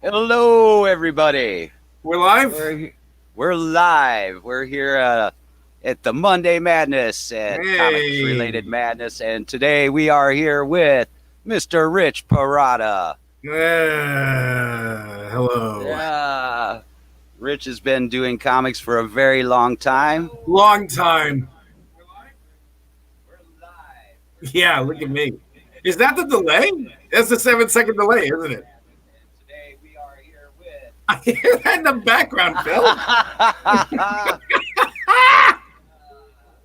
Hello, everybody. We're live. We're we're live. We're here at the Monday Madness at Comics Related Hey. Madness, and today we are here with Mr. Rich Perotta. Hello. Yeah, Rich has been doing comics for a very long time. Long time. We're live. We're live. We're Yeah, live. look at me. Is that the delay? That's the 7 second delay, isn't it? And today we are here with. I hear that in the background, Phil.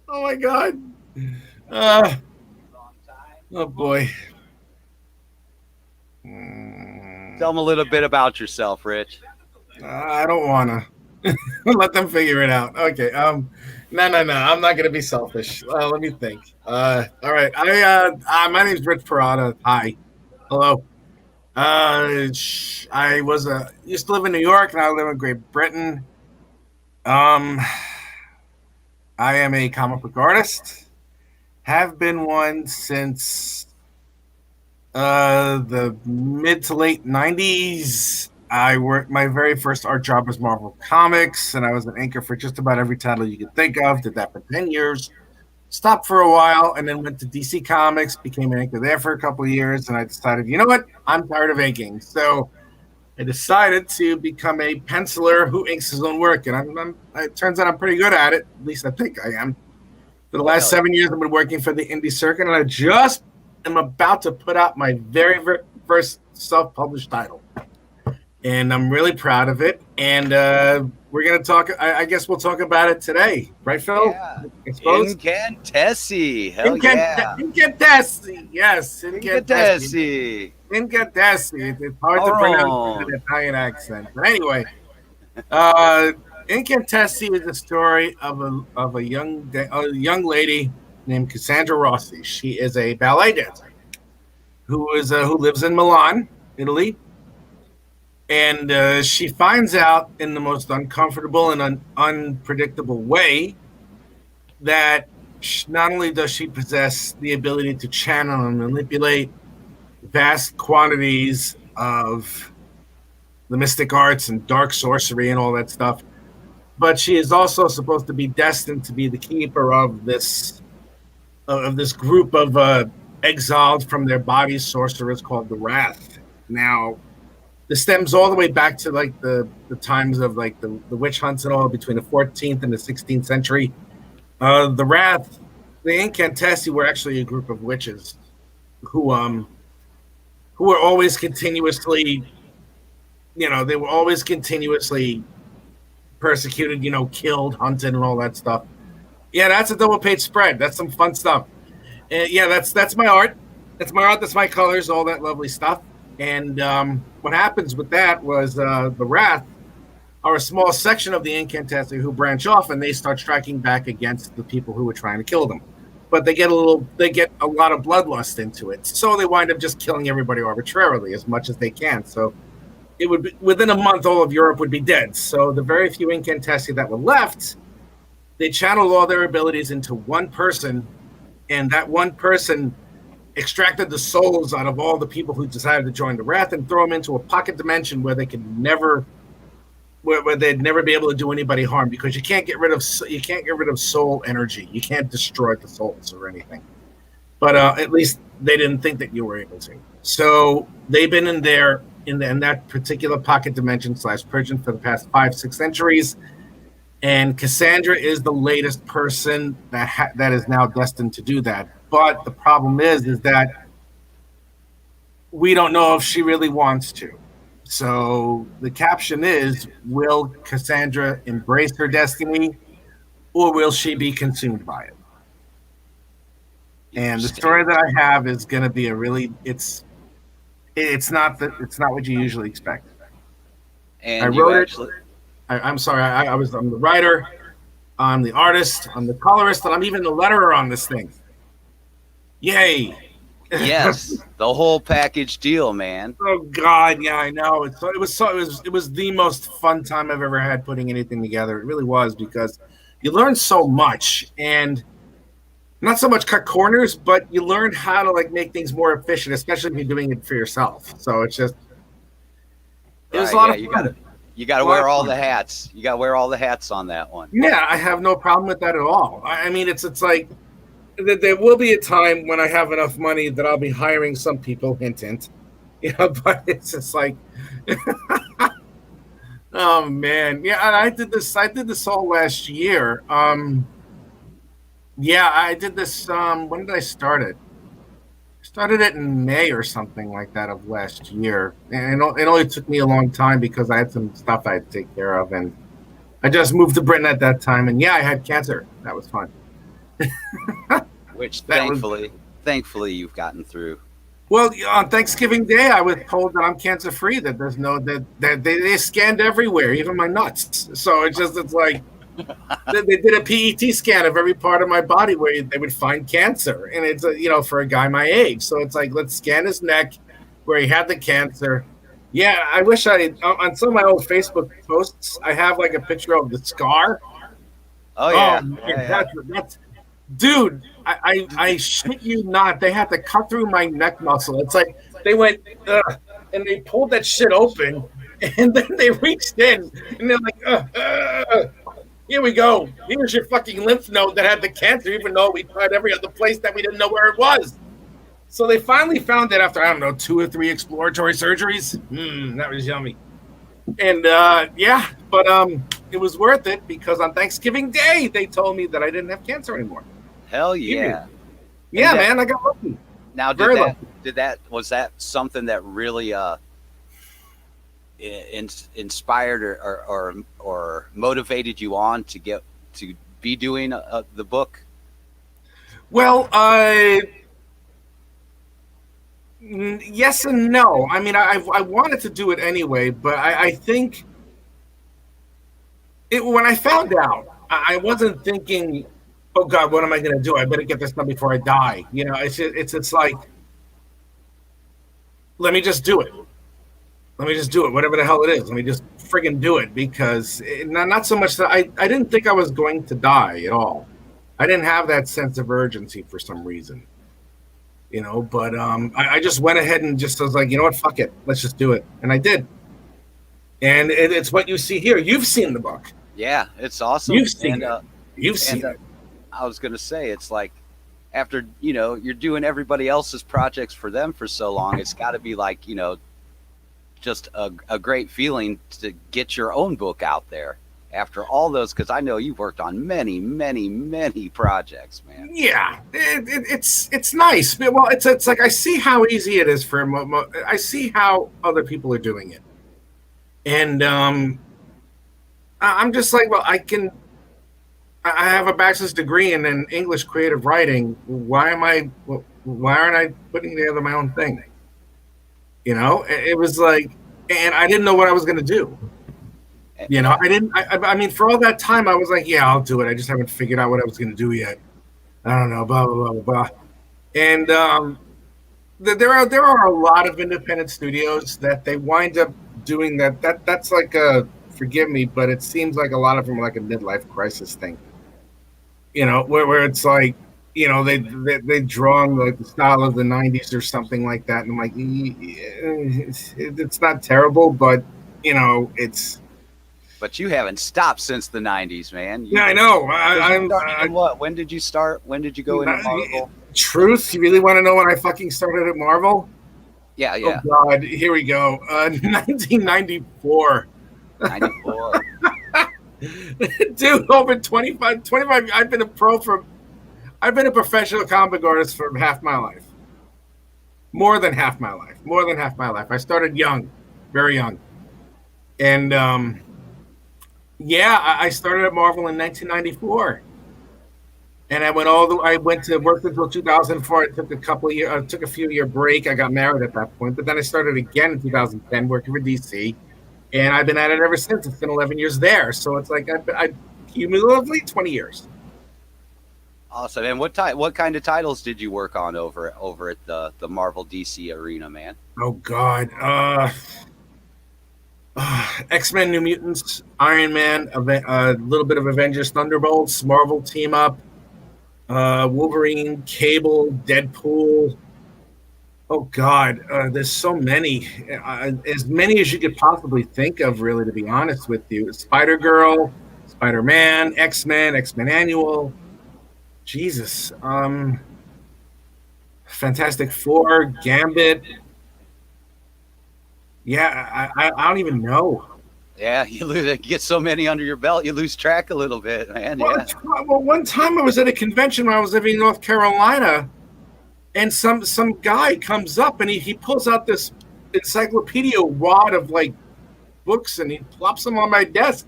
Oh my God. Uh, Long time. oh boy. Tell them a little bit about yourself, Rich. I don't wanna. Let them figure it out. Okay. No. I'm not gonna be selfish. Let me think. All right. My name's Rich Perotta. Hi. Hello. I was used to live in New York, and I live in Great Britain. Um, I am a comic book artist. Have been one since the mid to late '90s. I worked my very first art job was Marvel Comics, and I was an anchor for just about every title you could think of. Did that for 10 years. Stopped for a while, and then went to DC Comics. Became an anchor there for a couple of years, and I decided, you know what? I'm tired of inking, so I decided to become a penciler who inks his own work, and it turns out I'm pretty good at it. At least I think I am. For the Oh, last hell yeah. 7 years, I've been working for the indie circuit, and I just am about to put out my very first self-published title, and I'm really proud of it. And we're gonna talk. I guess we'll talk about it today, right, Phil? Yeah. I suppose. Incantessi. Hell yeah. Incantessi, yes, Incantessi. Incantessi. Incantessi. It's hard to pronounce with an Maroon. Italian accent. But anyway, uh, Incantessi is the story of a young lady named Cassandra Rossi. She is a ballet dancer who lives in Milan, Italy, and she finds out in the most uncomfortable and unpredictable way that not only does she possess the ability to channel and manipulate vast quantities of the mystic arts and dark sorcery and all that stuff, but she is also supposed to be destined to be the keeper of this group of exiled from their bodies sorcerers called the Wrath. Now, this stems all the way back to like the times of like the witch hunts and all between the 14th and the 16th century. The Wrath, the Incantessi were actually a group of witches who um who were always continuously, they were always continuously persecuted, killed, hunted, and all that stuff. Yeah, that's a double page spread. That's some fun stuff. Yeah, that's my art. That's my art. That's my colors. All that lovely stuff. And what happens with that was the Wrath are a small section of the Incantessi who branch off and they start striking back against the people who were trying to kill them. But they get a lot of bloodlust into it, so they wind up just killing everybody arbitrarily as much as they can. So it would be within a month, all of Europe would be dead. So the very few Incantessi that were left, they channeled all their abilities into one person, and that one person extracted the souls out of all the people who decided to join the Wrath and throw them into a pocket dimension where they could never, where they'd never be able to do anybody harm, because you can't get rid of soul energy. You can't destroy the souls or anything. But at least they didn't think that you were able to. So they've been in that particular pocket dimension / prison for the past 5-6 centuries. And Cassandra is the latest person that is now destined to do that. But the problem is that we don't know if she really wants to. So the caption is: will Cassandra embrace her destiny, or will she be consumed by it? And the story Interesting. that I have is going to be it's not what you usually expect. I And you wrote it. actually, I'm sorry. I'm the writer. I'm the artist. I'm the colorist, and I'm even the letterer on this thing. Yay! yes, the whole package deal, man. Oh God, yeah, I know. It was the most fun time I've ever had putting anything together. It really was, because you learn so much, and not so much cut corners, but you learn how to like make things more efficient, especially if you're doing it for yourself. So It was a Right. lot Yeah. of fun. You got to A lot of wear all fun. the hats. You got to wear all the hats on that one. Yeah, I have no problem with that at all. I mean, it's like there will be a time when I have enough money that I'll be hiring some people. Hint, hint. But it's just like, oh man, yeah. And I did this. I did this all last year. Yeah, I did this. When did I start it? Started it in May or something like that of last year, and it only took me a long time because I had some stuff I had to take care of, and I just moved to Britain at that time, and yeah, I had cancer. That was fun. Which That was thankfully you've gotten through. well on Thanksgiving Day. I was told that I'm cancer free. That there's no that they scanned everywhere, even my nuts. So it's like they did a PET scan of every part of my body where they would find cancer, and it's for a guy my age. So it's like, let's scan his neck where he had the cancer. Yeah, I wish on some of my old Facebook posts I have like a picture of the scar. Oh Oh yeah. man, Yeah. that's dude. I shit you not. They had to cut through my neck muscle. It's like they went and they pulled that shit open, and then they reached in and they're like, here we go. Here's your fucking lymph node that had the cancer, even though we tried every other place that we didn't know where it was. So they finally found it after, I don't know, 2 or 3 exploratory surgeries. That was yummy. And yeah, but it was worth it because on Thanksgiving Day, they told me that I didn't have cancer anymore. Hell yeah. Yeah, man, I got lucky. Now, Very lucky. was that something that really inspired or motivated you on to be doing the book? Well, yes and no. I mean, I wanted to do it anyway, but I think when I found out, I wasn't thinking, "Oh God, what am I going to do? I better get this done before I die." It's like, let me just do it. Let me just do it, whatever the hell it is. Let me just friggin' do it because not so much that I didn't think I was going to die at all. I didn't have that sense of urgency for some reason. But I just went ahead and just was like, you know what, fuck it, let's just do it, and I did. And it's what you see here. You've seen the book. Yeah, it's awesome. You've seen it. You've seen it. I was gonna say, it's like after you're doing everybody else's projects for them for so long, it's got to be like just a great feeling to get your own book out there after all those, because I know you've worked on many, many, many projects, man. Yeah, it's nice. Well, it's like I see how easy it is for I see how other people are doing it, and I'm just like, well, I have a bachelor's degree in English creative writing. Why aren't I putting together my own thing? It was like, and I didn't know what I was going to do. I mean, for all that time, I was like, yeah, I'll do it. I just haven't figured out what I was going to do yet. I don't know, blah, blah, blah, blah. And there are a lot of independent studios that they wind up doing that. That's like forgive me, but it seems like a lot of them are like a midlife crisis thing. Where it's like, they draw on like the style of the 90s or something like that. And I'm like, it's not terrible, but it's. But you haven't stopped since the 90s, man. Yeah, I know. What? When did you start? When did you go into Marvel? Truth? You really want to know when I fucking started at Marvel? Yeah. Oh, God. Here we go. 1994. 94. Dude, over 25. I've been a professional comic book artist for half my life. More than half my life. I started young, very young. And, yeah, I started at Marvel in 1994, and I worked until 2004. I took a few year break. I got married at that point, but then I started again in 2010 working for DC, and I've been at it ever since. It's been 11 years there, so it's like I cumulatively 20 years. Awesome. And what kind of titles did you work on over at the Marvel DC arena, man? Oh God. X-Men, New Mutants, Iron Man, a little bit of Avengers, Thunderbolts, Marvel Team Up, Wolverine, Cable, Deadpool, Oh God, there's so many, as many as you could possibly think of. Really, to be honest with you, Spider Girl, Spider Man, X Men, X Men Annual. Jesus, Fantastic Four, Gambit. Yeah, I don't even know. Yeah, you get so many under your belt, you lose track a little bit, man. Yeah. Well, one time I was at a convention when I was living in North Carolina, and some guy comes up and he pulls out this encyclopedia wad of like books and he plops them on my desk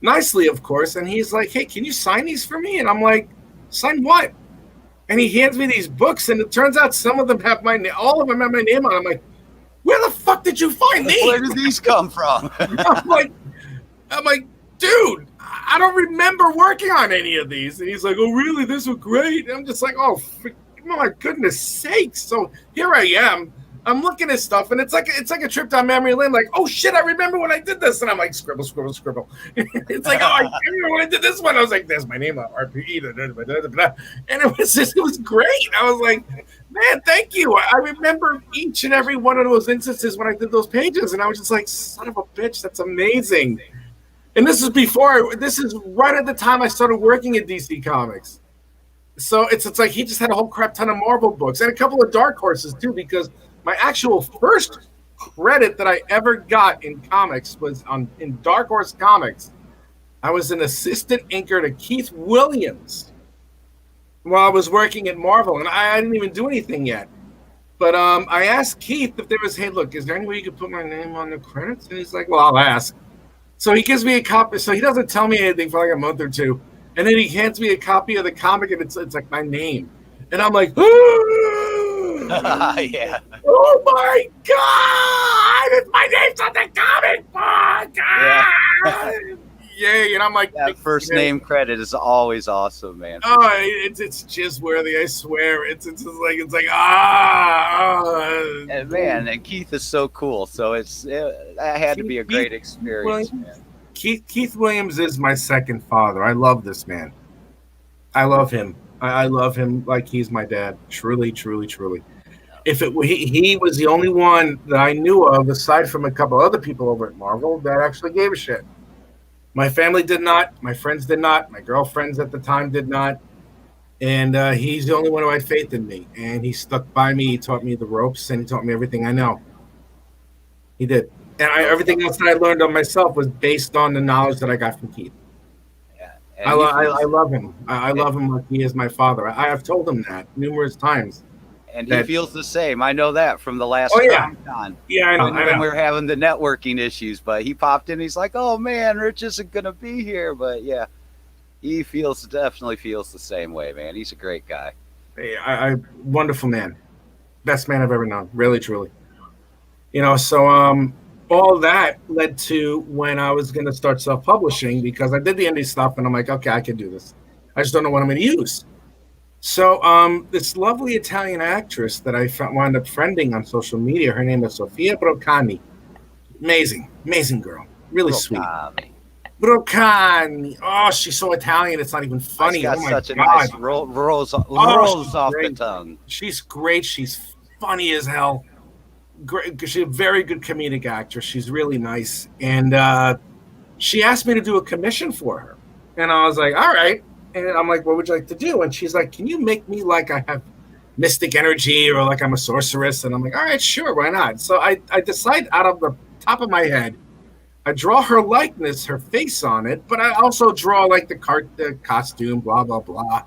nicely, of course. And he's like, "Hey, can you sign these for me?" And I'm like, "Sign what?" And he hands me these books, and it turns out some of them have my name, all of them have my name on. I'm like, "Where the fuck did you find these?" Where did these come from? I'm like, I'm like, dude, I don't remember working on any of these. And he's like, "Oh, really? This was great." And I'm just like, "Oh, my goodness sakes!" So here I am. I'm looking at stuff, and it's like a trip down memory lane. Like, oh shit, I remember when I did this, and I'm like, scribble, scribble, scribble. It's like, oh, I remember when I did this one. I was like, "There's my name on RPE," and it was great. I was like, "Man, thank you." I remember each and every one of those instances when I did those pages, and I was just like, "Son of a bitch, that's amazing." And this is right at the time I started working at DC Comics. So it's like he just had a whole crap ton of Marvel books and a couple of Dark Horses too, because my actual first credit that I ever got in comics was in Dark Horse Comics. I was an assistant inker to Keith Williams while I was working at Marvel, and I didn't even do anything yet. But I asked Keith if there was, "Hey, look, is there any way you could put my name on the credits?" And he's like, "Well, I'll ask." So he gives me a copy. So he doesn't tell me anything for like a month or two, and then he hands me a copy of the comic, and it's like my name, and I'm like, Yeah. "Oh my god, my name's on the comic book!" Yeah. Yay! And I'm like, That first name credit is always awesome, man. "Oh, it's just worthy, I swear." It's And man, and Keith is so cool. So that had to be a great experience, man. Keith Williams is my second father. I love this man. I love him. I love him like he's my dad. Truly, truly, truly. If he was the only one that I knew of, aside from a couple other people over at Marvel, that actually gave a shit. My family did not. My friends did not. My girlfriends at the time did not. And he's the only one who had faith in me. And he stuck by me. He taught me the ropes, and he taught me everything I know. He did. And everything else that I learned on myself was based on the knowledge that I got from Keith. Yeah. I love him. I love him like he is my father. I have told him that numerous times. And he feels the same. I know that from the last Comic-Con. Yeah, I know. When we were having the networking issues, but he popped in. He's like, "Oh man, Rich isn't gonna be here." But yeah, he definitely feels the same way, man. He's a great guy. I wonderful man, best man I've ever known. Really, truly. So all that led to when I was going to start self-publishing, because I did the indie stuff, and I'm like, okay, I can do this. I just don't know what I'm going to use. So this lovely Italian actress that I wound up friending on social media, her name is Sofia Broccani. Amazing, amazing girl. Really sweet. Broccani. Oh, she's so Italian, it's not even funny. She's got such a God. nice rolls off the tongue. She's great. She's funny as hell. Great. She's a very good comedic actress. She's really nice. And she asked me to do a commission for her. And I was like, all right. And I'm like, what would you like to do? And she's like, can you make me like I have mystic energy or like I'm a sorceress? And I'm like, all right, sure, why not? So I decide out of the top of my head, I draw her likeness, her face on it, but I also draw like the costume, blah, blah, blah.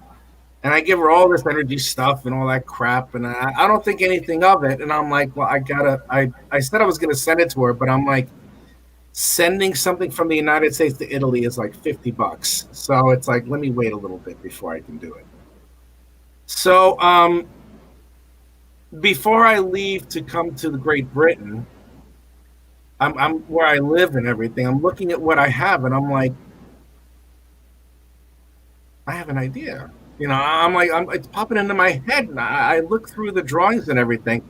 And I give her all this energy stuff and all that crap. And I don't think anything of it. And I'm like, well, I said I was going to send it to her, but I'm like, sending something from the United States to Italy is like $50. So it's like, let me wait a little bit before I can do it. So before I leave to come to the Great Britain, I'm where I live and everything. I'm looking at what I have, and I'm like, I have an idea. I'm like, it's popping into my head. And I look through the drawings and everything,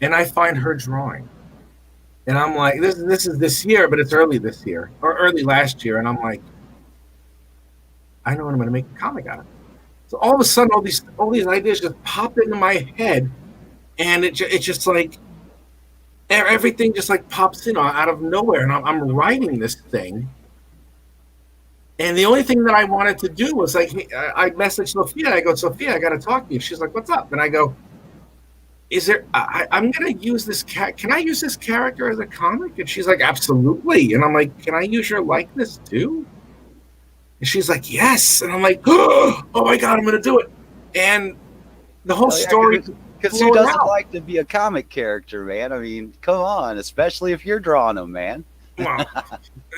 and I find her drawing. And I'm like, this is this year, but it's early this year or early last year. And I'm like, I know what I'm going to make a comic out of. So all of a sudden, all these ideas just pop into my head. and it's just like everything just like pops in out of nowhere, and I'm writing this thing. And the only thing that I wanted to do was like, I messaged Sophia. I go, Sophia, I got to talk to you. She's like, what's up? And I go, is there? I'm gonna use this cat. Can I use this character as a comic? And she's like, absolutely. And I'm like, can I use your likeness too? And she's like, yes. And I'm like, oh my god, I'm gonna do it. And the whole story. Because who doesn't like to be a comic character, man? I mean, come on, especially if you're drawing them, man. Well,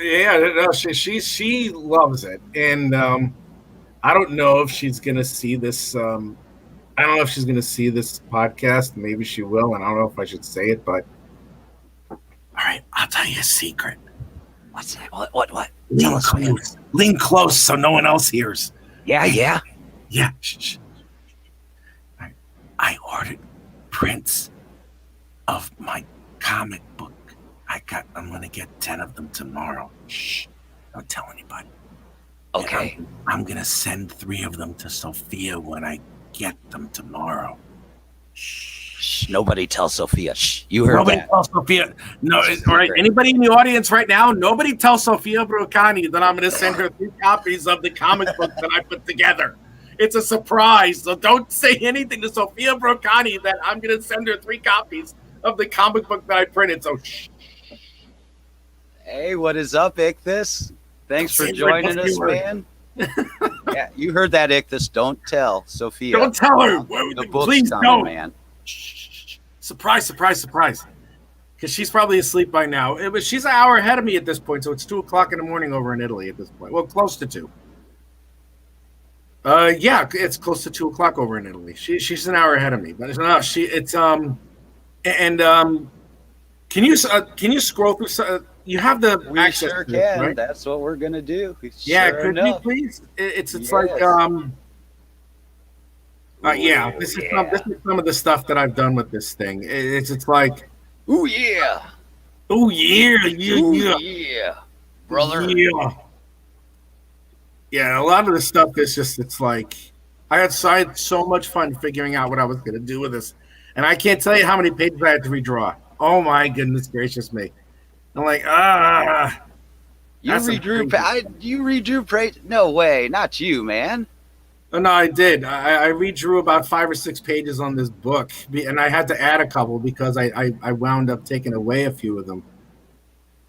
yeah, no, she loves it, and I don't know if she's gonna see this. I don't know if she's gonna see this podcast. Maybe she will, and I don't know if I should say it, but all right, I'll tell you a secret. What's that? What? Lean close so no one else hears. Yeah. Shh. I ordered prints of my comic book. I'm gonna get 10 of them tomorrow. Shh! Don't tell anybody. Okay. I'm gonna send 3 of them to Sophia when I get them tomorrow. Shh! Nobody tell Sophia. Shh! You heard nobody that. Tell Sophia. No, all right. Anybody in the audience right now? Nobody tell Sophia Broccani that I'm gonna send her 3 copies of the comic book that I put together. It's a surprise, so don't say anything to Sophia Broccani that I'm gonna send her 3 copies of the comic book that I printed. So shh. Hey, what is up, Ichthus? Thanks for joining us, man. Yeah, you heard that, Ichthus. Don't tell Sophia. Don't tell her. The book's Please coming, don't. Man. Surprise. Because she's probably asleep by now. She's an hour ahead of me at this point, so it's 2:00 in the morning over in Italy at this point. Well, close to 2. Yeah, it's close to 2:00 over in Italy. She's an hour ahead of me, but no, can you scroll through? You have the We access sure to can. it, right? That's what we're gonna do. Yeah, sure could enough. you please? It's Yes. like yeah. This is some of the stuff that I've done with this thing. It's like, ooh yeah, oh yeah, yeah, brother. Yeah. A lot of the stuff is just, it's like I had so much fun figuring out what I was gonna do with this, and I can't tell you how many pages I had to redraw. Oh my goodness gracious me! I'm like, You redrew. No way, not you, man. Oh, no, I did. I redrew about 5 or 6 pages on this book, and I had to add a couple because I wound up taking away a few of them.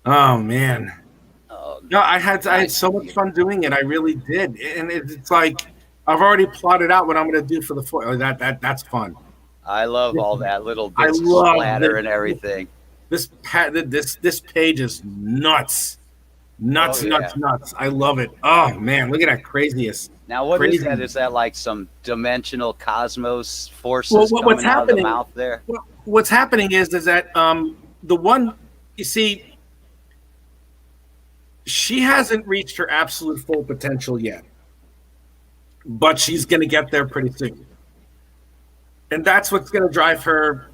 Oh man! No, I had so much fun doing it. I really did, and it's like I've already plotted out what I'm going to do for the foil. That's fun. I love all that little bits of splatter and everything. This page is nuts. Nuts. I love it. Oh man, look at that craziness. Now, what is that? Is that like some dimensional cosmos forces coming out of the mouth there? What's happening is that the one, you see, she hasn't reached her absolute full potential yet, but she's going to get there pretty soon. And that's what's going to drive her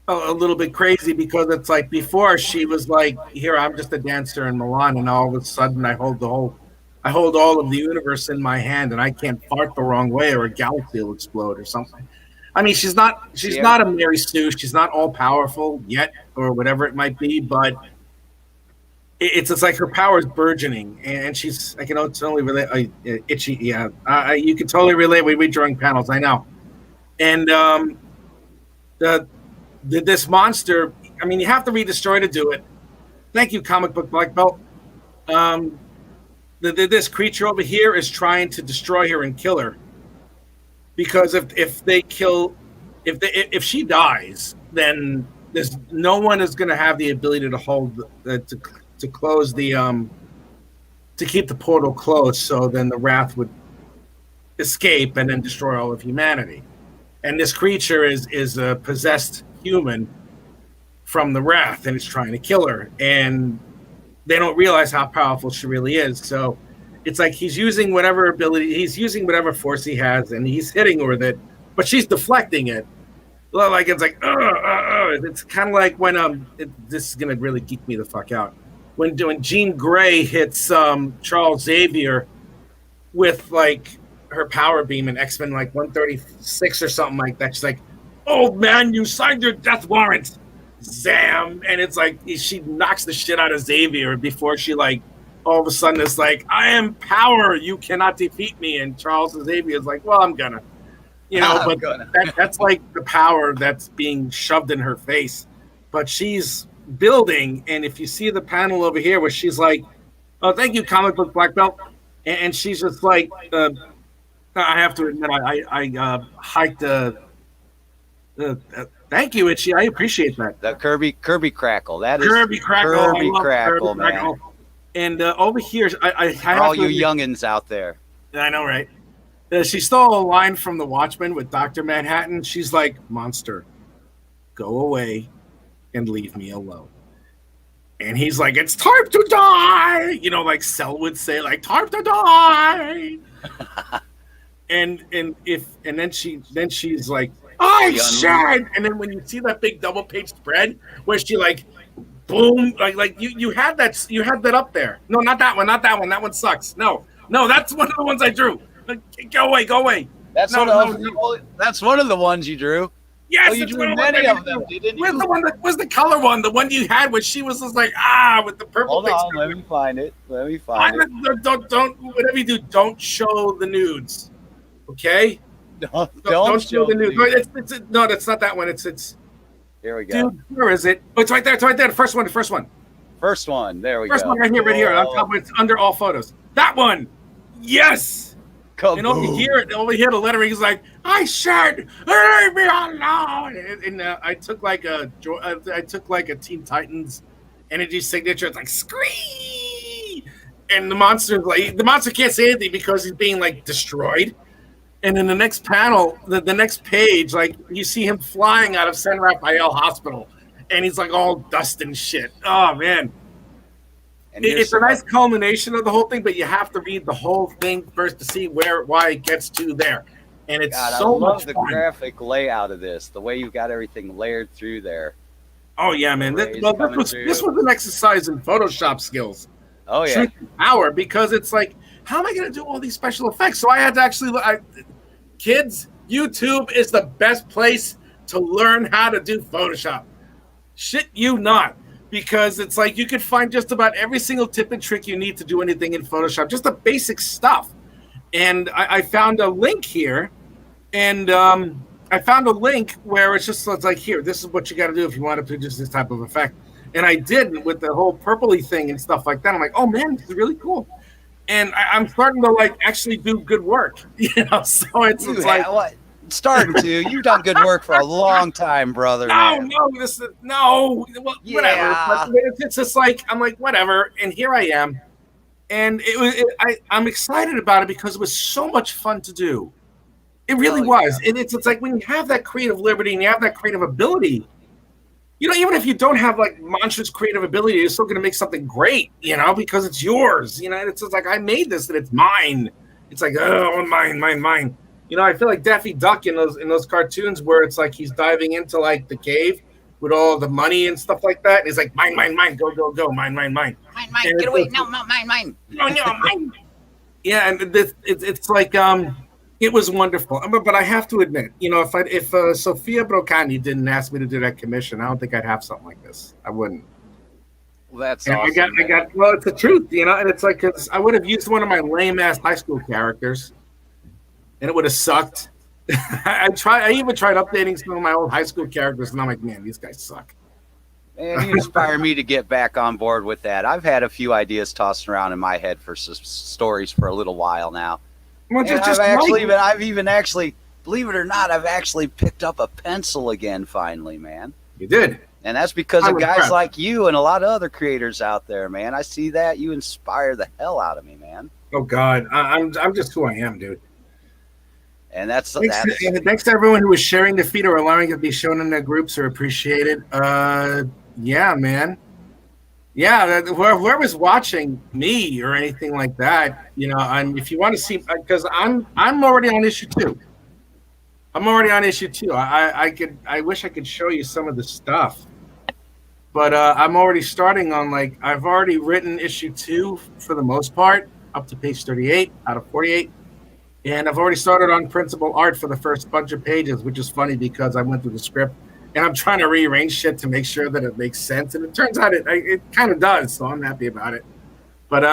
a little bit crazy, because it's like before she was like, here, I'm just a dancer in Milan, and all of a sudden I hold all of the universe in my hand, and I can't fart the wrong way or a galaxy will explode or something. I mean, she's not a Mary Sue. She's not all powerful yet, or whatever it might be, but it's like her power is burgeoning, and she's, I can totally relate. Itchy, yeah. You can totally relate with redrawing panels. I know. And this monster, I mean, you have to read the story to do it. Thank you, Comic Book Black Belt. This creature over here is trying to destroy her and kill her, because if she dies, then there's no one is going to have the ability to hold to close the to keep the portal closed. So then the wrath would escape and then destroy all of humanity. And this creature is a possessed human from the wrath, and it's trying to kill her. And they don't realize how powerful she really is. So it's like he's using whatever force he has, and he's hitting her with it, but she's deflecting it. Like it's like, it's kind of like when this is gonna really geek me the fuck out. When Jean Grey hits Charles Xavier with like her power beam in X-Men like 136 or something like that. She's like, old man, you signed your death warrant. Zam. And it's like she knocks the shit out of Xavier before she like all of a sudden it's like, I am power, you cannot defeat me. And Charles Xavier is like, well, I'm gonna. But that's like the power that's being shoved in her face. But she's building, and if you see the panel over here where she's like, oh, thank you, comic book black belt. And she's just like, I have to admit, I hiked thank you, Itchy. I appreciate that. The Kirby Crackle. That is Kirby Crackle. Kirby Crackle, man. Crackle. And over here, I for all you youngins out there. I know, right? She stole a line from The Watchmen with Dr. Manhattan. She's like, monster, go away and leave me alone. And he's like, it's time to die. Like Cell would say, like, time to die. and then she's like, I said. And then when you see that big double page spread where she like, boom, like you had that up there. No, not that one. That one sucks. No, that's one of the ones I drew. Go away. That's one of the ones you drew. Yes, you drew many of them, didn't you? Where's the color one? The one you had where she was just like, with the purple. Hold on, let me find it. Don't whatever you do, don't show the nudes. Okay? Don't show the nudes. No, that's not that one. It's here we go. Dude, where is it? Oh, it's right there. The first one. First one. There we go. First one right here. On top, it's under all photos. That one. Yes. And over here, the lettering is like, I said, leave me alone. And I took like a Teen Titans energy signature. It's like scream, and the monster can't say anything because he's being like destroyed. And in the next panel, the next page, like you see him flying out of San Rafael Hospital, and he's like all dust and shit. Oh man. And it's a nice culmination of the whole thing, but you have to read the whole thing first to see why it gets to there. And it's so much fun. I love the graphic layout of this, the way you've got everything layered through there. Oh, yeah, man. This was an exercise in Photoshop skills. Oh, yeah. Truth and power, because it's like, how am I going to do all these special effects? So I had to actually kids, YouTube is the best place to learn how to do Photoshop. Shit you not. Because it's like you could find just about every single tip and trick you need to do anything in Photoshop, just the basic stuff. And I found a link here, and I found a link where it's like, here, this is what you got to do if you want to produce this type of effect. And I did with the whole purpley thing and stuff like that. I'm like, oh man, this is really cool. And I'm starting to like actually do good work, So it's like. What? Starting to. You've done good work for a long time, brother. Well, yeah. Whatever. But it's just like I'm like whatever, and here I am, and I'm excited about it because it was so much fun to do. It really was, and it's like when you have that creative liberty and you have that creative ability, even if you don't have like monstrous creative ability, you're still going to make something great, because it's yours. It's just like I made this and it's mine. It's like mine. I feel like Daffy Duck in those cartoons where it's like he's diving into like the cave with all the money and stuff like that. And he's like, mine, go, mine. Mine, get away. No, mine. No, mine. Yeah, and it's like it was wonderful. But I have to admit, if Sophia Brocani didn't ask me to do that commission, I don't think I'd have something like this. I wouldn't. Well, that's awesome. Well, it's the truth, and it's like 'cause I would have used one of my lame ass high school characters. And it would have sucked. I even tried updating some of my old high school characters, and I'm like, man, these guys suck. Man, you inspire me to get back on board with that. I've had a few ideas tossing around in my head for stories for a little while now. Well, I've even actually, believe it or not, I've actually picked up a pencil again finally, man. You did. And that's because of guys like you and a lot of other creators out there, man. I see that. You inspire the hell out of me, man. Oh, God. I'm just who I am, dude. And thanks to everyone who was sharing the feed or allowing it to be shown in their groups are appreciated. Yeah, man. Yeah, whoever's watching me or anything like that, if you want to see, because I'm already on issue 2. I wish I could show you some of the stuff, but I'm already starting on I've already written issue 2 for the most part up to page 38 out of 48. And I've already started on principal art for the first bunch of pages, which is funny because I went through the script and I'm trying to rearrange shit to make sure that it makes sense. And it turns out it kind of does. So I'm happy about it. But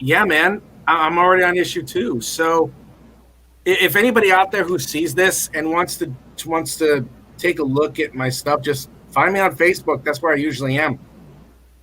yeah, man, I'm already on issue 2. So if anybody out there who sees this and wants to take a look at my stuff, just find me on Facebook. That's where I usually am.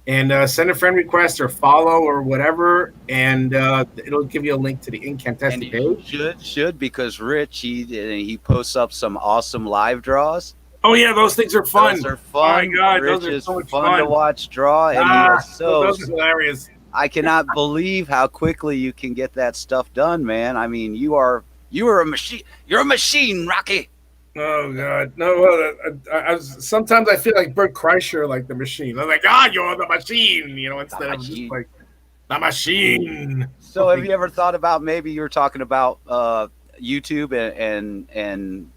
And send a friend request or follow or whatever, and it'll give you a link to the Incantested page. Should because Rich he posts up some awesome live draws. Oh yeah, those things are fun. Those are fun. Oh my God, Rich those are is so much fun to watch draw, and those are hilarious. I cannot believe how quickly you can get that stuff done, man. I mean, you are a machine. You're a machine, Rocky. Oh God, no! Sometimes I feel like Bert Kreischer, like the machine. I'm like, you're the machine, instead of just like the machine. So, have you ever thought about maybe you were talking about YouTube and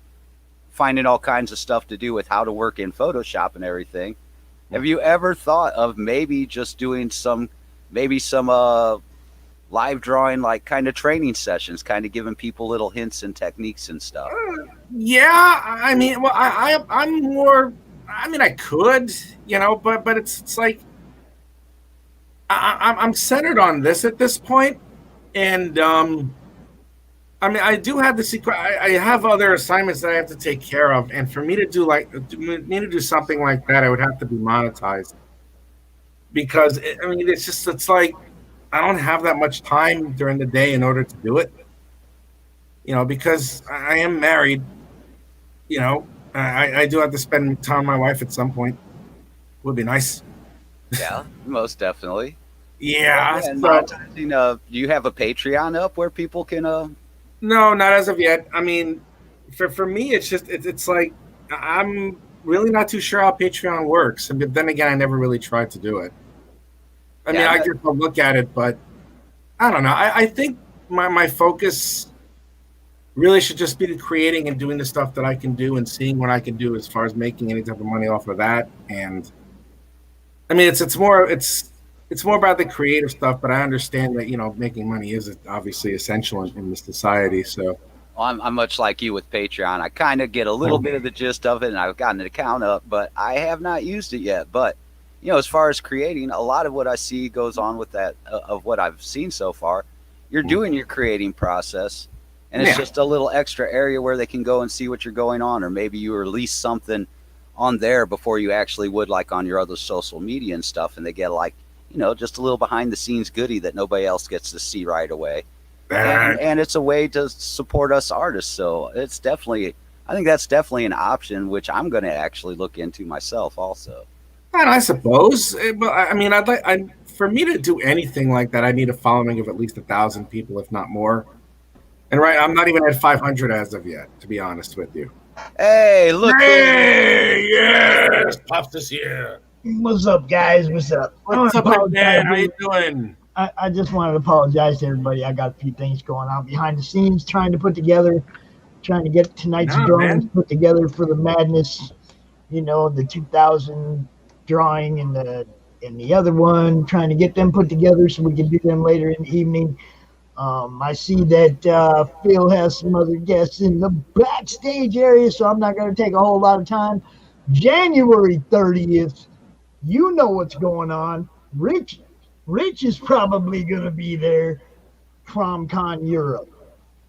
finding all kinds of stuff to do with how to work in Photoshop and everything? Have you ever thought of maybe just doing some live drawing, like kind of training sessions, kind of giving people little hints and techniques and stuff? Yeah, I mean, well, I'm more. I mean, I could, but it's like I'm centered on this at this point, and I mean, I do have the secret. I have other assignments that I have to take care of, and for me to do something like that, I would have to be monetized because I mean, it's like I don't have that much time during the day in order to do it. Because I am married. I do have to spend time with my wife at some point. Would be nice. Yeah, most definitely. Yeah. And do you have a Patreon up where people can? No, not as of yet. I mean, for me, it's just it's like I'm really not too sure how Patreon works, and then again, I never really tried to do it. I mean, I just look at it, but I don't know. I think my focus really should just be creating and doing the stuff that I can do and seeing what I can do as far as making any type of money off of that. And I mean, it's more about the creative stuff, but I understand that, making money is obviously essential in this society. So I'm much like you with Patreon. I kind of get a little bit of the gist of it, and I've gotten an account up, but I have not used it yet. But as far as creating, a lot of what I see goes on with that of what I've seen so far. You're doing your creating process, and it's just a little extra area where they can go and see what you're going on, or maybe you release something on there before you actually would, like on your other social media and stuff, and they get like, just a little behind the scenes goodie that nobody else gets to see right away. And it's a way to support us artists. So I think that's definitely an option, which I'm going to actually look into myself also. And I suppose, but I mean, for me to do anything like that, I need a following of at least 1,000 people, if not more. And I'm not even at 500 as of yet, to be honest with you. Hey, look! Hey, yes, Pops is here. What's up, guys? What's up? What's up, man? How you doing? I just wanted to apologize to everybody. I got a few things going on behind the scenes, trying to get tonight's drawings put together for the madness. The 2000 drawing and the other one, trying to get them put together so we can do them later in the evening. I see that Phil has some other guests in the backstage area, so I'm not going to take a whole lot of time. January 30th, you know what's going on. Rich is probably going to be there, CromCon Europe.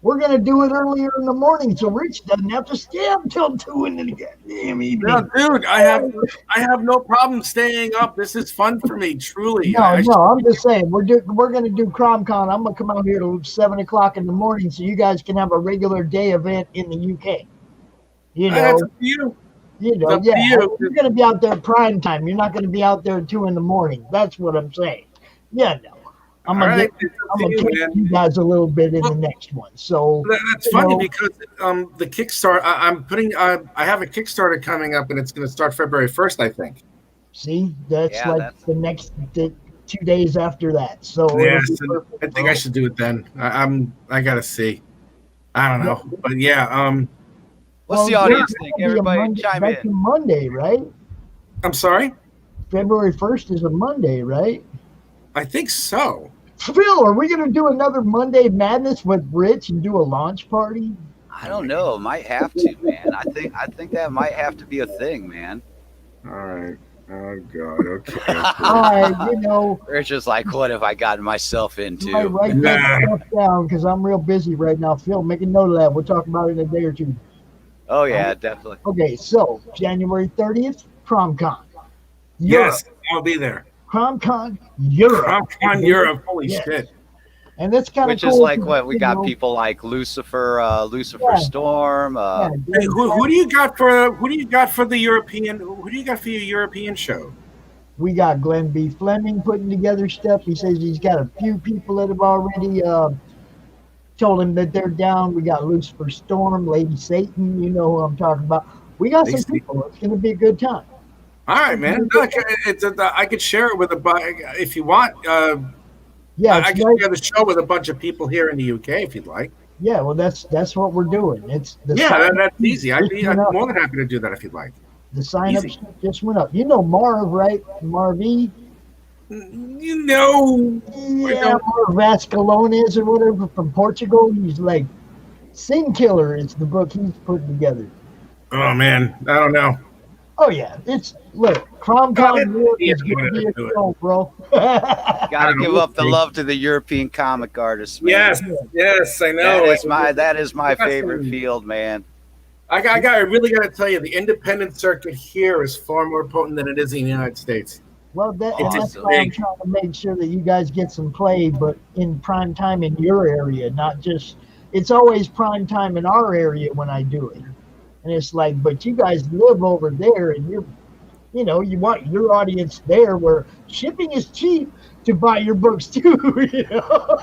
We're going to do it earlier in the morning so Rich doesn't have to stay up till 2 in the damn evening. No, dude, I have no problem staying up. This is fun for me, truly. No, I'm just saying we're going to do CromCon. I'm going to come out here till 7 o'clock in the morning so you guys can have a regular day event in the UK. That's up to you. You're going to be out there prime time. You're not going to be out there at 2 in the morning. That's what I'm saying. Yeah, no. I'm gonna take you guys a little bit in the next one. So that's funny because the Kickstarter I have a Kickstarter coming up and it's going to start February 1st, I think. See, that's the next 2 days after that. So I think I should do it then. I gotta see. I don't know, but yeah. What's the audience think? Everybody chime in. That's a Monday, right? I'm sorry. February 1st is a Monday, right? I think so. Phil, are we going to do another Monday Madness with Rich and do a launch party? I don't know. Might have to, man. I think that might have to be a thing, man. All right. Oh God. Okay. All right, you know, Rich is like, what have I gotten myself into? I write that stuff down because I'm real busy right now. Phil, make a note of that. We'll talk about it in a day or two. Oh yeah, definitely. Okay, so January 30th, PromCon. Yes, I'll be there. PromCon Europe. PromCon Europe. Holy Yes. shit. And that's kind of Which cool. is like what we got people like Lucifer Yeah. Storm. Hey, who do you got for the European? Who do you got for your European show? We got Glenn B. Fleming putting together stuff. He says he's got a few people that have already told him that they're down. We got Lucifer Storm, Lady Satan. You know who I'm talking about. We got some people. It's going to be a good time. All right, man. Look, I could share it with if you want. Yeah, I can share the show with a bunch of people here in the UK if you'd like. Yeah, well, that's what we're doing. It's that's easy. I'd be more than happy to do that if you'd like. The sign up just went up. You know Marv, right? Marv E. You know, yeah, Marv Vascalones or whatever from Portugal. He's like Sin Killer is the book he's putting together. Oh man, I don't know. Oh yeah, it's look, PromCon is gonna be a show, bro. Gotta give up the love to the European comic artists, man. Yes, I know. That is my favorite field, man. I really got to tell you, the independent circuit here is far more potent than it is in the United States. Well, that's why I'm trying to make sure that you guys get some play, but in prime time in your area, not just. It's always prime time in our area when I do it, and it's like, but you guys live over there, and you want your audience there where shipping is cheap to buy your books too. You know?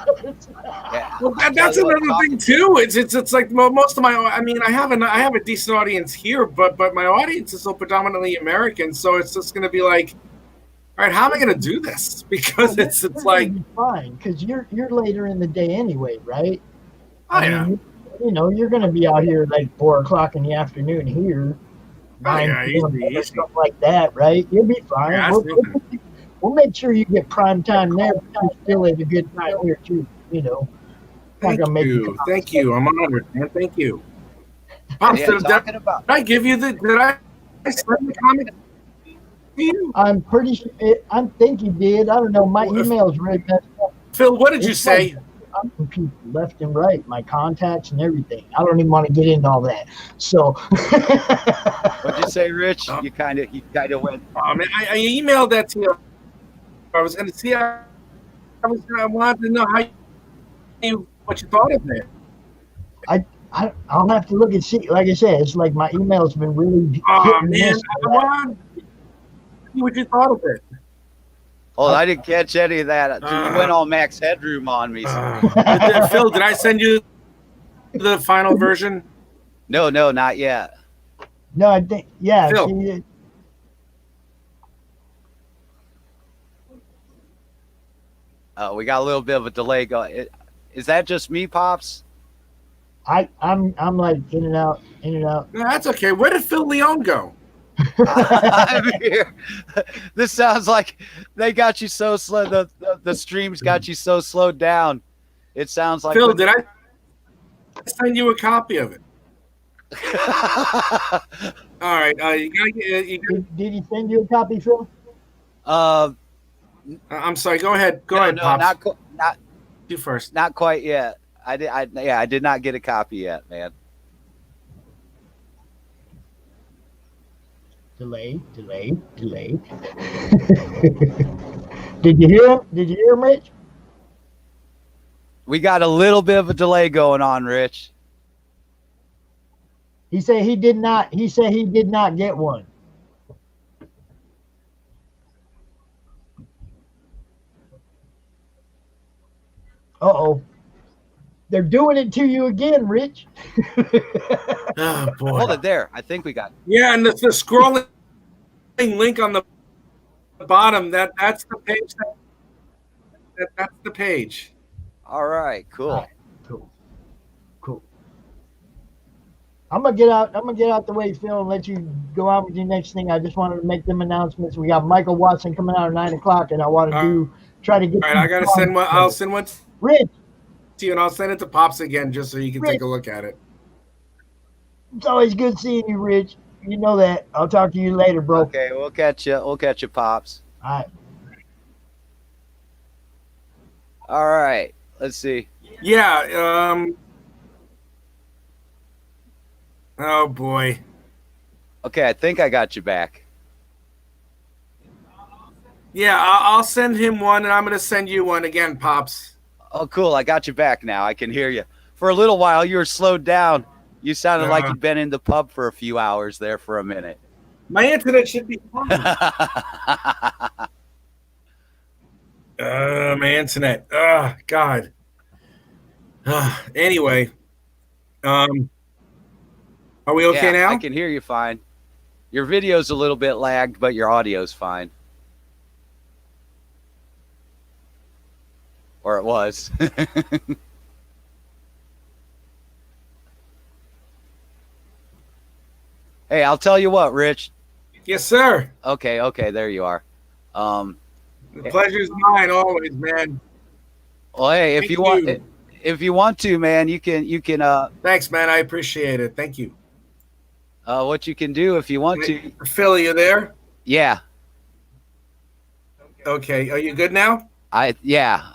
Well, that's another thing too. It's like most of my. I mean, I have a decent audience here, but my audience is so predominantly American, so it's just going to be like, all right, how am I going to do this? Because it's like fine, because you're later in the day anyway, right? I mean, you know, you're going to be out here like 4:00 in the afternoon here. Easy. Stuff like that, right? You'll be fine. Yeah, we'll make sure you get prime time there, but you're still at a good time here too. You know. Thank you. I'm honored, man. Thank you. Pops, Did I give you Did I send the comic to you? I'm pretty sure. I think you did. I don't know. My email's really messed up. Phil, what did you say? I'm from people left and right, my contacts and everything. I don't even want to get into all that. So, what'd you say, Rich? You kind of went. I emailed that to you. I was going to see. I wanted to know what you thought of it. I'll have to look and see. Like I said, it's like my email's been really. Oh man, I wanted to see what you thought of it. Oh, I didn't catch any of that. You went all Max Headroom on me. Phil, did I send you the final version? No, not yet. No, I think Phil. We got a little bit of a delay going. Is that just me, Pops? I'm like in and out. No, that's okay. Where did Phil Leone go? I'm here. This sounds like they got you so slow. The streams got you so slowed down. It sounds like Phil. Did I send you a copy of it? All right. Did he send you a copy, Phil? I'm sorry. Go ahead. Go ahead, Pops. Not you first. Not quite yet. I did not get a copy yet, man. Delay. Did you hear him? Did you hear him, Rich? We got a little bit of a delay going on, Rich. He said he did not. He said he did not get one. Uh-oh. They're doing it to you again, Rich. Oh, boy. Hold it there. I think we got. Yeah, and the scrolling link on the bottom, that's the page. That's the page. All right, cool. Cool. I'm gonna get out. I'm gonna get out the way, Phil, and let you go out with your next thing. I just wanted to make them announcements. We got Michael Watson coming out at 9 o'clock, and I want to All try to get. right, I gotta send one. I'll send one to Rich, you, and I'll send it to Pops again just so you can Rich, take a look at it. it's always good seeing you, Rich. You know that. I'll talk to you later, bro. Okay, we'll catch you. We'll catch you, Pops. All right. All right. Let's see. Yeah. Oh boy. Okay, I think I got you back. Yeah, I'll send him one, and I'm gonna send you one again, Pops. Oh, cool. I got you back now. I can hear you. For a little while, you were slowed down. You sounded like you'd been in the pub for a few hours there for a minute. My internet should be fine. My internet. Oh, God. Anyway, are we okay now? I can hear you fine. Your video's a little bit lagged, but your audio's fine. Or it was. Hey, I'll tell you what, Rich. Yes, sir. Okay, there you are. The pleasure's mine always, man. Well, hey, if Thank you want to, man, you can Thanks, man. I appreciate it. Thank you. what you can do if you want to. Phil, you there? Yeah. Okay. Are you good now? Yeah.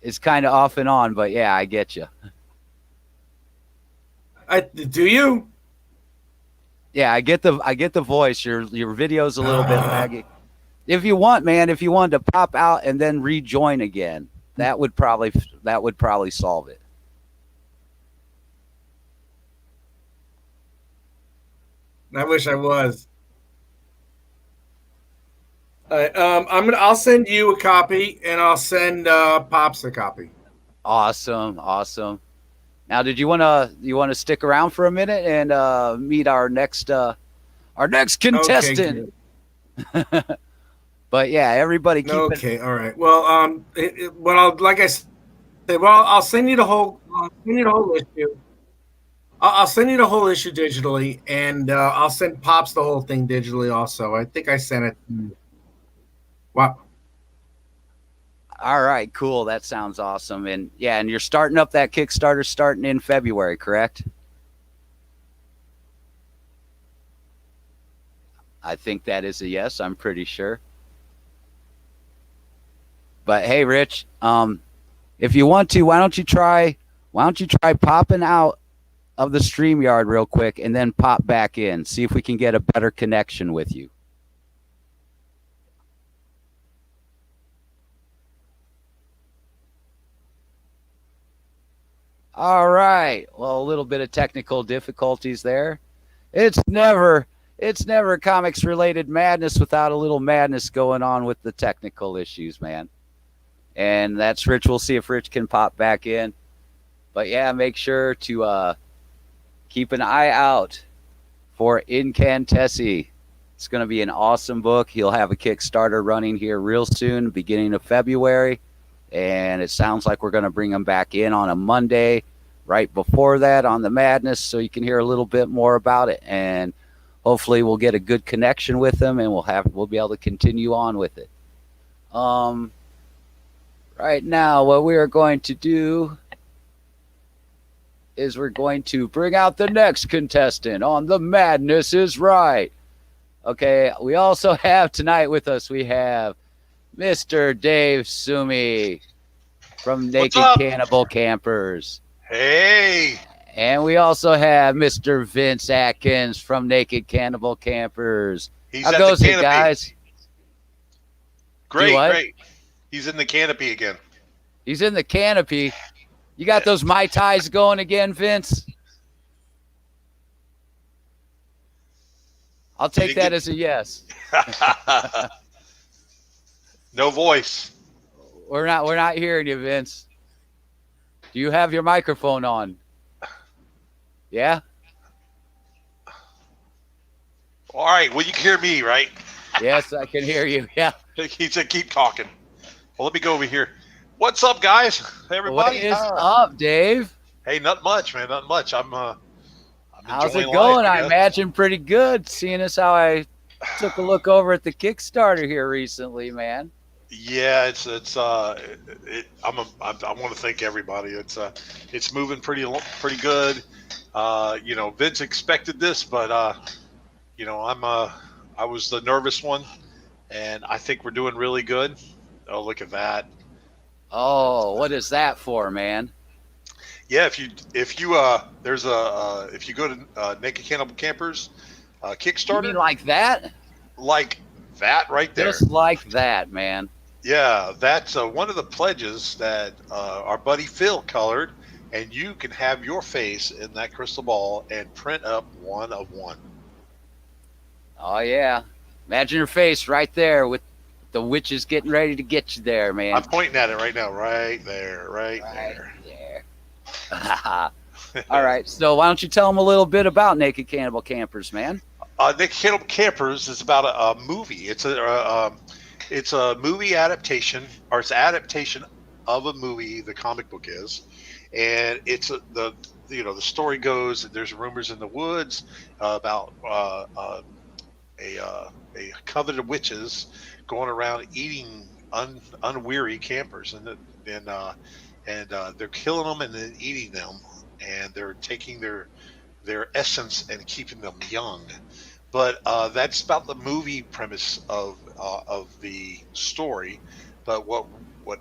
It's kind of off and on, but yeah, I get you. Do you? Yeah, I get the voice. Your video's a little bit laggy. If you want, man, if you wanted to pop out and then rejoin again, that would probably solve it. I wish I was. I'll send you a copy, and I'll send Pops a copy. Awesome. Now, did you want to stick around for a minute and meet our next contestant? Okay. But yeah, everybody keep Okay, all right. Well, like I said, I'll send you the whole. I'll send you the whole issue. I'll send you the whole issue digitally, and I'll send Pops the whole thing digitally also. I think I sent it. Wow. All right, cool. That sounds awesome. And yeah, and you're starting up that Kickstarter starting in February, correct? I think that is a yes. I'm pretty sure. But hey, Rich, if you want to, why don't you try popping out of the StreamYard real quick and then pop back in. See if we can get a better connection with you. All right. Well, a little bit of technical difficulties there. It's never comics related madness without a little madness going on with the technical issues, man. And that's Rich. We'll see if Rich can pop back in. But yeah, make sure to keep an eye out for Incantessi. It's going to be an awesome book. He'll have a Kickstarter running here real soon, beginning of February. And it sounds like we're going to bring him back in on a Monday right before that on the madness so you can hear a little bit more about it. And hopefully we'll get a good connection with him and we'll be able to continue on with it. Right now, what we are going to do is we're going to bring out the next contestant on The Madness is Right. Okay, we also have tonight with us, we have Mr. Dave Summey from Naked Cannibal Campers. Hey. And we also have Mr. Vince Atkins from Naked Cannibal Campers. How goes it, guys? Great. He's in the canopy again. He's in the canopy. You got those Mai Tais going again, Vince? I'll take that as a yes. No voice. We're not hearing you, Vince. Do you have your microphone on? Yeah? All right. Well, you can hear me, right? Yes, I can hear you. Yeah. He said, keep talking. Well, let me go over here. What's up, guys? Hey, everybody. What is up, Dave? Hey, not much, man. Not much. I'm How's enjoying it going? life, I guess. imagine pretty good, seeing as how I took a look over at the Kickstarter here recently, man. Yeah, I want to thank everybody. It's moving pretty good. Vince expected this, but I was the nervous one, and I think we're doing really good. Oh, look at that. Oh, what is that for, man? Yeah, if you go to Naked Cannibal Campers You Kickstarter, mean like that? like that right there. Just like that, man. Yeah, that's one of the pledges that our buddy Phil colored, and you can have your face in that crystal ball and print up one of one. Oh yeah. Imagine your face right there with the witches getting ready to get you there, man. I'm pointing at it right now, right there, right Right there. there. All right. So why don't you tell them a little bit about Naked Cannibal Campers, man? Naked Cannibal Campers is about a movie. It's a movie adaptation, or it's adaptation of a movie. The comic book is, and the story goes that there's rumors in the woods about a coven of witches going around eating unweary campers, and they're killing them and then eating them, and they're taking their essence and keeping them young. But that's about the movie premise of the story. But what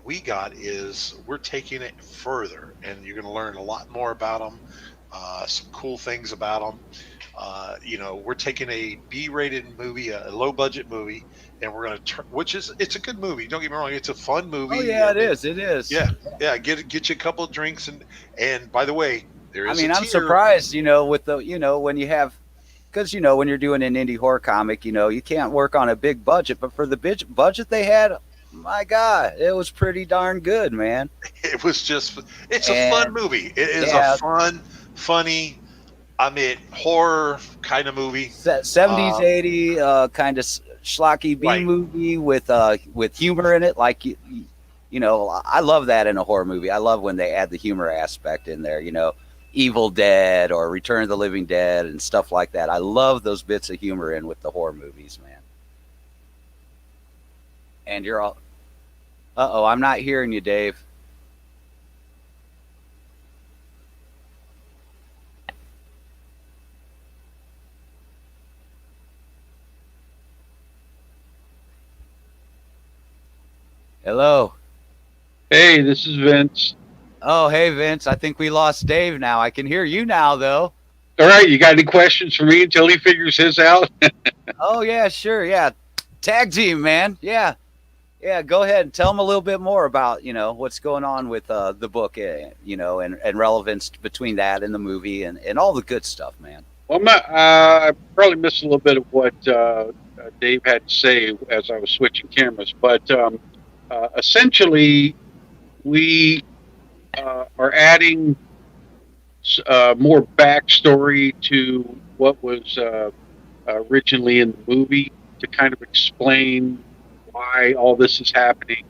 we got is we're taking it further, and you're going to learn a lot more about them. Some cool things about them. We're taking a B-rated movie, a low-budget movie, and we're going to it's a good movie. Don't get me wrong, it's a fun movie. Oh yeah, it is. It is. Yeah. Get you a couple of drinks, and by the way, there is. I'm surprised, with the, when you have, because when you're doing an indie horror comic, you can't work on a big budget, but for the budget they had, my God, it was pretty darn good, man. It's a fun movie. It is a fun, funny, horror kind of movie. 70s, 80s, kind of schlocky B movie with humor in it. Like, I love that in a horror movie. I love when they add the humor aspect in there, Evil Dead or Return of the Living Dead and stuff like that. I love those bits of humor in with the horror movies, man. And you're all, I'm not hearing you, Dave. Hello. Hey, this is Vince. Oh, hey, Vince. I think we lost Dave now. I can hear you now, though. All right, you got any questions for me until he figures his out? Oh, yeah, sure. Yeah. Tag team, man. Yeah. Yeah, go ahead and tell them a little bit more about, what's going on with the book, and relevance between that and the movie and all the good stuff, man. Well, I probably missed a little bit of what Dave had to say as I was switching cameras, but essentially we are adding more backstory to what was originally in the movie to kind of explain why all this is happening,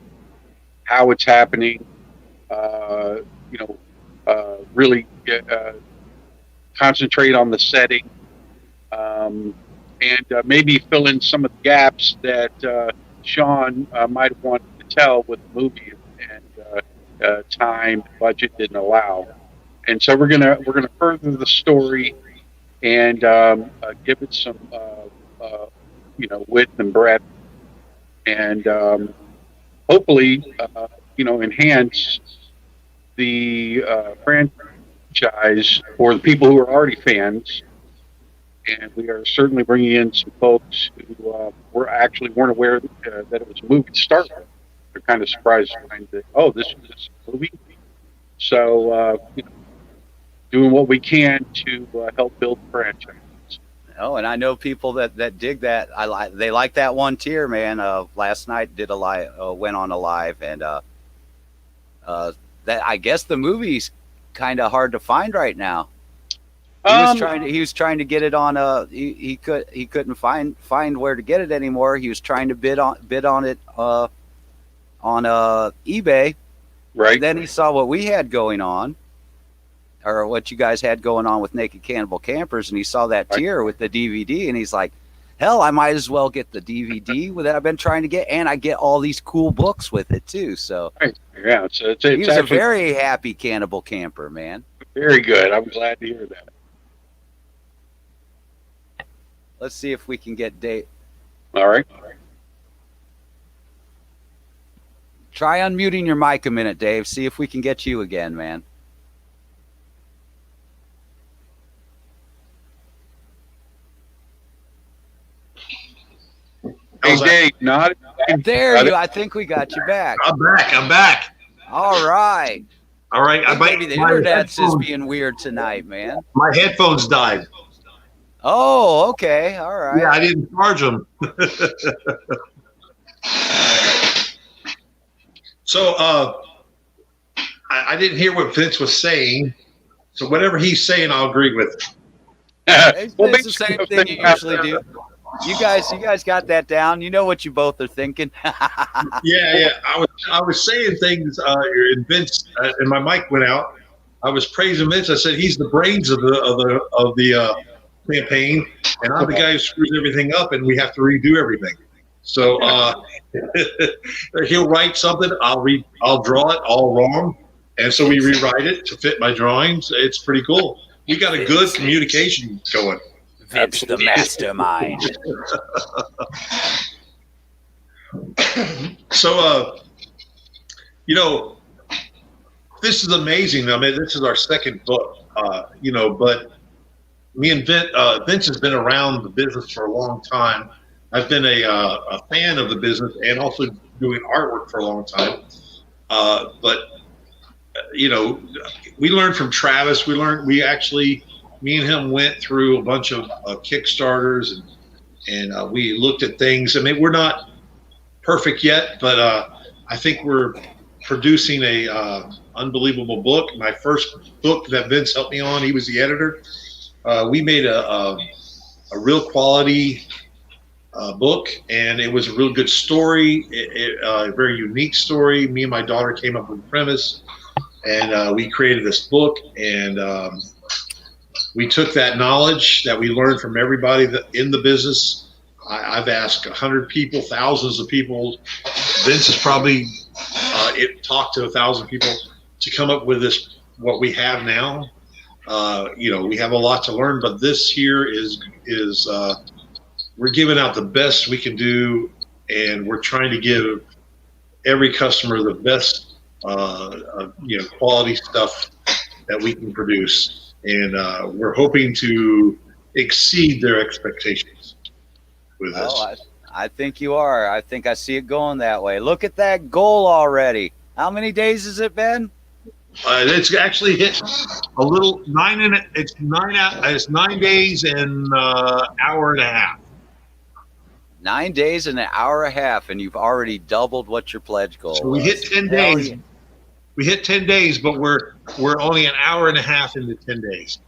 how it's happening, really concentrate on the setting, and maybe fill in some of the gaps that Sean might have wanted to tell with the movie, and time, budget didn't allow. And so we're gonna further the story and give it some width and breadth, and hopefully enhance the franchise for the people who are already fans. And we are certainly bringing in some folks who weren't aware that it was a movie to start with. They're kind of surprised to find that, this is a movie. So doing what we can to help build the franchise. Oh, and I know people that dig that. They like that one tier, man. Last night went on a live, and that I guess the movie's kind of hard to find right now. He was trying to get it on he couldn't find where to get it anymore. He was trying to bid on it on eBay. Right. And then he saw what we had going on, or what you guys had going on with Naked Cannibal Campers, and he saw that tier with the DVD, and he's like, hell, I might as well get the DVD that I've been trying to get, and I get all these cool books with it too. So yeah, it's he was a actually very happy Cannibal Camper, man. very good. I'm glad to hear that. Let's see if we can get Dave. All right. Try unmuting your mic a minute, Dave. See if we can get you again, man. Hey, Dave, not There you. I think we got you back. I'm back. All right. All right. Maybe the internet's just being weird tonight, man. My headphones died. Oh, okay. All right. Yeah, I didn't charge them. So I didn't hear what Vince was saying. So whatever he's saying, I'll agree with. It's the same thing you usually do. You guys got that down. You know what you both are thinking. Yeah. I was saying things, and Vince and my mic went out. I was praising Vince. I said he's the brains of the campaign, and I'm the guy who screws everything up, and we have to redo everything. So he'll write something, I'll draw it all wrong, and so we rewrite it to fit my drawings. It's pretty cool. We got a good communication going. Vince the mastermind. So, this is amazing. I mean, this is our second book, but me and Vince has been around the business for a long time. I've been a fan of the business and also doing artwork for a long time. We learned from Travis. Me and him went through a bunch of Kickstarters and we looked at things. I mean, we're not perfect yet, but I think we're producing a unbelievable book. My first book that Vince helped me on, he was the editor. We made a real quality book, and it was a real good story, a very unique story. Me and my daughter came up with the premise, and we created this book, and we took that knowledge that we learned from everybody in the business. I've asked 100 people, thousands of people. Vince has probably talked to 1,000 people to come up with what we have now. We have a lot to learn, but this here is we're giving out the best we can do, and we're trying to give every customer the best, quality stuff that we can produce. And we're hoping to exceed their expectations with this. Oh, I think you are. I think I see it going that way. Look at that goal already. How many days has it been? It's actually hit a little it's 9 days and hour and a half. 9 days and an hour and a half, and you've already doubled what your pledge goal So we was. hit 10 days. Yeah. We hit 10 days, but we're only an hour and a half into 10 days.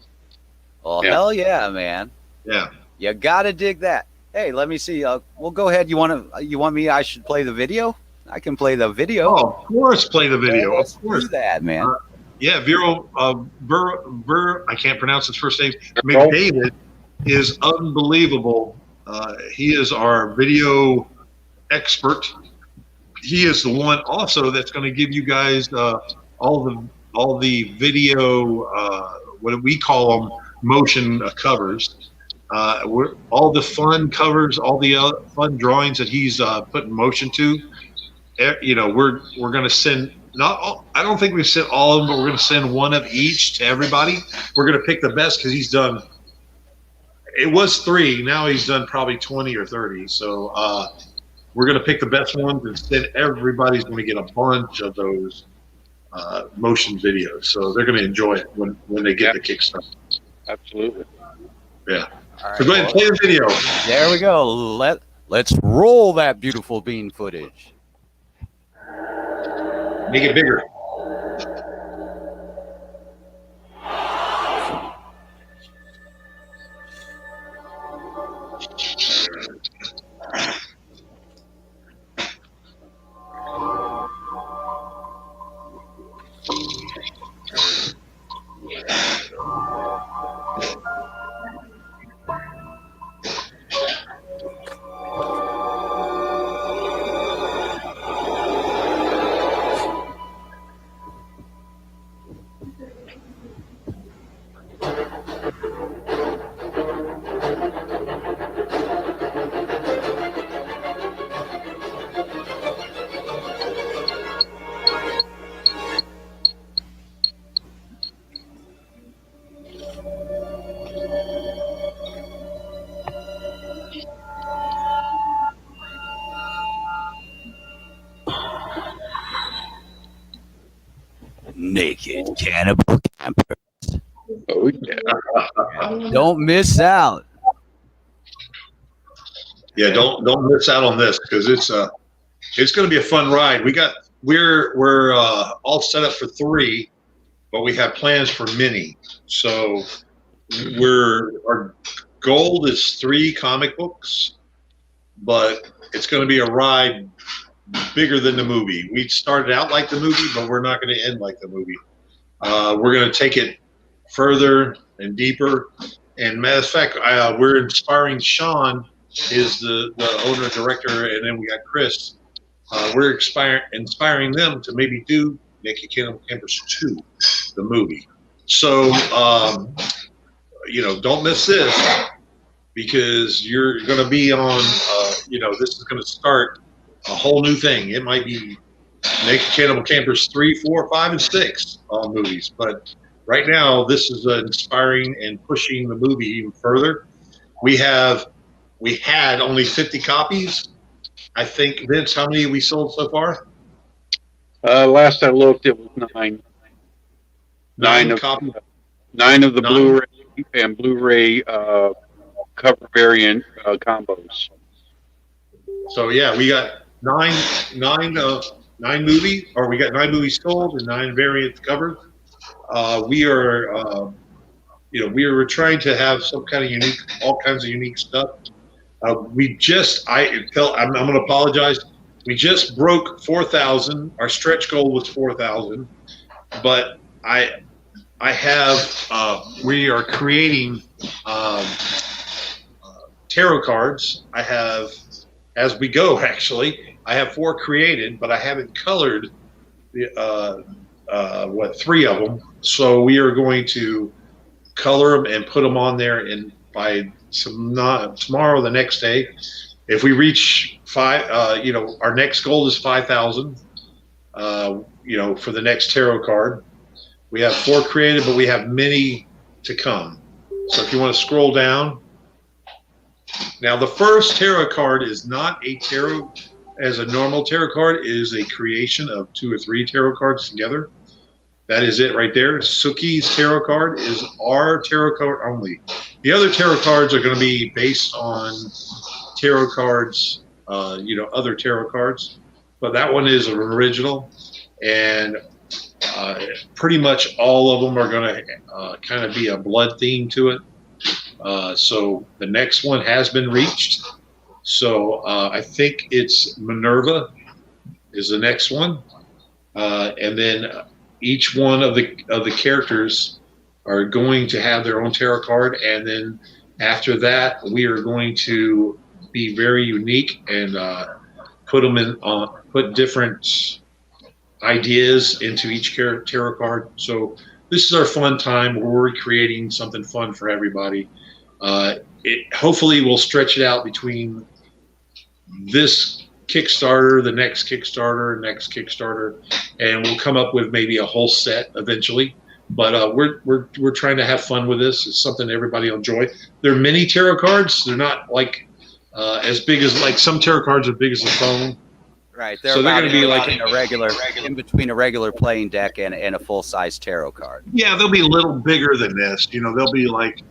Well, hell yeah, man. Yeah. You gotta dig that. Hey, let me see. Well, go ahead. You want me? I should play the video. I can play the video. Oh, of course, play the video. Let's of course, do that, man. Vero I can't pronounce his first name. McDavid is unbelievable. He is our video expert. He is the one also that's going to give you guys all the video, what we call them, motion covers. All the fun covers, all the fun drawings that he's putting motion to. We're going to send I don't think we sent all of them, but we're going to send one of each to everybody. We're going to pick the best because he's done. It was 3. Now he's done probably 20 or 30. So we're going to pick the best ones and send everybody's going to get a bunch of those motion videos. So they're going to enjoy it when they get the Kickstarter. Absolutely. Yeah. All right, So go ahead and play the video. There we go. Let's roll that beautiful bean footage. Make it bigger. Naked Cannibal Campers. Oh yeah. Don't miss out. Yeah, don't miss out on this because it's going to be a fun ride. We're all set up for 3, but we have plans for many. So our goal is 3 comic books, but it's going to be a ride bigger than the movie. We started out like the movie, but we're not going to end like the movie. We're going to take it further and deeper. And matter of fact, we're inspiring Sean, is the owner director, and then we got Chris. We're inspiring them to maybe do Naked Cannibal Campers 2, the movie. So, don't miss this because you're going to be on, this is going to start a whole new thing. It might be Naked Cannibal Campers 3, 4, 5, and 6 movies. But right now, this is inspiring and pushing the movie even further. We had only 50 copies. I think, Vince, how many we sold so far? Last I looked, it was 9. 9 copies. 9 of the Blu-ray and Blu-ray cover variant combos. So yeah, we got nine movies, or we got 9 movies sold and 9 variants covered. We are trying to have some kind of all kinds of unique stuff. I'm going to apologize. We just broke 4,000. Our stretch goal was 4,000, but we are creating tarot cards. I have, as we go, actually, I have 4 created, but I haven't colored the 3 of them. So we are going to color them and put them on there, and by tomorrow, the next day, if we reach 5, our next goal is 5,000. For the next tarot card, we have 4 created, but we have many to come. So if you want to scroll down, now the first tarot card is not a tarot as a normal tarot card. It is a creation of 2 or 3 tarot cards together. That is it right there. Suki's tarot card is our tarot card only. The other tarot cards are going to be based on tarot cards, other tarot cards. But that one is an original. And pretty much all of them are going to kind of be a blood theme to it. So the next one has been reached. So I think it's Minerva is the next one. And then each one of the characters are going to have their own tarot card, and then after that, we are going to be very unique and put different ideas into each tarot card. So this is our fun time where we're creating something fun for everybody. It hopefully will stretch it out between this Kickstarter, the next Kickstarter, and we'll come up with maybe a whole set eventually. But we're trying to have fun with this. It's something everybody will enjoy. They're mini tarot cards. They're not like as big as, like, some tarot cards are big as a phone. Right. So they're going to be like in between a regular playing deck and a full size tarot card. Yeah, they'll be a little bigger than this. They'll be like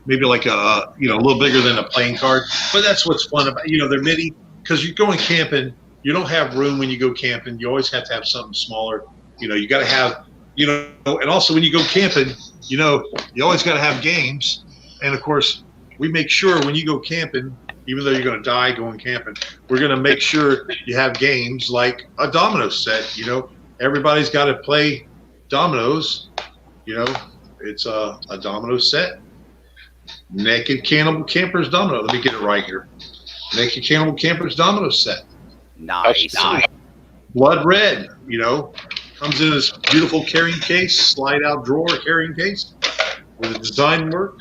maybe like a little bigger than a playing card. But that's what's fun about they're mini. Because you're going camping, you don't have room when you go camping. You always have to have something smaller. You got to have, and also when you go camping, you always got to have games. And of course, we make sure when you go camping, even though you're going to die going camping, we're going to make sure you have games like a domino set. Everybody's got to play dominoes. It's a domino set. Naked Cannibal Campers domino. Let me get it right here. Naked Cannibal Campers domino set. Nice. Blood red, comes in this beautiful carrying case, slide out drawer carrying case with the design work.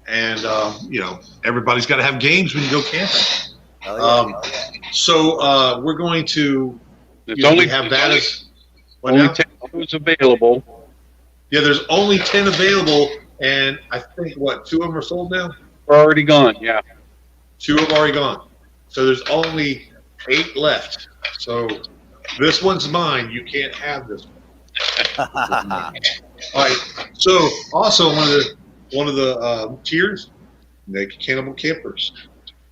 And, everybody's got to have games when you go camping. So we're going to have that as only 10 was available. Yeah, there's only 10 available, and I think 2 of them are sold now. They're already gone. Yeah. 2 have already gone. So there's only 8 left. So this one's mine. You can't have this one. All right. So also one of the tiers, Naked Cannibal Campers,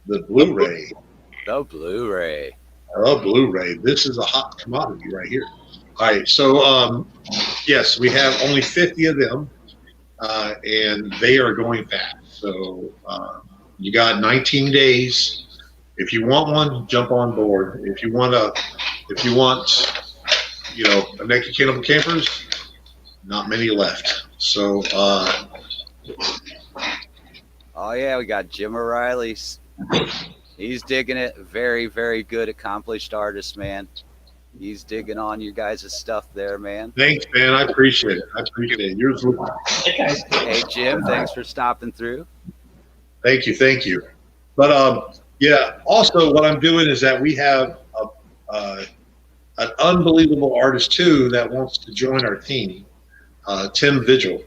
the Blu-ray. The Blu-ray. Oh, Blu-ray. This is a hot commodity right here. All right. So yes, we have only 50 of them, and they are going fast. So you got 19 days. If you want one, jump on board. If you want, a Naked Cannibal Campers, not many left. So, Oh yeah, we got Jim O'Reilly. He's digging it. Very, very good, accomplished artist, man. He's digging on you guys' stuff there, man. thanks, man. I appreciate it. Yours. Hey Jim, thanks for stopping through. Thank you. But yeah. Also, what I'm doing is that we have an unbelievable artist too that wants to join our team. Tim Vigil.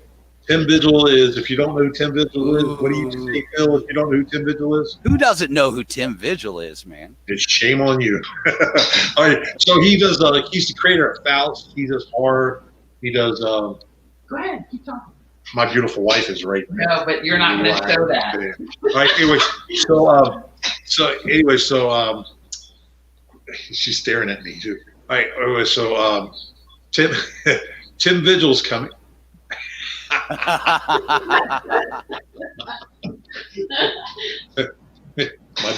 Tim Vigil is, if you don't know who Tim Vigil is, what do you say, Phil, if you don't know who Tim Vigil is? Who doesn't know who Tim Vigil is, man? It's shame on you. All right, so he does, he's the creator of Faust. He does horror. He does, Go ahead, keep talking. My Beautiful Wife is right there. No, but you're not going to show that. All right, so she's staring at me too. All right, anyway, so Tim Vigil's coming. My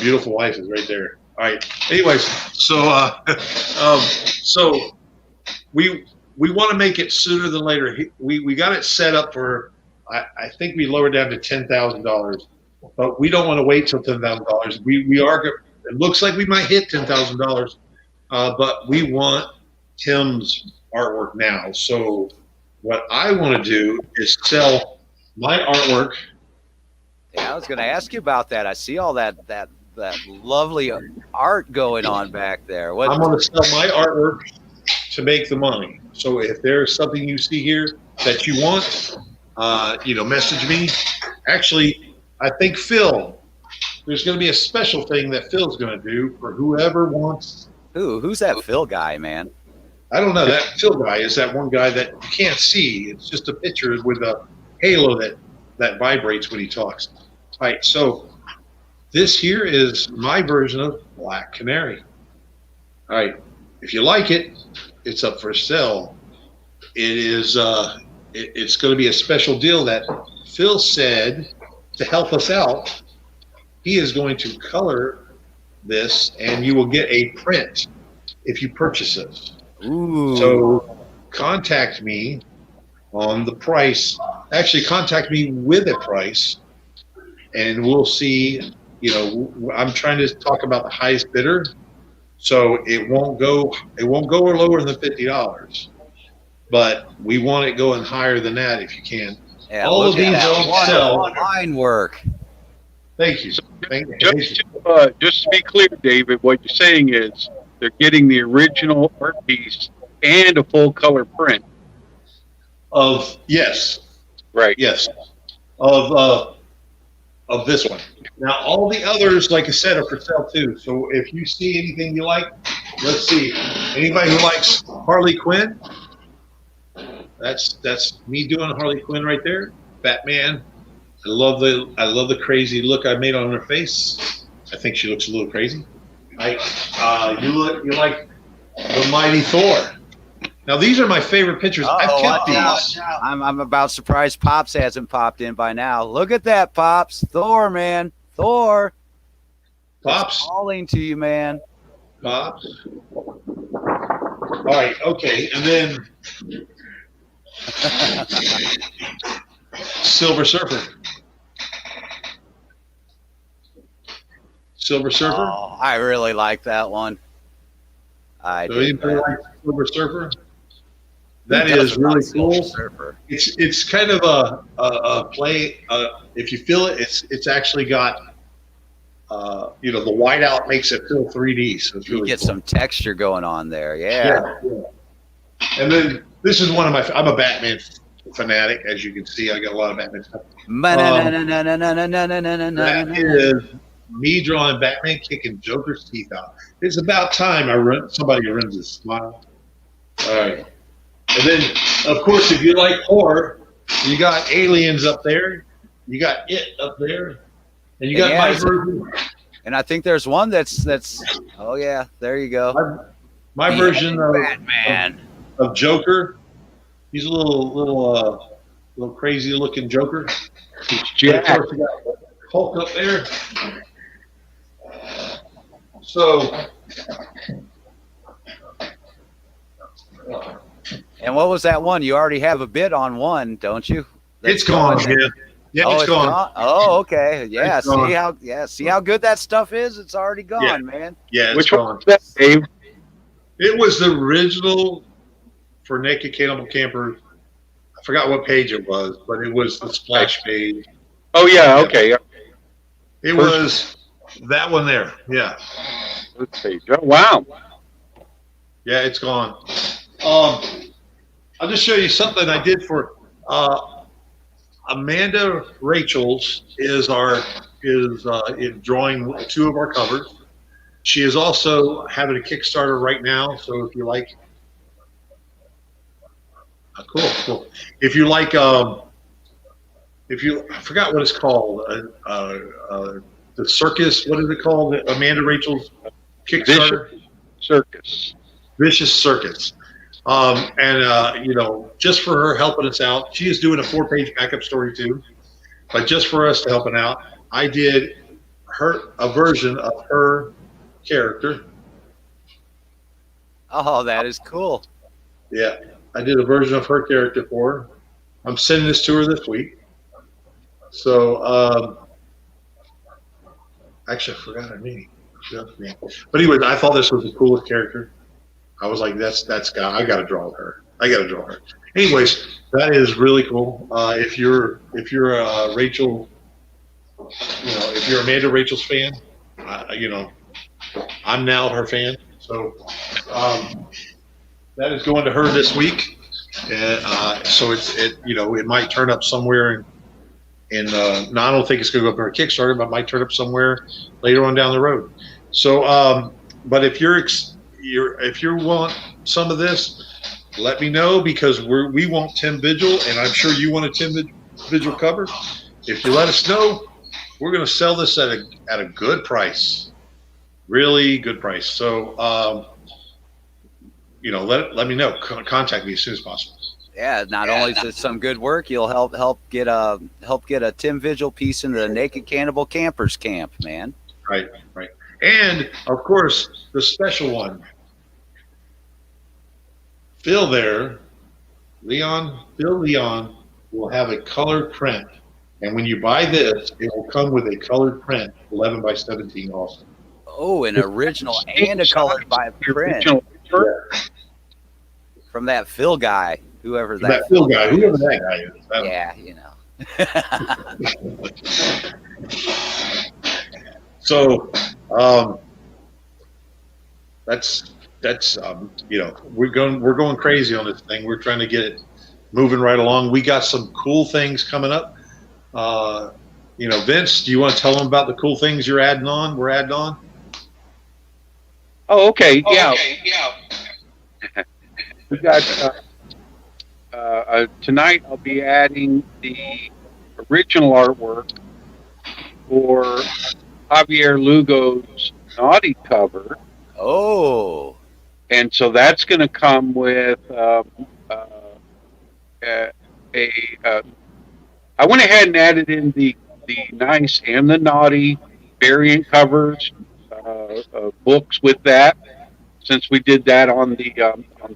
Beautiful Wife is right there. All right. Anyways, so so we want to make it sooner than later. We got it set up for. I think we lowered down to $10,000, but we don't want to wait till $10,000. We are. It looks like we might hit $10,000, but we want Tim's artwork now. So what I want to do is sell my artwork. Yeah, I was going to ask you about that. I see all that lovely art going on back there. What? I'm going to sell my artwork to make the money. So if there's something you see here that you want, message me. Actually, I think Phil, there's going to be a special thing that Phil's going to do for whoever wants. Who's that Phil guy, man? I don't know. That Phil guy is that one guy that you can't see. It's just a picture with a halo that vibrates when he talks. All right, so this here is my version of Black Canary. All right, if you like it, it's up for sale. It is. It's going to be a special deal that Phil said to help us out. He is going to color this, and you will get a print if you purchase it. Ooh. So contact me on the price. Actually, contact me with a price, and we'll see. I'm trying to talk about the highest bidder, so it won't go lower than $50. But we want it going higher than that if you can. Yeah, all of these don't sell. Line work. Thank you. Just to be clear, David, what you're saying is they're getting the original art piece and a full color print. Yes. Right. Yes. Of this one. Now, all the others, like I said, are for sale too. So if you see anything you like, let's see. Anybody who likes Harley Quinn, that's me doing Harley Quinn right there. Batman. I love the crazy look I made on her face. I think she looks a little crazy. You like the mighty Thor. Now these are my favorite pictures. I've kept these. I'm about surprised Pops hasn't popped in by now. Look at that, Pops. Thor, man. Thor. Pops. It's calling to you, man. Pops. All right. Okay. And then Silver Surfer. Silver Surfer. Oh, I really like that one. Anybody like Silver Surfer? That is really cool. Surfer. It's kind of a play. If you feel it, it's actually got the whiteout makes it feel 3D. So it's really you get cool. some texture going on there. Yeah. And then this is one of my. I'm a Batman fanatic, as you can see. I got a lot of Batman stuff. That is me drawing Batman kicking Joker's teeth out. It's about time somebody runs his smile. All right. And then, of course, if you like horror, you got Aliens up there, you got It up there, and you got my version. And I think there's one that's. Oh yeah, there you go. My version of Batman of Joker. He's a little crazy looking Joker. Jack. Of course, you got Hulk up there. So. And what was that one? You already have a bid on one, don't you? It's gone. Yeah, oh, it's gone. Oh, okay. Yeah, It's gone. See how good that stuff is? It's already gone, man. Yeah, it's Which gone. one was that, Dave? It was the original for Naked Cannibal Camper. I forgot what page it was, but it was the splash page. Oh yeah, okay. It was that one there. Yeah. Let's see. Oh, wow. Yeah, it's gone. I'll just show you something I did for Amanda Rachel's is in drawing 2 of our covers. She is also having a Kickstarter right now, so if you like, cool. If you like, I forgot what it's called, the circus. What is it called? Amanda Rachel's Kickstarter. Vicious Circus. Just for her helping us out, she is doing a 4-page backup story too. But just for us to helping out, I did a version of her character. Oh, that is cool. Yeah, I did a version of her character for her. I'm sending this to her this week. So, actually, I forgot her name. But anyways, I thought this was the coolest character. I was like, I got to draw her. Anyways, that is really cool. If you're Rachel, if you're Amanda Rachel's fan, I'm now her fan. So that is going to her this week, and so it might turn up somewhere in I don't think it's going to go up on her Kickstarter, but it might turn up somewhere later on down the road. So, but if you want some of this, let me know, because we want Tim Vigil, and I'm sure you want a Tim Vigil cover. If you let us know, we're going to sell this at a good price, really good price. So, let me know. Contact me as soon as possible. Yeah, not only is it some good work, you'll help get a Tim Vigil piece into the Naked Cannibal Campers camp, man. Right. And of course, the special one. Phil Leon will have a colored print. And when you buy this, it will come with a colored print, 11 by 17 also. Oh, an original and a colored by print. From that Phil guy, whoever that Phil guy, whoever that guy is. Yeah, So, that's we're going crazy on this thing. We're trying to get it moving right along. We got some cool things coming up. Vince, do you want to tell them about the cool things we're adding on? Oh, okay. Yeah. We got tonight. I'll be adding the original artwork for Javier Lugo's Naughty cover. Oh. And so that's going to come with I went ahead and added in the nice and the naughty variant covers, books with that, since we did that on the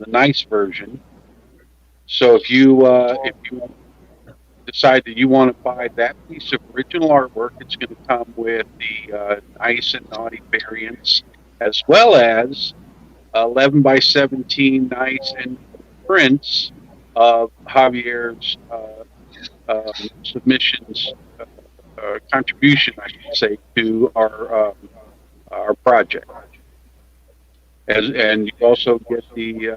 nice version. So if you decide that you want to buy that piece of original artwork, it's going to come with the nice and naughty variants, as well as 11 by 17 nice and prints of Javier's submissions, contribution, I should say, to our project. And you also get the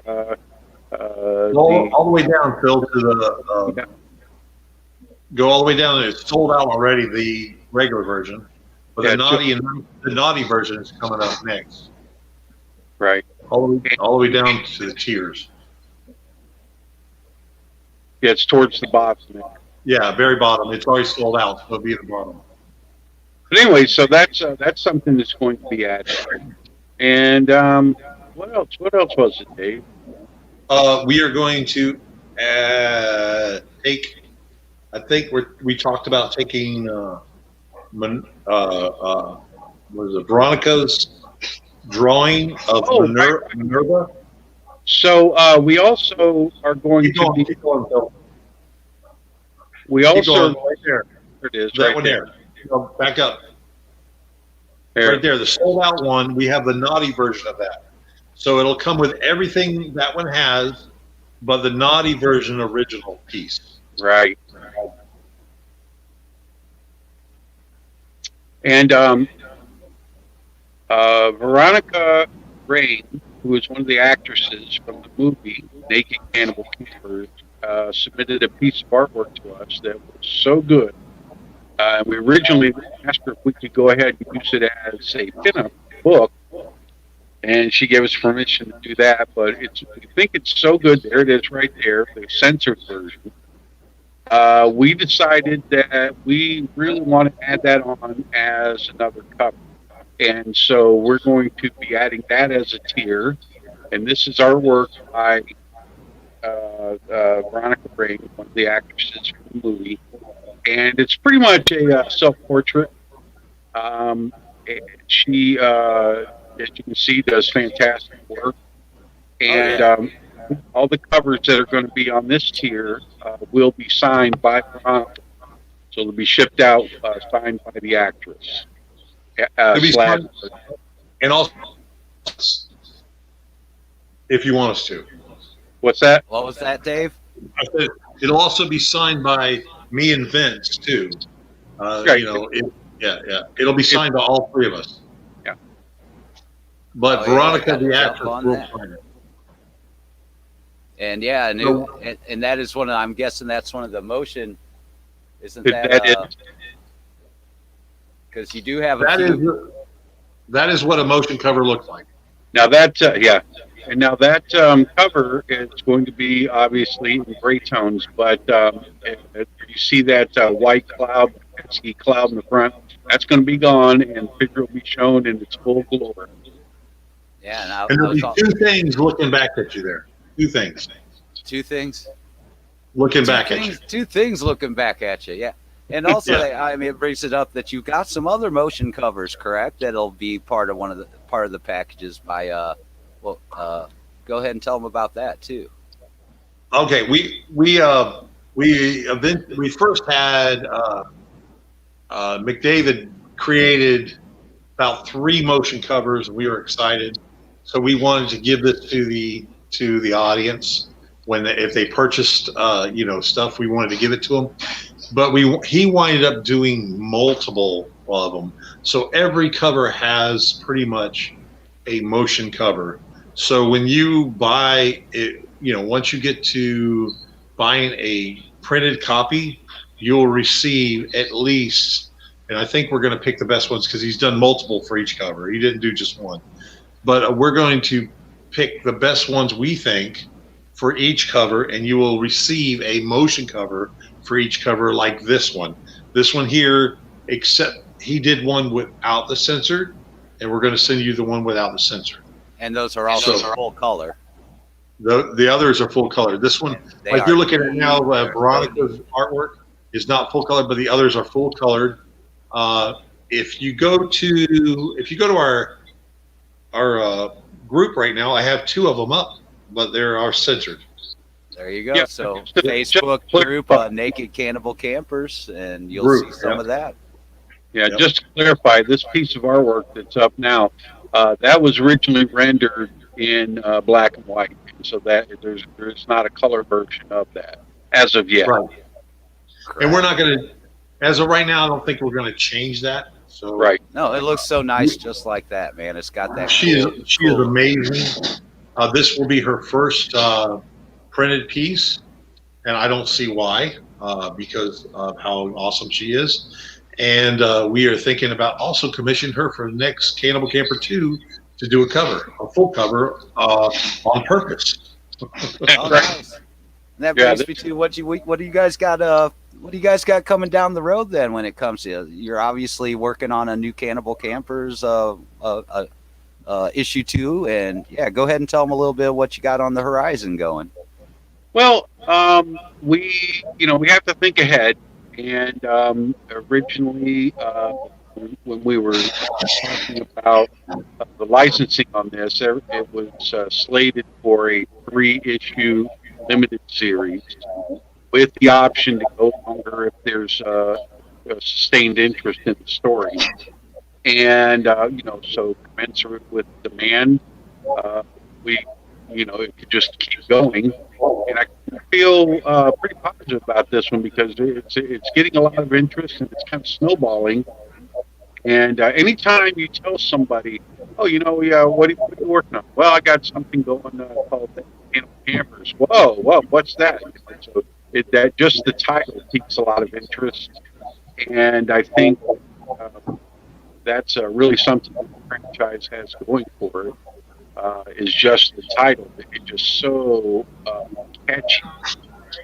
all the way down, Phil, to the go all the way down. It's sold out already, the regular version, but the naughty version is coming up next. Right. All the way down to the tiers. Yeah, it's towards the bottom there. Yeah, very bottom. It's already sold out. So it'll be at the bottom. But anyway, so that's something that's going to be added. And what else? What else was it, Dave? We are going to take. I think we talked about taking. Was it Veronica's drawing of Minerva? So we also are going Keep going, to be. keep going, Phil. We Keep also going, right there. there it is That right one there. there. No, back up. There. Right there, the sold out one. We have the naughty version of that. So it'll come with everything that one has, but the naughty version original piece. Right. And Veronica Rain, who is one of the actresses from the movie Naked Cannibal Keepers, submitted a piece of artwork to us that was so good. We originally asked her if we could go ahead and use it as a pinup book, and she gave us permission to do that. But we think it's so good. There it is, right there, the censored version. We decided that we really want to add that on as another cover. And so we're going to be adding that as a tier. And this is artwork by Veronica Rain, one of the actresses from the movie. And it's pretty much a self-portrait. She, as you can see, does fantastic work. And all the covers that are going to be on this tier will be signed by Veronica. So they'll be shipped out, signed by the actress. And also, if you want us to. What's that? What was that, Dave? I said it'll also be signed by me and Vince too. Right. You know, it'll be signed by all three of us. Yeah. But Veronica, the actress, on will that. sign it. And yeah, and that is one of, I'm guessing that's one of the motion, isn't that? That Because you do have That is what a motion cover looks like. Now that, and now that cover is going to be obviously in gray tones, but you see that white cloud, pesky cloud in the front, that's going to be gone, and the figure will be shown in its full glory. Yeah, And there'll be two things looking back at you there. Two things. Two things Looking back at you. Two things looking back at you, yeah. And also, I mean, it brings it up that you've got some other motion covers, correct? That'll be part of the packages by. Go ahead and tell them about that too. Okay, we first had McDavid created about 3 motion covers. We were excited, so we wanted to give this to the audience if they purchased stuff. We wanted to give it to them. But he winded up doing multiple of them. So every cover has pretty much a motion cover. So when you buy it, once you get to buying a printed copy, you'll receive at least, and I think we're going to pick the best ones because he's done multiple for each cover. He didn't do just one. But we're going to pick the best ones we think for each cover, and you will receive a motion cover for each cover, like this one. This one here, except he did one without the censored, and we're going to send you the one without the censored. And those are also full color. The others are full color. This one, like you're looking at now, Veronica's artwork is not full color, but the others are full colored. If you go to our group right now, I have 2 of them up, but they are censored. There you go. Yeah. So Facebook group, Naked Cannibal Campers, and you'll see some of that. Yeah, just to clarify, this piece of artwork that's up now, that was originally rendered in black and white, so that there's not a color version of that as of yet. Right. And we're not going to, as of right now, I don't think we're going to change that. So Right. No, it looks so nice just like that, man. It's got that. She is amazing. This will be her first printed piece, and I don't see why, because of how awesome she is. And we are thinking about also commissioning her for the next Cannibal Camper 2 to do a full cover on purpose. Oh, nice. And that Yeah, brings me to what do you guys got what do you guys got coming down the road then when it comes to you're obviously working on a new Cannibal Campers issue 2, and yeah, go ahead and tell them a little bit what you got on the horizon going. Well, we have to think ahead, and originally when we were talking about the licensing on this, it was slated for a 3-issue limited series with the option to go longer if there's a sustained interest in the story. And so commensurate with demand, we it could just keep going. And I feel pretty positive about this one because it's getting a lot of interest and it's kind of snowballing. And anytime you tell somebody, oh, yeah, what are you working on? Well, I got something going called Cannibal Campers. Whoa, what's that? So that just the title piques a lot of interest, and I think that's really something the franchise has going for it. Is just the title. It's just so catchy,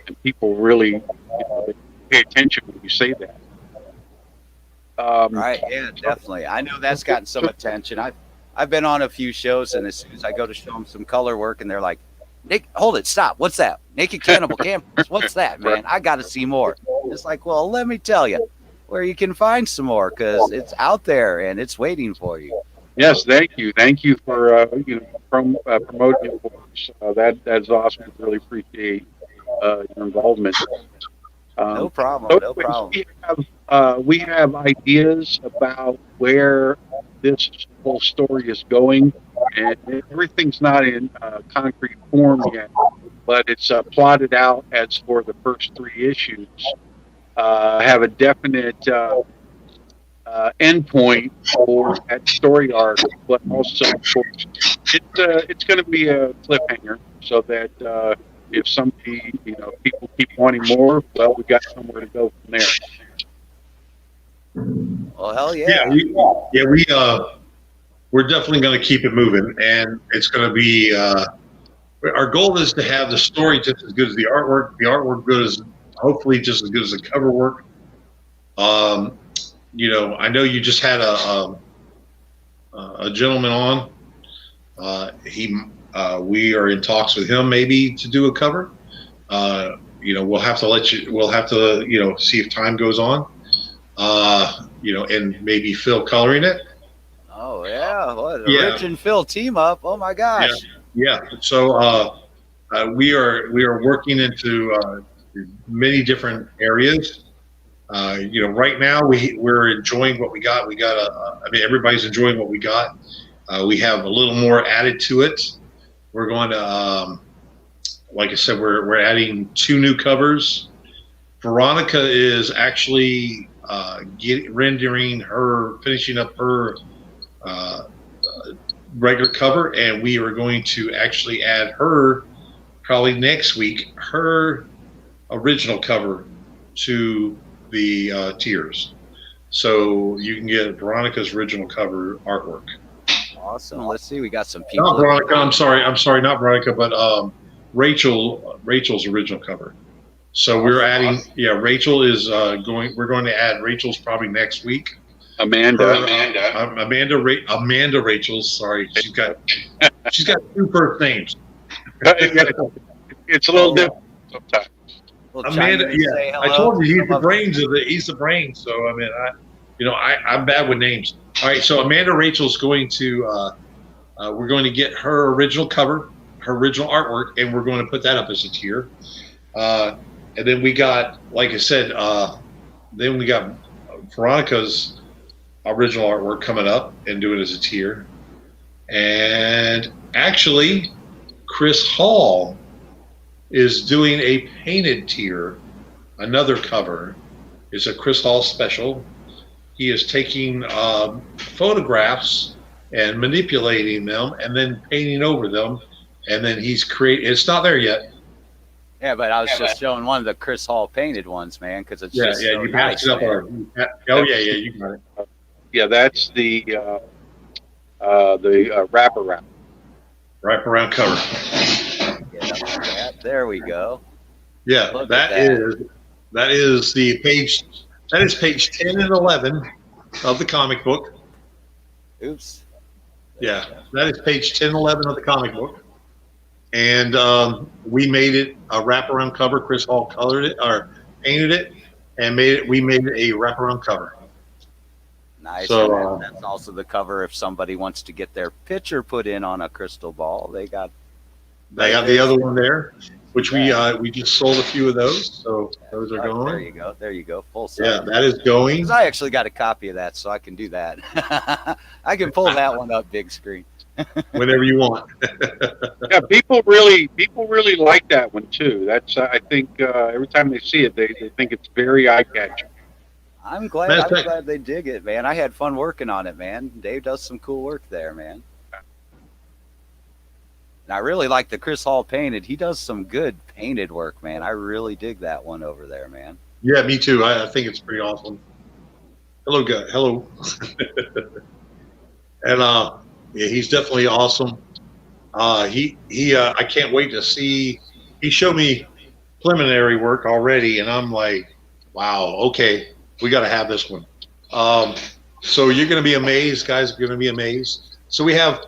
and people really they pay attention when you say that. Right? Yeah, definitely. I know that's gotten some attention. I've been on a few shows, and as soon as I go to show them some color work, and they're like, "Nick, hold it, stop! What's that? Naked Cannibal Campers? What's that, man? I got to see more." It's like, well, let me tell you where you can find some more because it's out there and it's waiting for you. Yes, thank you for promoting it for us. That's awesome. I really appreciate your involvement. No problem. No anyways, problem. We have ideas about where this whole story is going, and everything's not in concrete form yet, but it's plotted out as for the first 3 issues. Have a definite endpoint for that story arc, but also, of course, it's going to be a cliffhanger so that if somebody, people keep wanting more, well, we got somewhere to go from there. Well, hell yeah. We're definitely going to keep it moving, and it's going to be. Our goal is to have the story just as good as the artwork. The artwork good as hopefully just as good as the cover work. I know you just had a gentleman on. We are in talks with him maybe to do a cover. We'll have to see if time goes on. And maybe Phil coloring it. Oh yeah, what a Rich and Phil team up! Oh my gosh. Yeah. So we are working into many different areas. Right now we're enjoying what we got. Everybody's enjoying what we got. We have a little more added to it. We're going to, like I said, we're adding 2 new covers. Veronica is actually finishing up her regular cover, and we are going to actually add her probably next week, her original cover to the tiers. So you can get Veronica's original cover artwork. Awesome. Let's see. We got some people. Not Veronica. I'm sorry, not Veronica, but Rachel's original cover. So we're adding. Yeah, Rachel is going. We're going to add Rachel's probably next week. Amanda Rachel's. Sorry, she's got 2 first names. It's a little different sometimes. Amanda, yeah, I told you he's the brains. So I'm bad with names. All right, so Amanda Rachel's going to. We're going to get her original cover, her original artwork, and we're going to put that up as a tier. And then we got, like I said, then we got Veronica's original artwork coming up and do it as a tier. And actually, Chris Hall is doing a painted tier, another cover. It's a Chris Hall special. He is taking photographs and manipulating them and then painting over them. And then he's creating, it's not there yet. Yeah, but I was just showing one of the Chris Hall painted ones, man, because it's just so you nice, passed it up. You got it. Yeah, that's the wraparound. Wraparound cover. Yeah, there we go. Yeah, Look at that is the page. That is page 10 and 11 of the comic book. Oops. Yeah, that is page 10 and 11 of the comic book. And we made it a wraparound cover. Chris Hall colored it or painted it, and we made it a wraparound cover. Nice. So, And that's also the cover if somebody wants to get their picture put in on a crystal ball. They got the other one there, which we just sold a few of those. So those are going. There you go. There you go. Full size. Yeah, that is going. 'Cause I actually got a copy of that, so I can do that. I can pull that one up big screen. Whenever you want. Yeah, people really like that one too. That's I think every time they see it, they think it's very eye catching. I'm glad they dig it, man. I had fun working on it, man. Dave does some cool work there, man. And I really like the Chris Hall painted. He does some good painted work, man. I really dig that one over there, man. Yeah, me too. I think it's pretty awesome. Hello, guy. Hello. And yeah, he's definitely awesome. I can't wait to see. He showed me preliminary work already, and I'm like, wow, okay, we got to have this one. So you're going to be amazed, guys. Are going to be amazed. So we have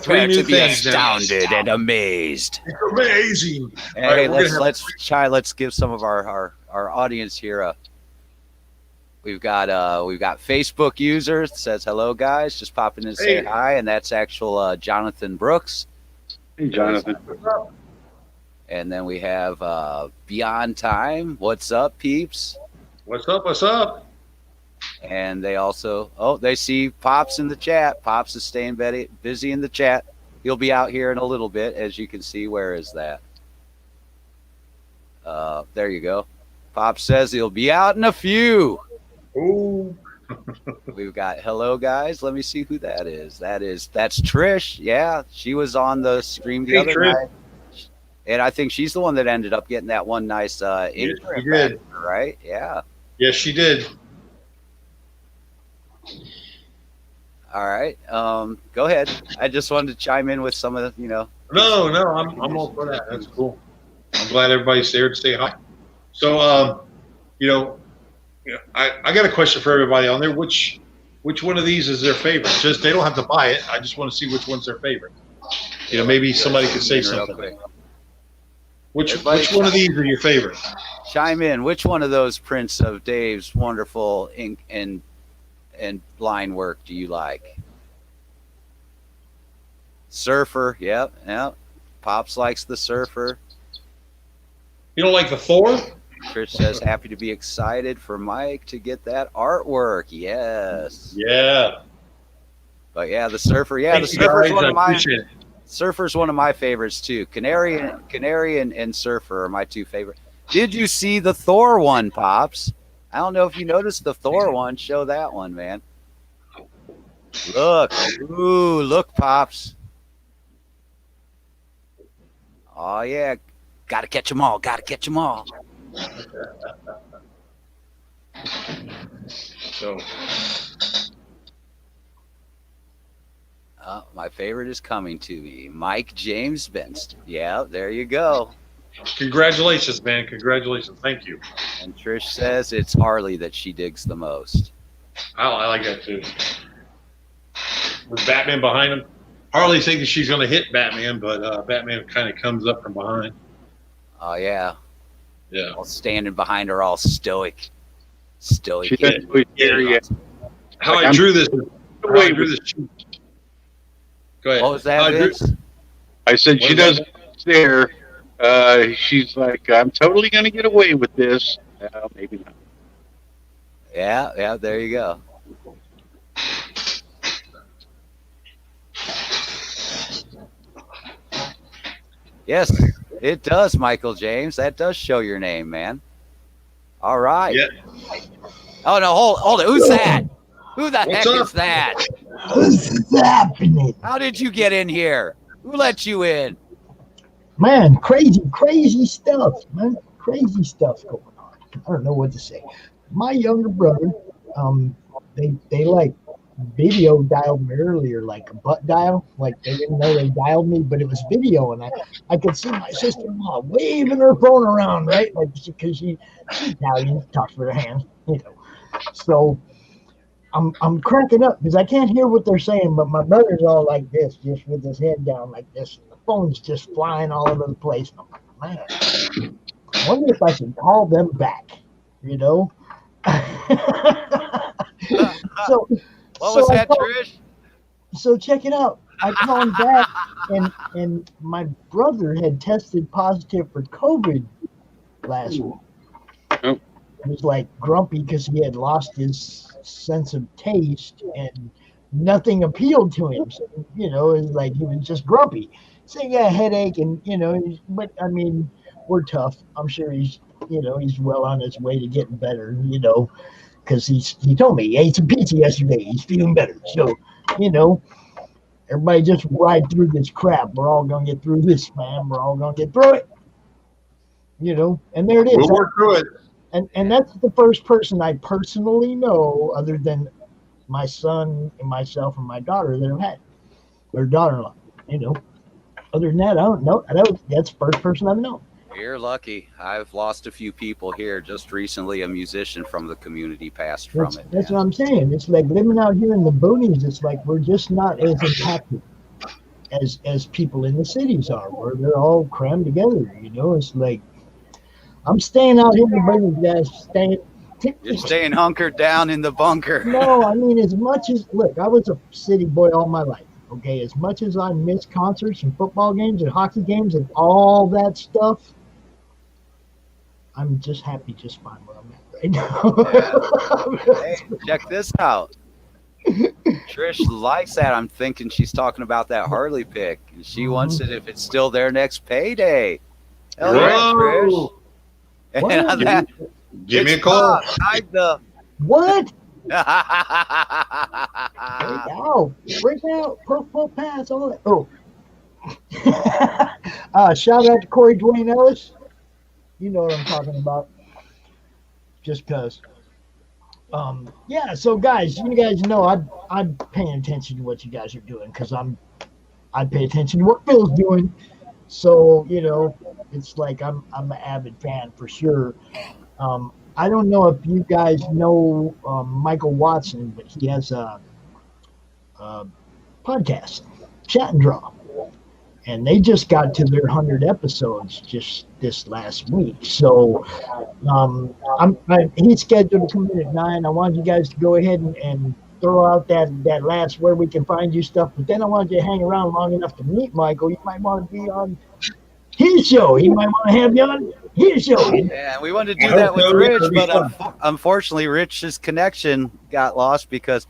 three new things now. Astounded and amazed. It's amazing. Hey, All right, let's give some of our audience here we've got Facebook user that says hello guys, just pop in and say hi, and that's actual Jonathan Brooks. Hey, Jonathan. And then we have Beyond Time. What's up, peeps? What's up? What's up? And they also they see Pops in the chat. Pops is staying busy in the chat. He'll be out here in a little bit, as you can see. Where is that? There you go. Pops says he'll be out in a few. Ooh. We've got hello guys. Let me see who that is. That's Trish. Yeah, she was on the stream the other night, and I think she's the one that ended up getting that one nice ink she did. right? Yeah. Yes, she did. All right. Go ahead. I just wanted to chime in with some of the, No, I'm all for that. That's cool. I'm glad everybody's there to say hi. So, I got a question for everybody on there. Which one of these is their favorite? Just they don't have to buy it. I just want to see which one's their favorite. Maybe somebody could say something. Which one of these are your favorite? Chime in. Which one of those prints of Dave's wonderful ink and line work do you like? Surfer. Yep. Pops likes the Surfer. You don't like the Thor? Trish says, happy to be excited for Mike to get that artwork. Yes. Yeah. But yeah, the Surfer. Yeah, Thank the Surfer's one of my it. Surfer's one of my favorites too. Canary and Surfer are my two favorite. Did you see the Thor one, Pops? I don't know if you noticed the Thor one. Show that one, man. Look. Ooh, look, Pops. Oh yeah. Gotta catch them all. So, my favorite is coming to me. Mike James Benston. Yeah, there you go. congratulations, man. Congratulations. Thank you. And Trish says it's Harley that she digs the most. I like that too. With Batman behind him. Harley thinking she's going to hit Batman, but Batman kind of comes up from behind. Oh, yeah. Yeah. All standing behind her, all stoic. Stoic. She doesn't really care yet. How Like, I drew this. Go ahead. What was that, Vince? I said she doesn't stare. She's like, I'm totally going to get away with this. Maybe not. Yeah, there you go. Yes, it does, Michael James. That does show your name, man. All right. Yeah. Oh, no, hold it. Who's that? Who the What's heck up? is that? What's happening? How did you get in here? Who let you in? Man, crazy stuff, man. Crazy stuff going on. I don't know what to say. My younger brother, they like video dialed me earlier, like a butt dial. Like they didn't know they dialed me, but it was video, and I could see my sister-in-law waving her phone around, right? Like because she's Italian, talks with her hands, you know. So I'm cracking up because I can't hear what they're saying, but my brother's all like this, just with his head down like this, and the phone's just flying all over the place. And I'm like, man, I wonder if I should call them back, you know? So What was that, called, Trish? So check it out. I called back, and my brother had tested positive for COVID last week. Oh. He was like grumpy because he had lost his sense of taste and nothing appealed to him. So, you know, it was like he was just grumpy. So he got a headache, and you know, but I mean, we're tough. I'm sure he's well on his way to getting better. You know, because he told me he ate some pizza yesterday. He's feeling better. So, you know, everybody just ride through this crap. We're all gonna get through this, man. We're all gonna get through it. You know, and there it is. We'll work through it. And that's the first person I personally know, other than my son and myself and my daughter, that have had their daughter-in-law. You know, other than that, I don't know. That's the first person I've known. You're lucky. I've lost a few people here. Just recently, a musician from the community passed from it. That's what I'm saying. It's like living out here in the boonies. It's like we're just not as impacted as people in the cities are, where they're all crammed together. You know, it's like I'm staying out here in the boonies, guys. You're staying hunkered down in the bunker. No, I mean, as much as look, I was a city boy all my life. Okay, as much as I miss concerts and football games and hockey games and all that stuff, I'm just happy just fine where I'm at right now. Hey, check this out. Trish likes that. I'm thinking she's talking about that Harley pick, and she wants it if it's still there next payday. Hell yeah, Trish. And on that, Give me a call. Hide the What? Break out, puff, pass, all that. Oh. Shout out to Corey Dwayne Ellis. You know what I'm talking about. Just because. Yeah, so guys, you guys know I'm paying attention to what you guys are doing because I pay attention to what Phil's doing. So, you know, it's like I'm an avid fan for sure. I don't know if you guys know Michael Watson, but he has a podcast, Chat and Draw. And they just got to their 100 episodes just this last week. So he's scheduled to come in at 9. I wanted you guys to go ahead and throw out that last where we can find you stuff. But then I wanted you to hang around long enough to meet Michael. You might want to be on his show. He might want to have you on his show. Yeah, we wanted to do that with Rich, but unfortunately, Rich's connection got lost because,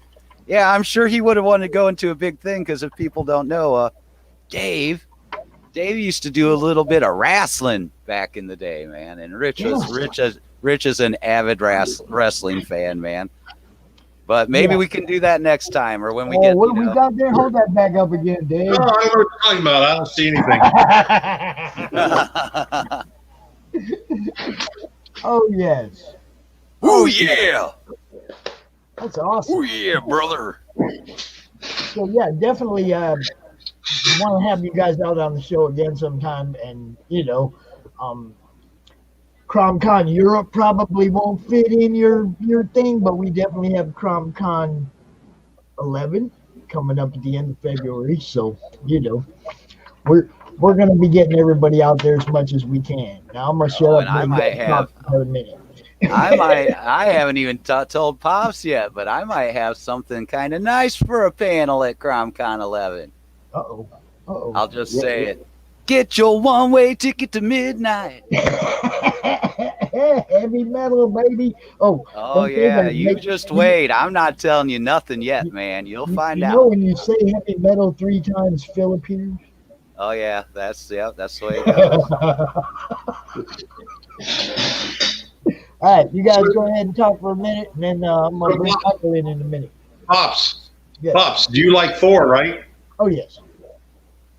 yeah, I'm sure he would have wanted to go into a big thing because if people don't know, Dave used to do a little bit of wrestling back in the day, man. And Rich is an avid wrestling fan, man. But maybe we can do that next time, or when we get. What do we got there? Hold that back up again, Dave. No, I don't know what you're talking about. I don't see anything. Oh yes. Oh yeah. That's awesome. Oh yeah, brother. So yeah, definitely want to have you guys out on the show again sometime. And you know, CromCon Europe probably won't fit in your thing, but we definitely have CromCon 11 coming up at the end of February. So you know, we're gonna be getting everybody out there as much as we can. Now I'm gonna shut up. And I might have another minute. I haven't even told Pops yet, but I might have something kind of nice for a panel at CromCon 11. Uh-oh. I'll just say it. Get your one-way ticket to midnight. Heavy metal, baby. Oh yeah, you just wait. I'm not telling you nothing yet, man. You'll find out. You know when you say heavy metal 3 times, Phil appears? Oh yeah, that's the way it goes. All right, you guys go ahead and talk for a minute, and then I'm going to bring Michael in a minute. Pops, Yes. Pops, do you like Thor, right? Oh, yes.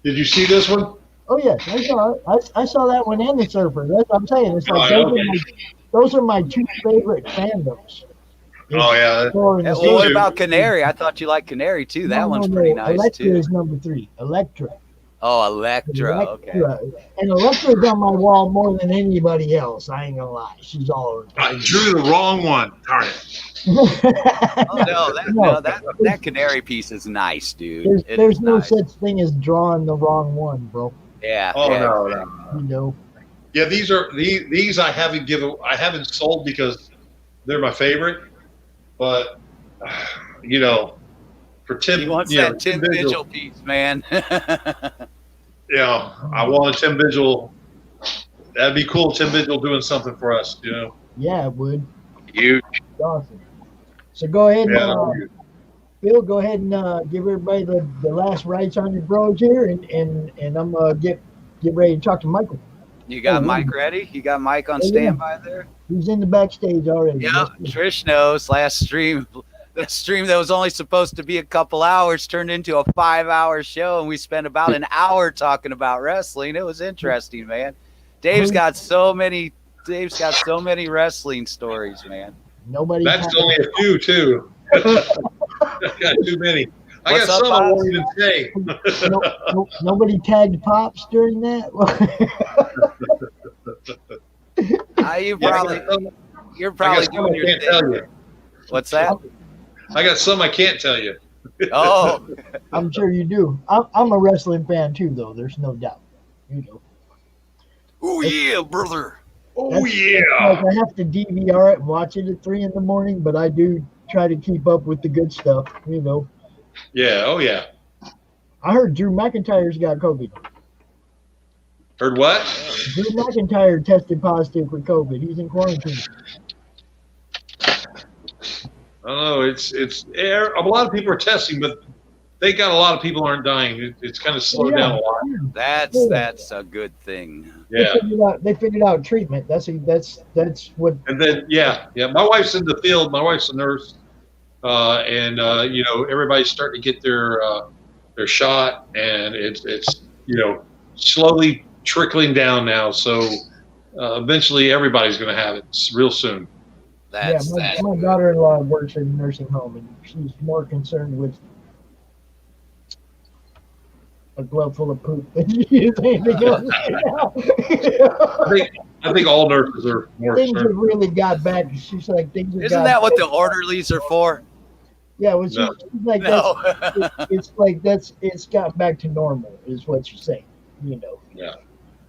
Did you see this one? Oh, yes, I saw it. I saw that one and the Surfer. That's what I'm saying. It's like Oh, okay. those are my 2 favorite fandoms. Oh yeah. Well, what about Canary? I thought you liked Canary too. That one's pretty nice Electra too. is number 3. Electra. Oh, Electra. Okay. And Electra's on my wall more than anybody else. I ain't gonna lie. She's all over. I drew the wrong one. Darn it. Oh, that Canary piece is nice, dude. There's no nice. such thing as drawing the wrong one, bro. Yeah. Oh yeah. no. You know. Yeah, these I haven't sold because they're my favorite. But you know, for Tim, He wants you know, that Tim Vigil piece, man. Yeah, I want a Tim Vigil. That'd be cool. Tim Vigil doing something for us, you know. Yeah, it would. Huge. It's awesome. So go ahead and Yeah. Bill, go ahead and give everybody the last rights on your bros here, and I'm gonna get ready to talk to Michael. You got Mike ready? You got Mike on Oh, yeah. standby there? He's in the backstage already. Yeah, Trish knows. Last stream, the stream that was only supposed to be a couple hours turned into a 5-hour show, and we spent about an hour talking about wrestling. It was interesting, man. Dave's got so many wrestling stories, man. Nobody. That's only a few too. I got too many. I What's got up, some I Pops? won't even say. Nobody tagged Pops during that. You're probably doing your can't thing. tell you. What's that? I got some I can't tell you. Oh, I'm sure you do. I'm a wrestling fan too, though. There's no doubt. You know. oh yeah, brother. Oh yeah. Like I have to DVR it and watch it at 3 a.m, but I do try to keep up with the good stuff. You know. Yeah. Oh yeah. I heard Drew McIntyre's got COVID. Heard what? Drew McIntyre tested positive for COVID. He's in quarantine. Oh, it's a lot of people are testing, but they got a lot of people aren't dying. It's kind of slowed down a lot. That's a good thing. Yeah. They figured out treatment. That's what. And then yeah. My wife's in the field. My wife's a nurse, and you know, everybody's starting to get their shot, and it's you know, slowly trickling down now. So eventually, everybody's going to have it real soon. My daughter-in-law works in a nursing home, and she's more concerned with a glove full of poop than she is anything else. I think all nurses are more Things have concerned. really got back. She's like, things have Isn't got that what the back. orderlies are for? Yeah, well, she's like, No. it's like it's got back to normal, is what she's saying. You know. Yeah.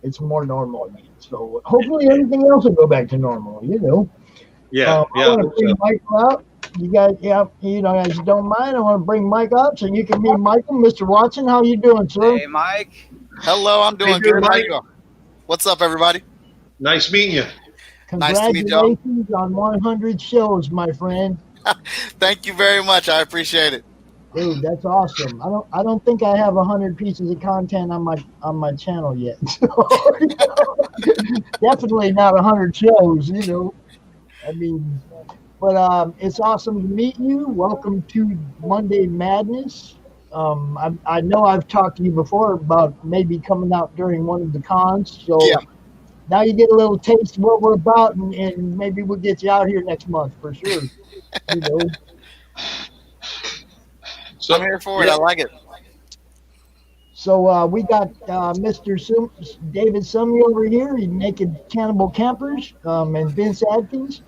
It's more normal again. So hopefully everything else will go back to normal. You know. Yeah. I want to bring Michael out. You guys, guys don't mind. I want to bring Mike up so you can meet Michael. Mr. Watson, how you doing, sir? Hey, Mike. Hello, I'm doing Hey, good, good. How Mike. you doing? What's up, everybody? Nice meeting you. Nice to meet y'all. Congratulations on 100 shows, my friend. Thank you very much. I appreciate it. Dude, that's awesome. I don't think I have 100 pieces of content on my channel yet. So, definitely not 100 shows. You know, I mean. But it's awesome to meet you. Welcome to Monday Madness. I know I've talked to you before about maybe coming out during one of the cons. So now you get a little taste of what we're about, and maybe we'll get you out here next month for sure. You know. So I'm here for it. I like it. So we got Mr. David Summey over here. He's making Cannibal Campers, and Vince Adkins.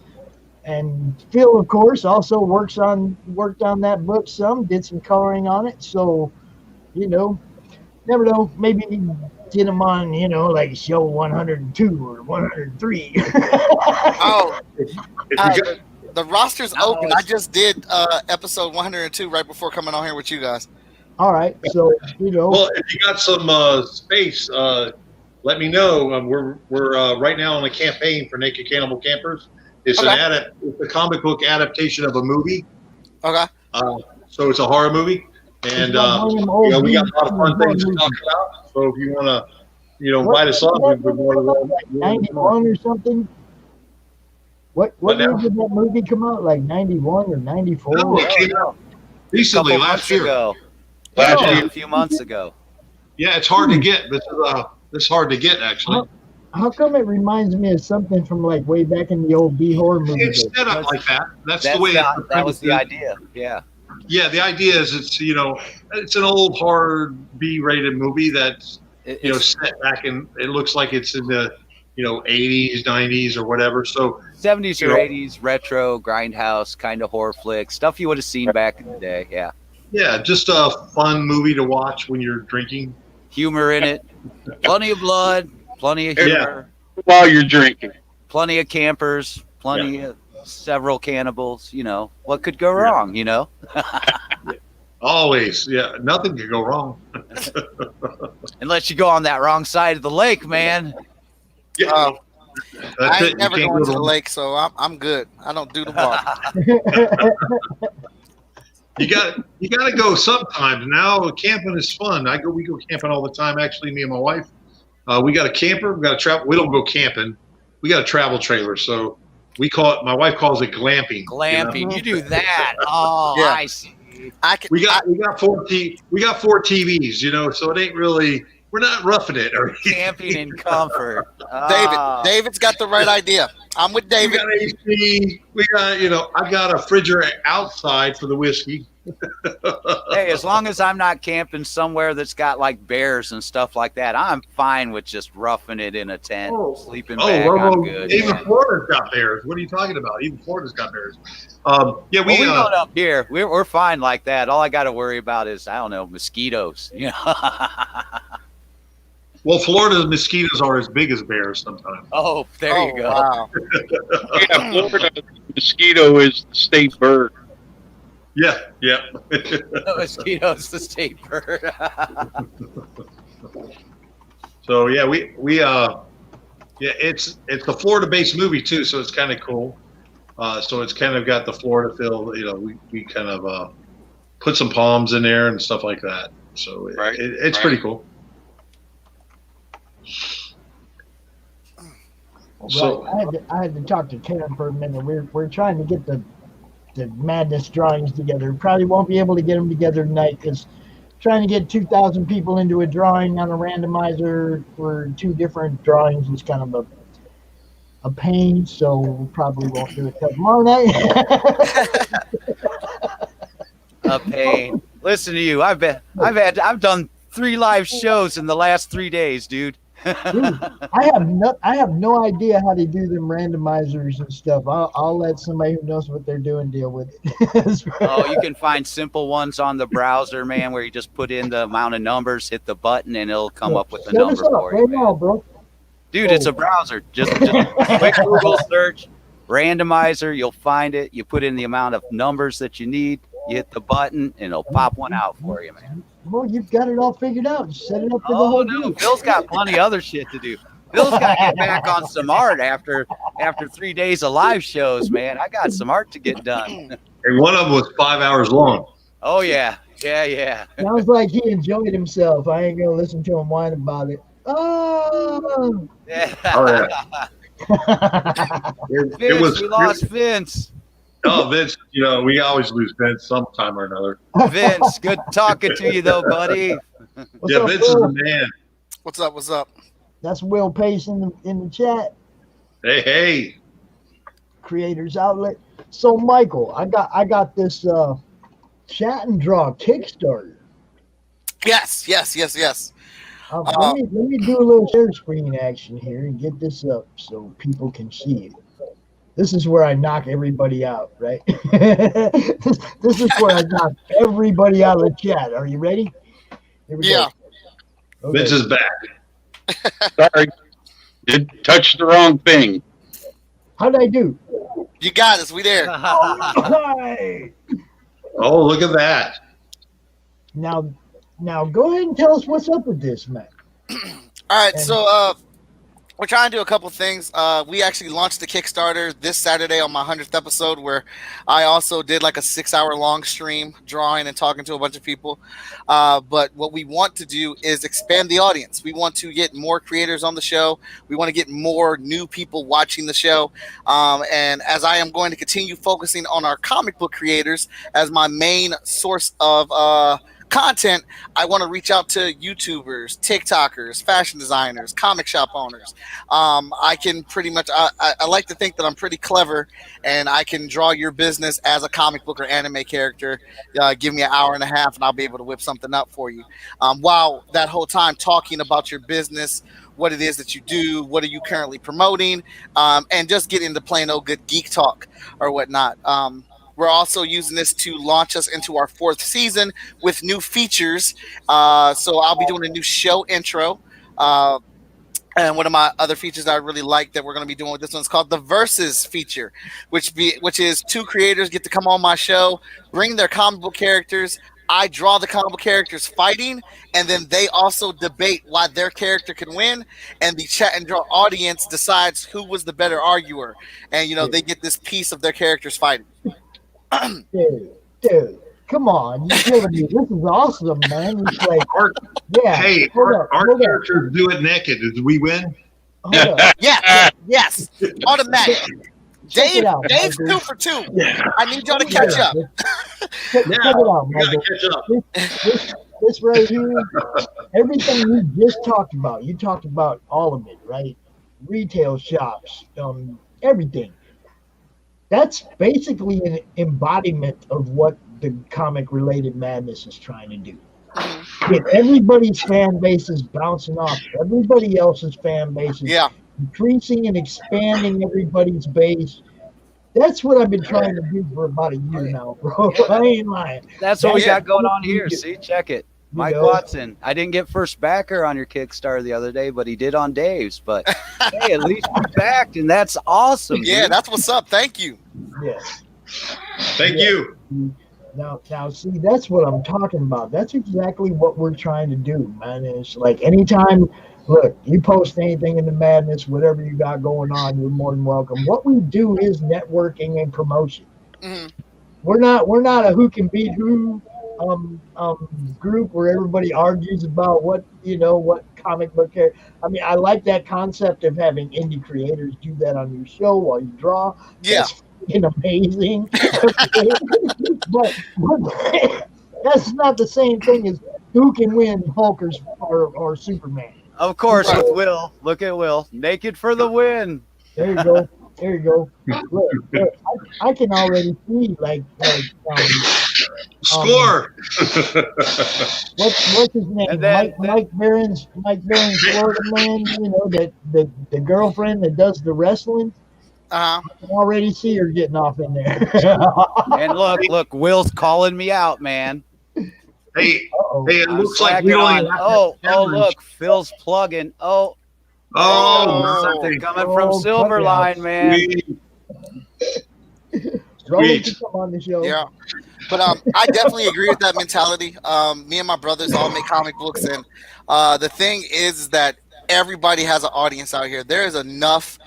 And Phil, of course, also worked on that book some, did some coloring on it. So, you know, never know. Maybe get him on, you know, like show 102 or 103. Oh, if you got, the roster's open. I just did episode 102 right before coming on here with you guys. All right. So, you know. well, if you got some space, let me know. We're right now on a campaign for Naked Cannibal Campers. It's Okay. it's a comic book adaptation of a movie. Okay. So it's a horror movie, and we got a lot of fun things to talk about. So if you want to, invite us on, we're more than welcome. 91 or something. What What year now? did that movie come out? Like 91 or 94? No, it came out recently, Couple last months year. ago. Last year. A few months ago. Yeah, it's hard to get, but it's hard to get actually. How come it reminds me of something from like way back in the old B horror movie? It's set up like that. That's the way that was the idea. Yeah. Yeah, the idea is it's an old horror B-rated movie that's set back in. It looks like it's in the 80s, 90s, or whatever. So 70s or 80s retro grindhouse kind of horror flick stuff you would have seen back in the day. Yeah. Yeah, just a fun movie to watch when you're drinking. Humor in it, plenty of blood, plenty of humor. While you're drinking. Plenty of campers, plenty of several cannibals. What could go wrong? Always, nothing could go wrong. Unless you go on that wrong side of the lake, man. Yeah. I ain't never going to the lake, so I'm good. I don't do the water. You got to go sometimes. Now camping is fun. We go camping all the time. Actually, me and my wife, we got a camper. We got a travel. We don't go camping. We got a travel trailer. So we call it. My wife calls it glamping. Glamping. You do that. Oh, yeah. I see. We got 4 TVs. So it ain't really. We're not roughing it. Or camping in comfort. David's got the right idea. I'm with David. We got AC. We got, I got a refrigerator outside for the whiskey. Hey, as long as I'm not camping somewhere that's got like bears and stuff like that, I'm fine with just roughing it in a tent, sleeping back. I'm good. Even Florida's got bears. What are you talking about? Even Florida's got bears. We don't up here. We're fine like that. All I got to worry about is mosquitoes. Well, Florida's mosquitoes are as big as bears sometimes. Oh, there you go. Wow. Yeah, Florida mosquito is the state bird. Yeah. The mosquito's the state bird. So it's a Florida-based movie too, so it's kind of cool. So it's kind of got the Florida feel. We kind of put some palms in there and stuff like that. So it's pretty cool. So I had to talk to Karen for a minute. We're trying to get the madness drawings together. Probably won't be able to get them together tonight because trying to get 2,000 people into a drawing on a randomizer for 2 different drawings is kind of a pain. So we probably won't do it tomorrow night. A pain. Listen to you. I've done 3 live shows in the last 3 days, dude. Dude, I have no idea how to do them randomizers and stuff. I'll let somebody who knows what they're doing deal with it. Oh, you can find simple ones on the browser, man, where you just put in the amount of numbers, hit the button, and it'll come up with a number for you. Now, bro. Dude, it's a browser. Just quick Google search, randomizer. You'll find it. You put in the amount of numbers that you need. You hit the button, and it'll pop one out for you, man. Well, you've got it all figured out. Just set it up for the whole no. Bill's got plenty of other shit to do. Bill's got to get back on some art after 3 days of live shows, man. I got some art to get done. And one of them was 5 hours long. Oh, yeah. Yeah. Sounds like he enjoyed himself. I ain't going to listen to him whine about it. Oh! Yeah. Vince, we lost Vince. Oh, Vince, we always lose Vince sometime or another. Vince, good talking to you, though, buddy. Vince is the man. What's up? That's Will Pace in the chat. Hey. Creators Outlet. So, Michael, I got this chat and draw Kickstarter. Yes. Let me do a little share screen action here and get this up so people can see it. This is where I knock everybody out, right? This is where I knock everybody out of the chat. Are you ready? Here we go. Okay. Vince is back. Sorry. Did touch the wrong thing. How'd I do? You got us. We there. Right. Oh, look at that. Now, go ahead and tell us what's up with this, man. All right, so we're trying to do a couple things. We actually launched the Kickstarter this Saturday on my 100th episode, where I also did like a 6-hour long stream drawing and talking to a bunch of people. But what we want to do is expand the audience. We want to get more creators on the show. We want to get more new people watching the show. And as I am going to continue focusing on our comic book creators as my main source of content, I want to reach out to YouTubers, TikTokers, fashion designers, comic shop owners. I can pretty much, I like to think that I'm pretty clever and I can draw your business as a comic book or anime character. Give me an hour and a half and I'll be able to whip something up for you. While that whole time talking about your business, what it is that you do, what are you currently promoting, and just get into plain old good geek talk or whatnot. We're also using this to launch us into our 4th season with new features. So I'll be doing a new show intro. And one of my other features that I really like that we're going to be doing with this one is called the Versus feature, which is 2 creators get to come on my show, bring their comic book characters. I draw the comic book characters fighting, and then they also debate why their character can win, and the chat and draw audience decides who was the better arguer, and they get this piece of their characters fighting. Dude, come on! You kidding me? This is awesome, man. It's like, hey, our characters do it naked. Do we win? Yes, automatic. Dave's 2 for 2. I need y'all to catch up. Check it out, Michael. This right here, everything you just talked about. You talked about all of it, right? Retail shops, everything. That's basically an embodiment of what the comic-related madness is trying to do. Get everybody's fan bases bouncing off everybody else's fan bases. Yeah. Increasing and expanding everybody's base. That's what I've been trying to do for about a year now, bro. I ain't lying. That's what we got going on here. See, check it. Mike Watson. I didn't get first backer on your Kickstarter the other day, but he did on Dave's. But hey, at least we backed, and that's awesome. Yeah, dude. that's what's up. Thank you. Yeah. Thank you. Now, see, that's what I'm talking about. That's exactly what we're trying to do, man. It's like anytime. Look, you post anything in the madness, whatever you got going on, you're more than welcome. What we do is networking and promotion. Mm-hmm. We're not a who can beat who group where everybody argues about what comic book character. I mean, I like that concept of having indie creators do that on your show while you draw. Yeah, that's amazing. but that's not the same thing as who can win Hulk or Superman. Of course, with Will. Look at Will. Naked for the win. There you go. Look, I can already see score. What's his name? Mike Barron's Florida man. The girlfriend that does the wrestling. I can already see her getting off in there. And look, Will's calling me out, man. Hey, it looks like we only look, Phil's plugging. Something coming from Silverline, man. Sweet. Come on the show. Yeah, but I definitely agree with that mentality. Me and my brothers all make comic books, and the thing is that everybody has an audience out here. There is enough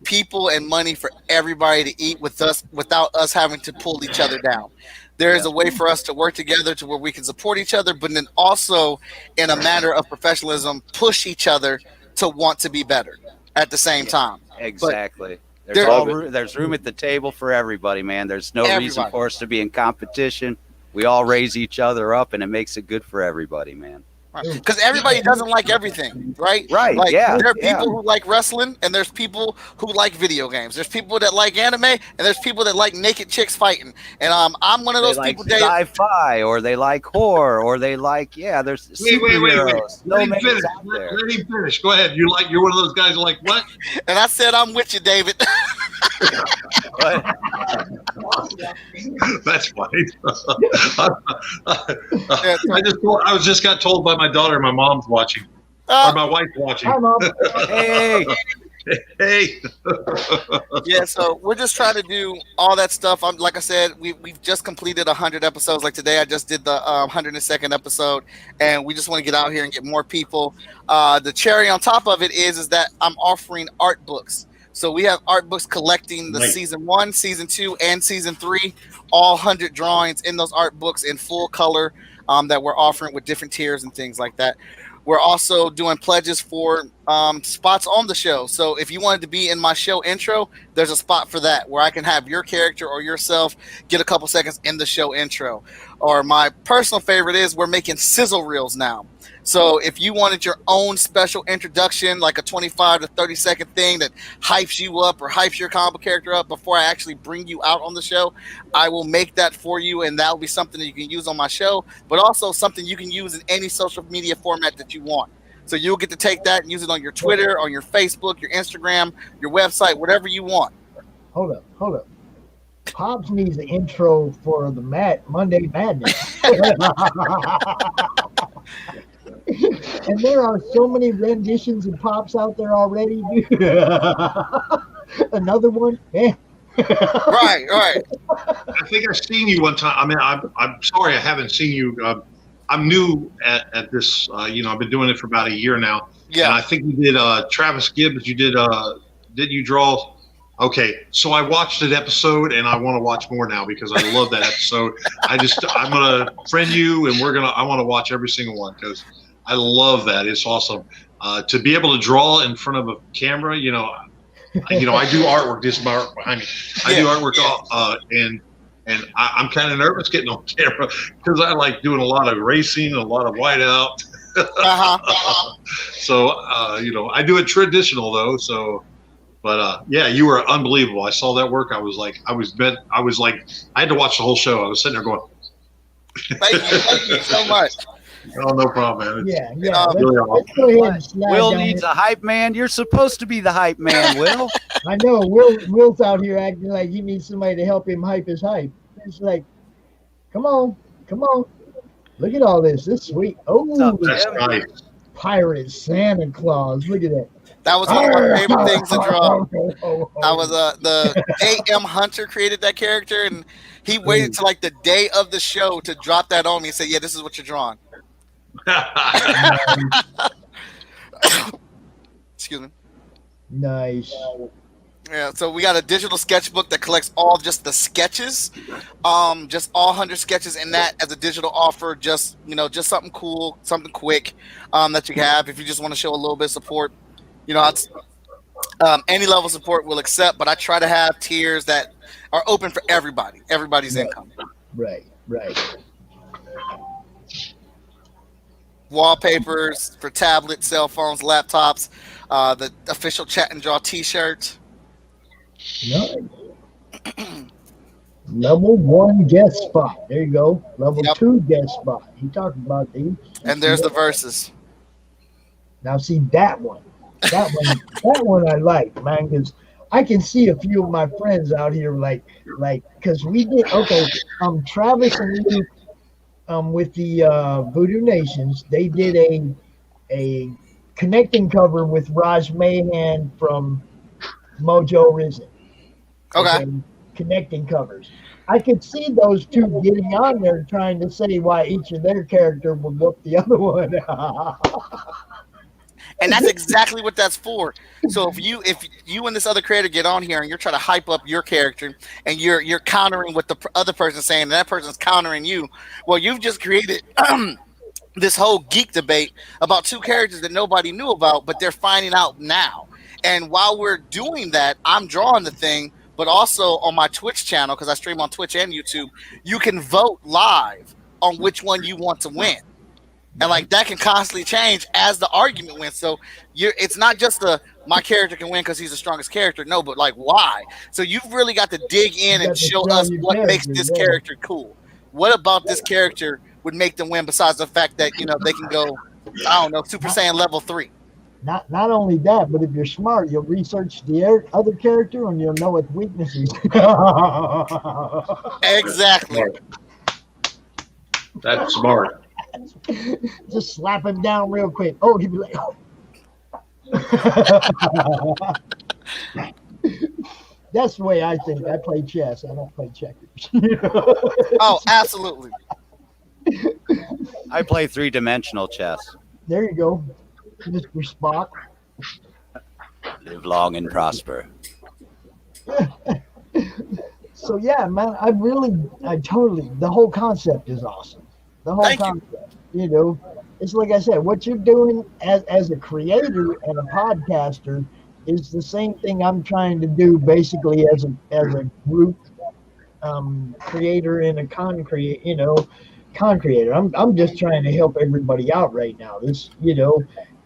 people and money for everybody to eat with us without us having to pull each other down. There is a way for us to work together to where we can support each other, but then also in a matter of professionalism, push each other to want to be better at the same time. Exactly. There's room at the table for everybody, man. There's no reason for us to be in competition. We all raise each other up, and it makes it good for everybody, man. Because everybody doesn't like everything, right? Right. Like, yeah. There are people who like wrestling, and there's people who like video games. There's people that like anime, and there's people that like naked chicks fighting. And I'm one of those people. They like sci-fi, or they like horror, or they like there's superheroes. Let him finish. Let him finish. Go ahead. You're one of those guys who like what? And I said I'm with you, David. That's funny. I just got told by my daughter my mom's watching. Or my wife's watching. Hi, Mom. Hey. Yeah, so we're just trying to do all that stuff. Like I said, we've just completed 100 episodes. Like today, I just did the 102nd episode, and we just want to get out here and get more people. The cherry on top of it is that I'm offering art books. So we have art books collecting the season 1, season 2, and season 3, all 100 drawings in those art books in full color that we're offering with different tiers and things like that. we're also doing pledges for spots on the show. So if you wanted to be in my show intro, there's a spot for that where I can have your character or yourself get a couple seconds in the show intro. Or my personal favorite is we're making sizzle reels now. So if you wanted your own special introduction, like a 25 to 30 second thing that hypes you up or hypes your comic book character up before I actually bring you out on the show, I will make that for you, and that will be something that you can use on my show, but also something you can use in any social media format that you want. So you'll get to take that and use it on your Twitter, on your Facebook, your Instagram, your website, whatever you want. Hold up. Pops needs the intro for the Monday Madness. And there are so many renditions of Pops out there already. Another one? Yeah. Right. I think I've seen you one time. I mean, I'm sorry I haven't seen you. I'm new at this. I've been doing it for about a year now. Yeah. And I think you did Travis Gibbs. You did you draw? Okay, so I watched an episode and I want to watch more now because I love that episode. I'm gonna friend you and I want to watch every single one because I love that. It's awesome to be able to draw in front of a camera. I do artwork. This is my art behind me. I do artwork, and I'm kind of nervous getting on camera because I like doing a lot of racing, a lot of whiteout. So I do it traditional though. So, but yeah, you were unbelievable. I saw that work. I had to watch the whole show. I was sitting there going, Thank you so much. Oh, no problem, man. Yeah. Really Let's go ahead and slide Will down needs here. a hype man. You're supposed to be the hype man, Will. I know. Will's out here acting like he needs somebody to help him hype his hype. It's like, come on. Look at all this. This is sweet. Oh, That's nice. Pirate Santa Claus. Look at that. That was one of my favorite things to draw. I was the A.M. Hunter created that character, and he waited till like the day of the show to drop that on me and say, "Yeah, this is what you're drawing." Excuse me. Nice. Yeah, so we got a digital sketchbook that collects all just the sketches, just all 100 sketches in that as a digital offer. Just something cool, something quick that you can have if you just want to show a little bit of support. It's, any level of support we'll accept, but I try to have tiers that are open for everybody's income. Right. Wallpapers for tablets, cell phones, laptops, the official Chat and Draw T-shirt. Nice. Level 1 guest spot. There you go. Level 2 guest spot. He talked about these. And there's the verses. Now see that one. That one I like, man, because I can see a few of my friends out here like because we did Travis and Luke with the Voodoo Nations, they did a connecting cover with Raj Mahan from Mojo Risen. Okay. Connecting covers. I could see those two getting on there trying to say why each of their character would whoop the other one. And that's exactly what that's for. So if you and this other creator get on here and you're trying to hype up your character and you're countering what the other person's saying and that person's countering you, well, you've just created this whole geek debate about two characters that nobody knew about, but they're finding out now. And while we're doing that, I'm drawing the thing, but also on my Twitch channel, because I stream on Twitch and YouTube, you can vote live on which one you want to win. And like that can constantly change as the argument wins. So it's not just my character can win because he's the strongest character. No, but like why? So you've really got to dig in and show us what makes this character cool. What about this character would make them win besides the fact that they can go, I don't know, Super Saiyan level 3. Not only that, but if you're smart, you'll research the other character and you'll know its weaknesses. Exactly. That's smart. Just slap him down real quick. Oh, he'd be like, oh. That's the way I think. I play chess. I don't play checkers. Oh, absolutely. I play 3-dimensional chess. There you go, Mr. Spock. Live long and prosper. So yeah, man, the whole concept is awesome. The whole Thank you. concept, it's like I said, what you're doing as a creator and a podcaster is the same thing I'm trying to do basically as a group creator and a con creator. I'm just trying to help everybody out right now.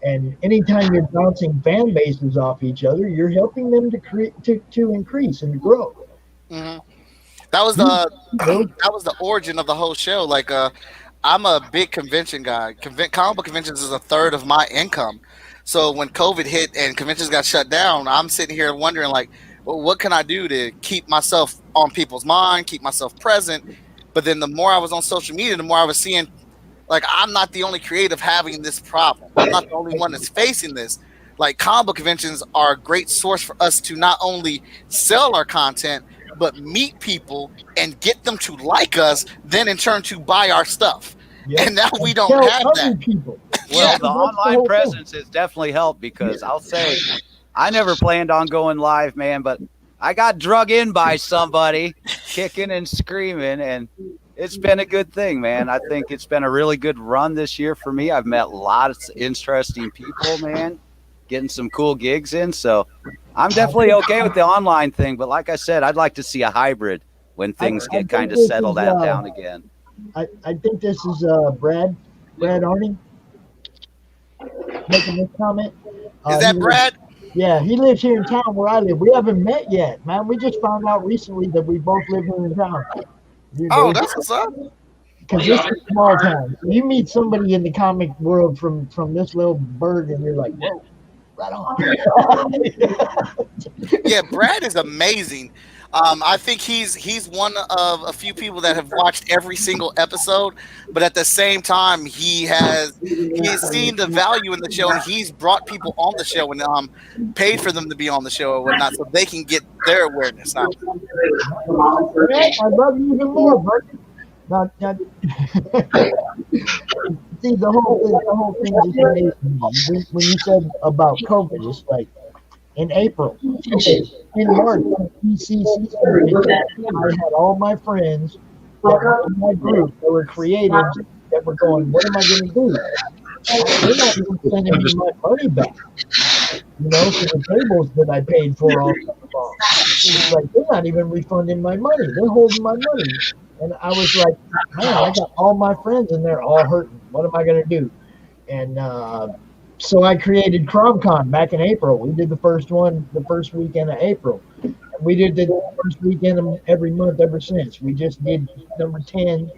And anytime you're bouncing fan bases off each other, you're helping them to create to increase and grow. Hmm. That was the origin of the whole show. Like, I'm a big convention guy. Comic book conventions is a third of my income. So when COVID hit and conventions got shut down, I'm sitting here wondering, like, well, what can I do to keep myself on people's mind, keep myself present? But then the more I was on social media, the more I was seeing, like, I'm not the only creative having this problem. I'm not the only one that's facing this. Like, comic book conventions are a great source for us to not only sell our content, but meet people and get them to like us, then in turn to buy our stuff. Yep. And now we don't Tell have other that. people. Well, Yeah. the online presence has definitely helped because I'll say I never planned on going live, man, but I got drug in by somebody kicking and screaming, and it's been a good thing, man. I think it's been a really good run this year for me. I've met lots of interesting people, man, getting some cool gigs in. So I'm definitely okay with the online thing. But like I said, I'd like to see a hybrid when things I get kind of think this settled is, down again. I think this is Brad Arning making this comment. Is that Brad? Yeah, he lives here in town where I live. We haven't met yet, man. We just found out recently that we both live here in town. Oh, that's what's up. Because this is a small town. You meet somebody in the comic world from this little burg, and you're like, whoa, right on. Yeah, Brad is amazing. I think he's one of a few people that have watched every single episode, but at the same time, he's seen the value in the show, and he's brought people on the show and paid for them to be on the show or whatnot, so they can get their awareness out. Brad, I love you even more, bro. See, the whole thing just amazed me. When you said about COVID, it's like in April, in March, I had all my friends that were in my group that were creatives that were going, what am I going to do? They're not even sending me my money back, for the tables that I paid for all summer long. It's like, they're not even refunding my money. They're holding my money. And I was like, man, I got all my friends and they're all hurting. What am I going to do? And so I created CromCon back in April. We did the first one the first weekend of April. And we did the first weekend of every month ever since. We just did number 10,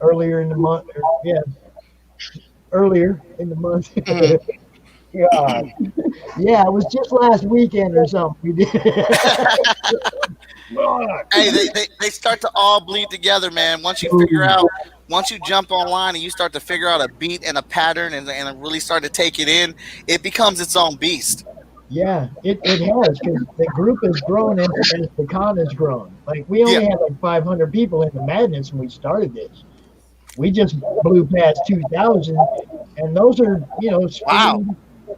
earlier in the month. Earlier in the month. God. Yeah, it was just last weekend or something. We did. Hey, they start to all bleed together, man. Once you jump online and you start to figure out a beat and a pattern and really start to take it in, it becomes its own beast. Yeah, it has, because the group has grown as the con has grown. Like, we only had like 500 people in the madness when we started this. We just blew past 2,000, and those are, Wow.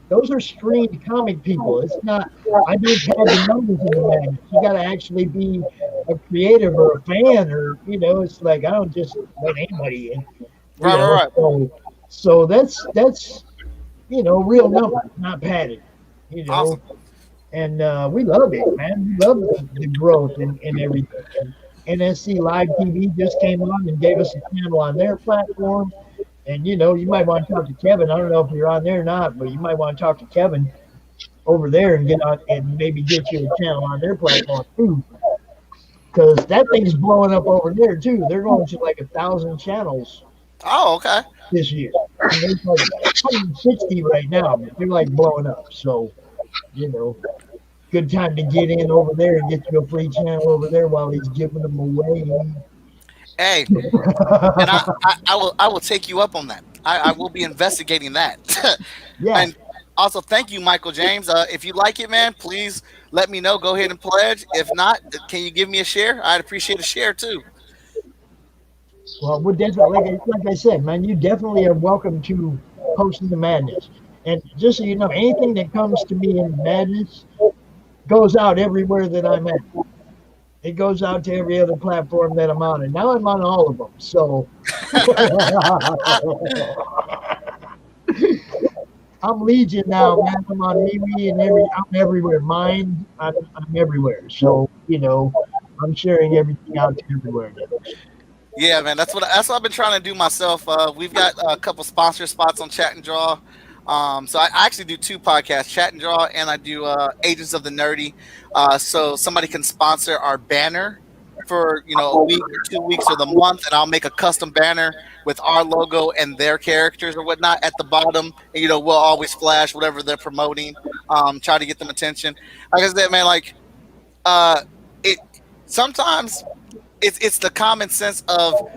Those are streamed comic people. It's not, I don't have the numbers in the madness. You got to actually be a creative or a fan, or, it's like, I don't just let anybody in. Right. So that's real numbers, not padded, Awesome. And we love it, man. We love the growth and everything. And NSC Live TV just came on and gave us a channel on their platform. And, you might want to talk to Kevin. I don't know if you're on there or not, but you might want to talk to Kevin over there and get on and maybe get you a channel on their platform too. Because that thing's blowing up over there too. They're going to like 1,000 channels. Oh, okay. This year. And there's like 160 right now, but they're like blowing up. So, good time to get in over there and get you a free channel over there while he's giving them away. Hey, and I will take you up on that. I will be investigating that. Yeah. And also, thank you, Michael James. If you like it, man, please let me know. Go ahead and pledge. If not, can you give me a share? I'd appreciate a share too. Well, we're definitely, like I said, man, you definitely are welcome to hosting the madness. And just so you know, anything that comes to me in madness goes out everywhere that I'm at. It goes out to every other platform that I'm on, and now I'm on all of them. So I'm Legion now, man. I'm on MeWe and I'm everywhere. Mine, I'm everywhere. So I'm sharing everything out to everywhere now. Yeah, man, that's what I've been trying to do myself. We've got a couple sponsor spots on Chat and Draw. So I actually do 2 podcasts, Chat and Draw, and I do Agents of the Nerdy. So somebody can sponsor our banner for a week or 2 weeks or the month, and I'll make a custom banner with our logo and their characters or whatnot at the bottom. And, we'll always flash whatever they're promoting, try to get them attention. Like I said, man, it sometimes it's the common sense of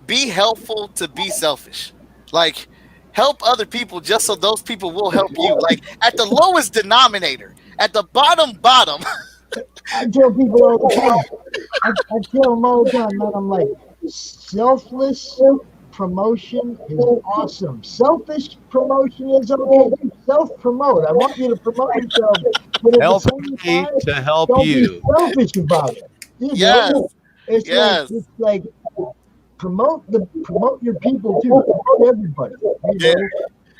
be helpful to be selfish. Like, help other people just so those people will help you. Like, at the lowest denominator, at the bottom. I tell people all the time. I tell them all the time, man. I'm like, selfless promotion is awesome. Selfish promotion is okay. Self-promote. I want you to promote yourself, but at Help the same me time, to help don't you. be selfish about it. Yes. It's like promote your people too. Promote everybody. Yeah.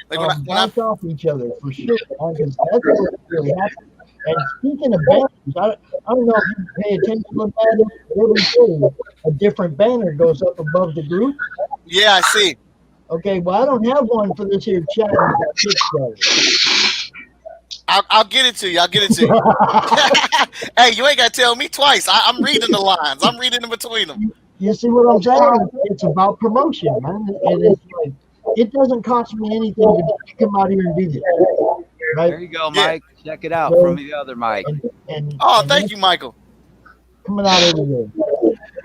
Like bounce off each other for sure, because that's what really happens. And speaking of banners, I don't know if you pay attention to banners. Every day, a different banner goes up above the group. Yeah, I see. Okay, well, I don't have one for this here chat. I'll get it to you. Hey, you ain't got to tell me twice. I'm reading the lines. I'm reading in between them. You see what I'm saying? It's about promotion, man. And it's like, it doesn't cost me anything to come out here and do this. Right? There you go, Mike. Yeah. Check it out from the other Mike. Thank you, Michael. Coming out everywhere.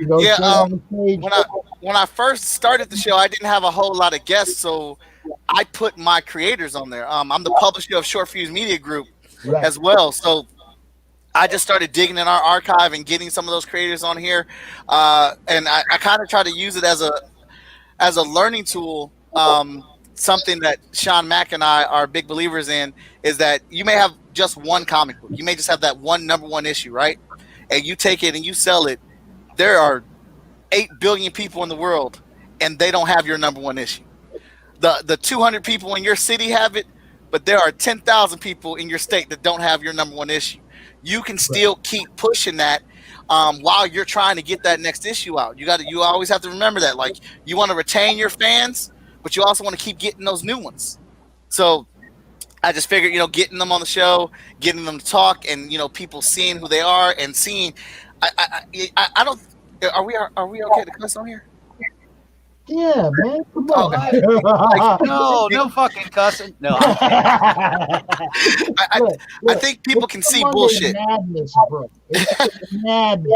Yeah, when I first started the show, I didn't have a whole lot of guests, so I put my creators on there. I'm the publisher of Short Fuse Media Group as well, so I just started digging in our archive and getting some of those creators on here, and I kind of try to use it as a learning tool. Something that Sean Mack and I are big believers in is that you may have just one comic book. You may just have that one #1 issue, right? And you take it and you sell it. There are 8 billion people in the world, and they don't have your #1 issue. The 200 people in your city have it, but there are 10,000 people in your state that don't have your #1 issue. You can still keep pushing that while you're trying to get that next issue out. You always have to remember that. Like, you want to retain your fans, but you also want to keep getting those new ones. So I just figured, getting them on the show, getting them to talk, and people seeing who they are and seeing. I don't. Are we okay to cuss on here? Yeah, man. Come on. No fucking cussing. No. I think people can see bullshit. Madness, bro. It's madness.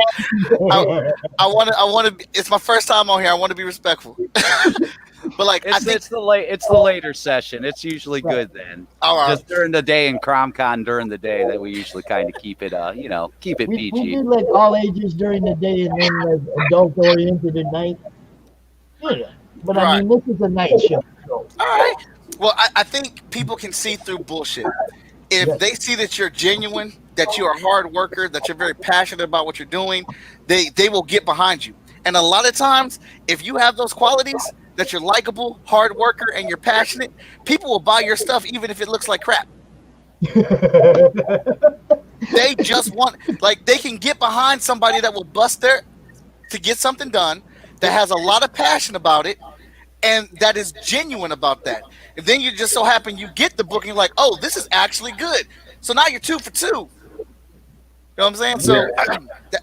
I want to. It's my first time on here. I want to be respectful. But it's the later session. It's usually good then. All right. Just during the day in CromCon during the day that we usually kind of keep it keep it PG. We do like all ages during the day and then like adult oriented at night. Yeah. But I mean, this is a night show. So. All right. Well, I think people can see through bullshit. If they see that you're genuine, that you're a hard worker, that you're very passionate about what you're doing, they will get behind you. And a lot of times, if you have those qualities, that you're likable, hard worker, and you're passionate, people will buy your stuff even if it looks like crap. They just want, they can get behind somebody that will bust to get something done, that has a lot of passion about it, and that is genuine about that. And then you just so happen you get the book and you're like, oh, this is actually good. So now you're 2 for 2. You know what I'm saying? So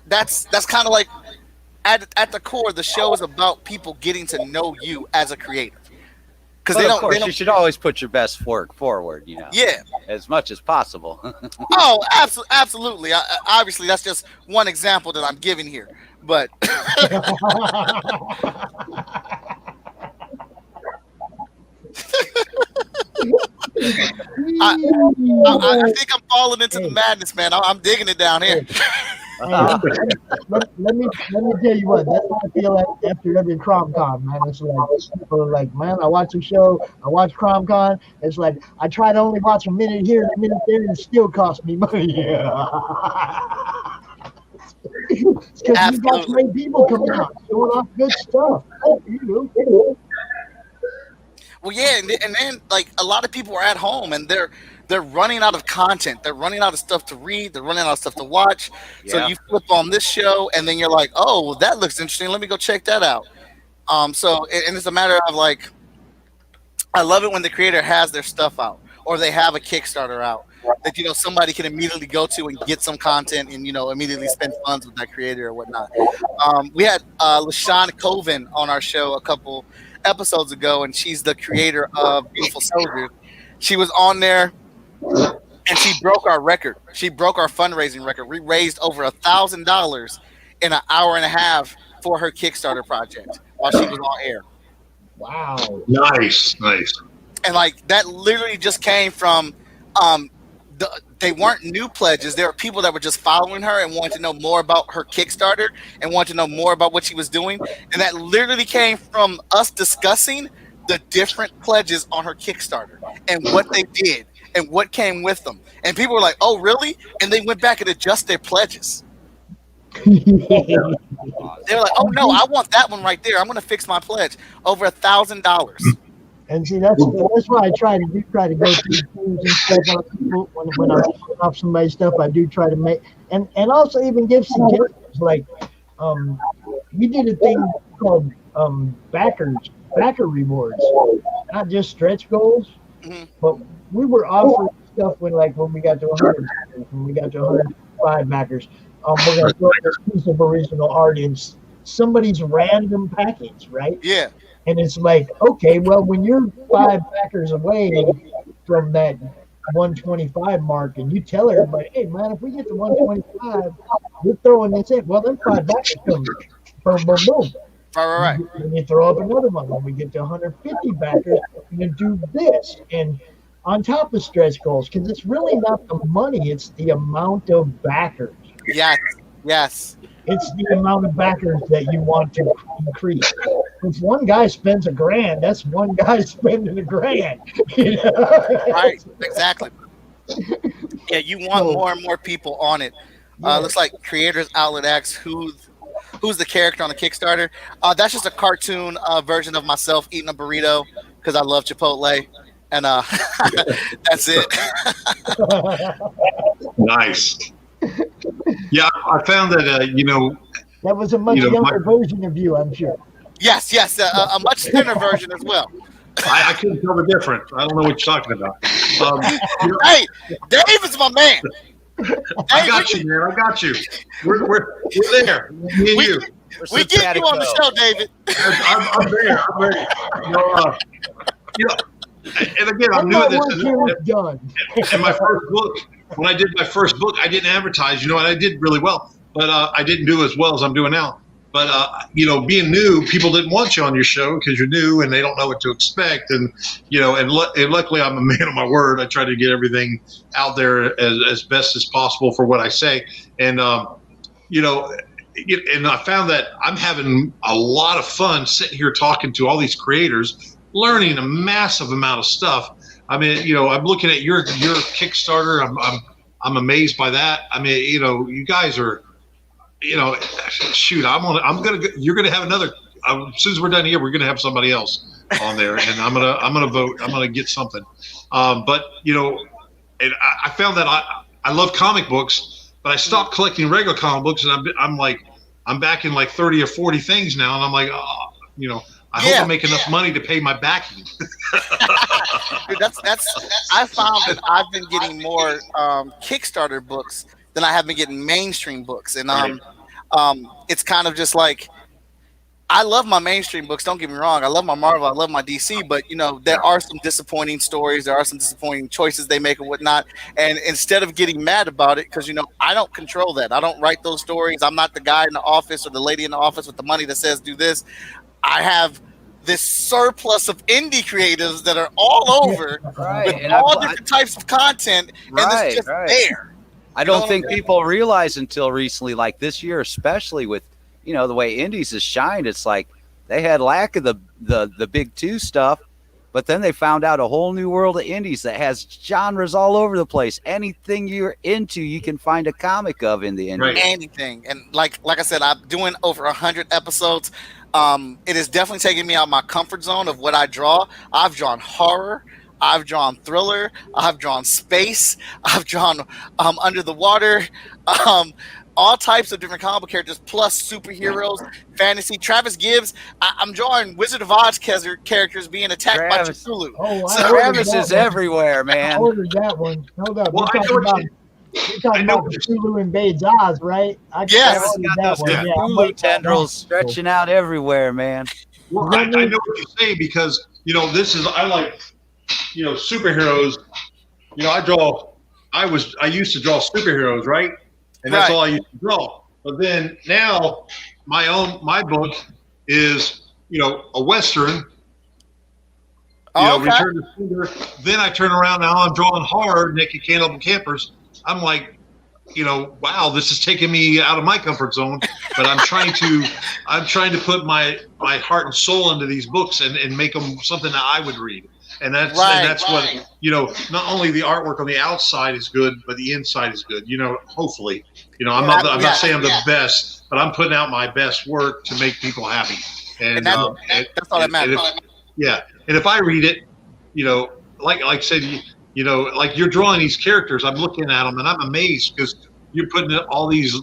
that's kind of like, at the core, the show is about people getting to know you as a creator. Because of course, you should always put your best work forward, Yeah. as much as possible. Oh, absolutely. Obviously, that's just one example that I'm giving here. But I think I'm falling into the madness, man. I'm digging it down here. Let me tell you what. That's what I feel like after every CromCon, man. It's like people are like, man, I watch the show, I watch CromCon. It's like I try to only watch a minute here, a minute there, and it still costs me money. It's because you got great people coming out, showing off good stuff. Well, yeah, and then like a lot of people are at home and they're running out of content. They're running out of stuff to read. They're running out of stuff to watch. So Yeah. you flip on this show, and then you're like, oh, well, that looks interesting. Let me go check that out. And it's a matter of like, I love it when the creator has their stuff out or they have a Kickstarter out that somebody can immediately go to and get some content and immediately spend funds with that creator or whatnot. We had LaShawn Coven on our show a couple episodes ago, and she's the creator of Beautiful Soldiers. She was on there, and she broke our record. She broke our fundraising record. We raised over $1,000 in an hour and a half for her Kickstarter project while she was on air. Wow. Nice. And like that literally just came from they weren't new pledges. There were people that were just following her and wanted to know more about her Kickstarter and wanted to know more about what she was doing. And that literally came from us discussing the different pledges on her Kickstarter and what they did and what came with them. And people were like, oh, really? And they went back and adjusted their pledges. They were like, oh, no, I want that one right there. I'm going to fix my pledge. Over $1,000. And see, that's why I try to go through things and stuff on people when I'm showing off somebody's stuff. I do try to make and also even give suggestions. Like, we did a thing called backer rewards, not just stretch goals, but we were offering stuff when we got to 100 backers, when we got to 105 backers. We're gonna throw this piece of original art in somebody's random package, right? Yeah. And it's like, okay, well, when you're 5 backers away from that 125 mark, and you tell everybody, hey, man, if we get to 125, we're throwing this in. Well, then 5 backers come, boom, boom, boom. Right. And you throw up another one. When we get to 150 backers, we're going to do this. And on top of stretch goals, because it's really not the money, it's the amount of backers. Yes. It's the amount of backers that you want to increase. If one guy spends $1,000, that's one guy spending $1,000. Right, exactly. Yeah, you want more and more people on it. Looks like Creators Outlet asks who's the character on the Kickstarter. That's just a cartoon version of myself eating a burrito because I love Chipotle, and that's it. Nice. Yeah, I found that that was a much younger version of you, I'm sure. Yes, a much thinner version as well. I couldn't tell the difference. I don't know what you're talking about. Hey, Dave is my man. I got you, man. I got you. We're there. Me and you. We get you on the show, David. I'm there. I'm ready. And again, I'm new at this. And my first book, when I did my first book, I didn't advertise, and I did really well, but I didn't do as well as I'm doing now. But, being new, people didn't want you on your show because you're new and they don't know what to expect. And, and luckily I'm a man of my word. I try to get everything out there as best as possible for what I say. And, and I found that I'm having a lot of fun sitting here talking to all these creators, learning a massive amount of stuff. I mean, I'm looking at your Kickstarter. I'm amazed by that. I mean, you guys are, shoot, you're gonna have another. As soon as we're done here, we're gonna have somebody else on there, and I'm gonna vote. I'm gonna get something. But and I found that I love comic books, but I stopped collecting regular comic books, and I'm back in like 30 or 40 things now, and I'm like, I hope I make enough money to pay my backing. Dude, that's I found that I've been getting more Kickstarter books than I have been getting mainstream books, and it's kind of just like, I love my mainstream books, don't get me wrong, I love my Marvel, I love my DC, but there are some disappointing stories, there are some disappointing choices they make and whatnot, and instead of getting mad about it, because I don't control that, I don't write those stories, I'm not the guy in the office or the lady in the office with the money that says do this. I have this surplus of indie creatives that are all over with and all different types of content, and it's just there. I don't think people realize until recently, like this year, especially with, the way indies has shined, it's like they had lack of the big two stuff, But then they found out a whole new world of indies that has genres all over the place. Anything you're into, you can find a comic of in the indies. Right. Anything. And like I said, I'm doing over 100 episodes. It is definitely taking me out of my comfort zone of what I draw. I've drawn horror. I've drawn thriller. I've drawn space. I've drawn under the water. All types of different comic book characters, plus superheroes, fantasy. Travis Gibbs, I'm drawing Wizard of Oz characters being attacked by Cthulhu. Oh, So Travis is everywhere, I man. ordered that one. Hold up. Well, You're I know what talking about Cthulhu invades Oz, right? Yes. ordered Got that those one. Yeah, I'm Cthulhu waiting on tendrils that. stretching out everywhere, man. Well, I know what you say because this is I like superheroes. I used to draw superheroes, right? And that's Right. all I used to draw. But then now my book is a Western. Okay. Return to Sender. Then I turn around, now I'm drawing hard naked cannibal campers. I'm like, wow, this is taking me out of my comfort zone. But I'm trying to put my heart and soul into these books and make them something that I would read. And that's what not only the artwork on the outside is good, but the inside is good. Hopefully, I'm not saying I'm the best, but I'm putting out my best work to make people happy. And that's all that matters. And if I read it, like I said, like you're drawing these characters, I'm looking at them and I'm amazed because you're putting all this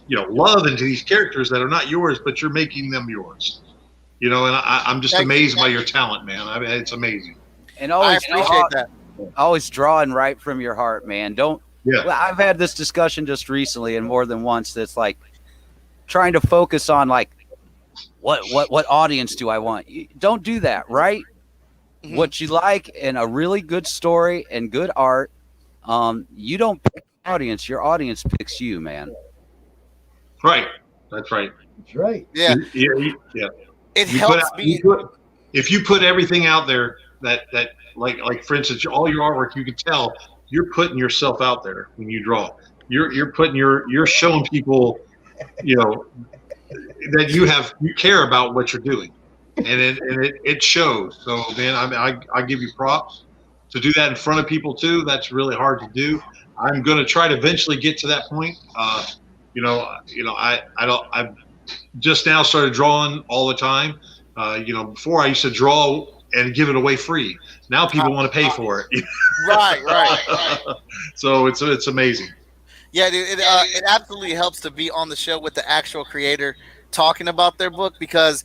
love into these characters that are not yours, but you're making them yours. And I'm just amazed by your talent, man. I mean, it's amazing. And I appreciate that. always drawing right from your heart, man. Well, I've had this discussion just recently and more than once. That's like trying to focus on like what audience do I want? Don't do that, right? Mm-hmm. What you like and a really good story and good art. You don't pick the audience. Your audience picks you, man. Right. That's right. That's right. Yeah. Yeah. It helps if you put everything out there that like for instance, all your artwork, you can tell you're putting yourself out there when you draw. You're showing people, that you care about what you're doing, and it shows. So man, I give you props to do that in front of people too. That's really hard to do. I'm going to try to eventually get to that point. I've just now started drawing all the time. Before I used to draw and give it away free. Now people want to pay for it. Right. So it's amazing. Yeah, dude, it absolutely helps to be on the show with the actual creator talking about their book because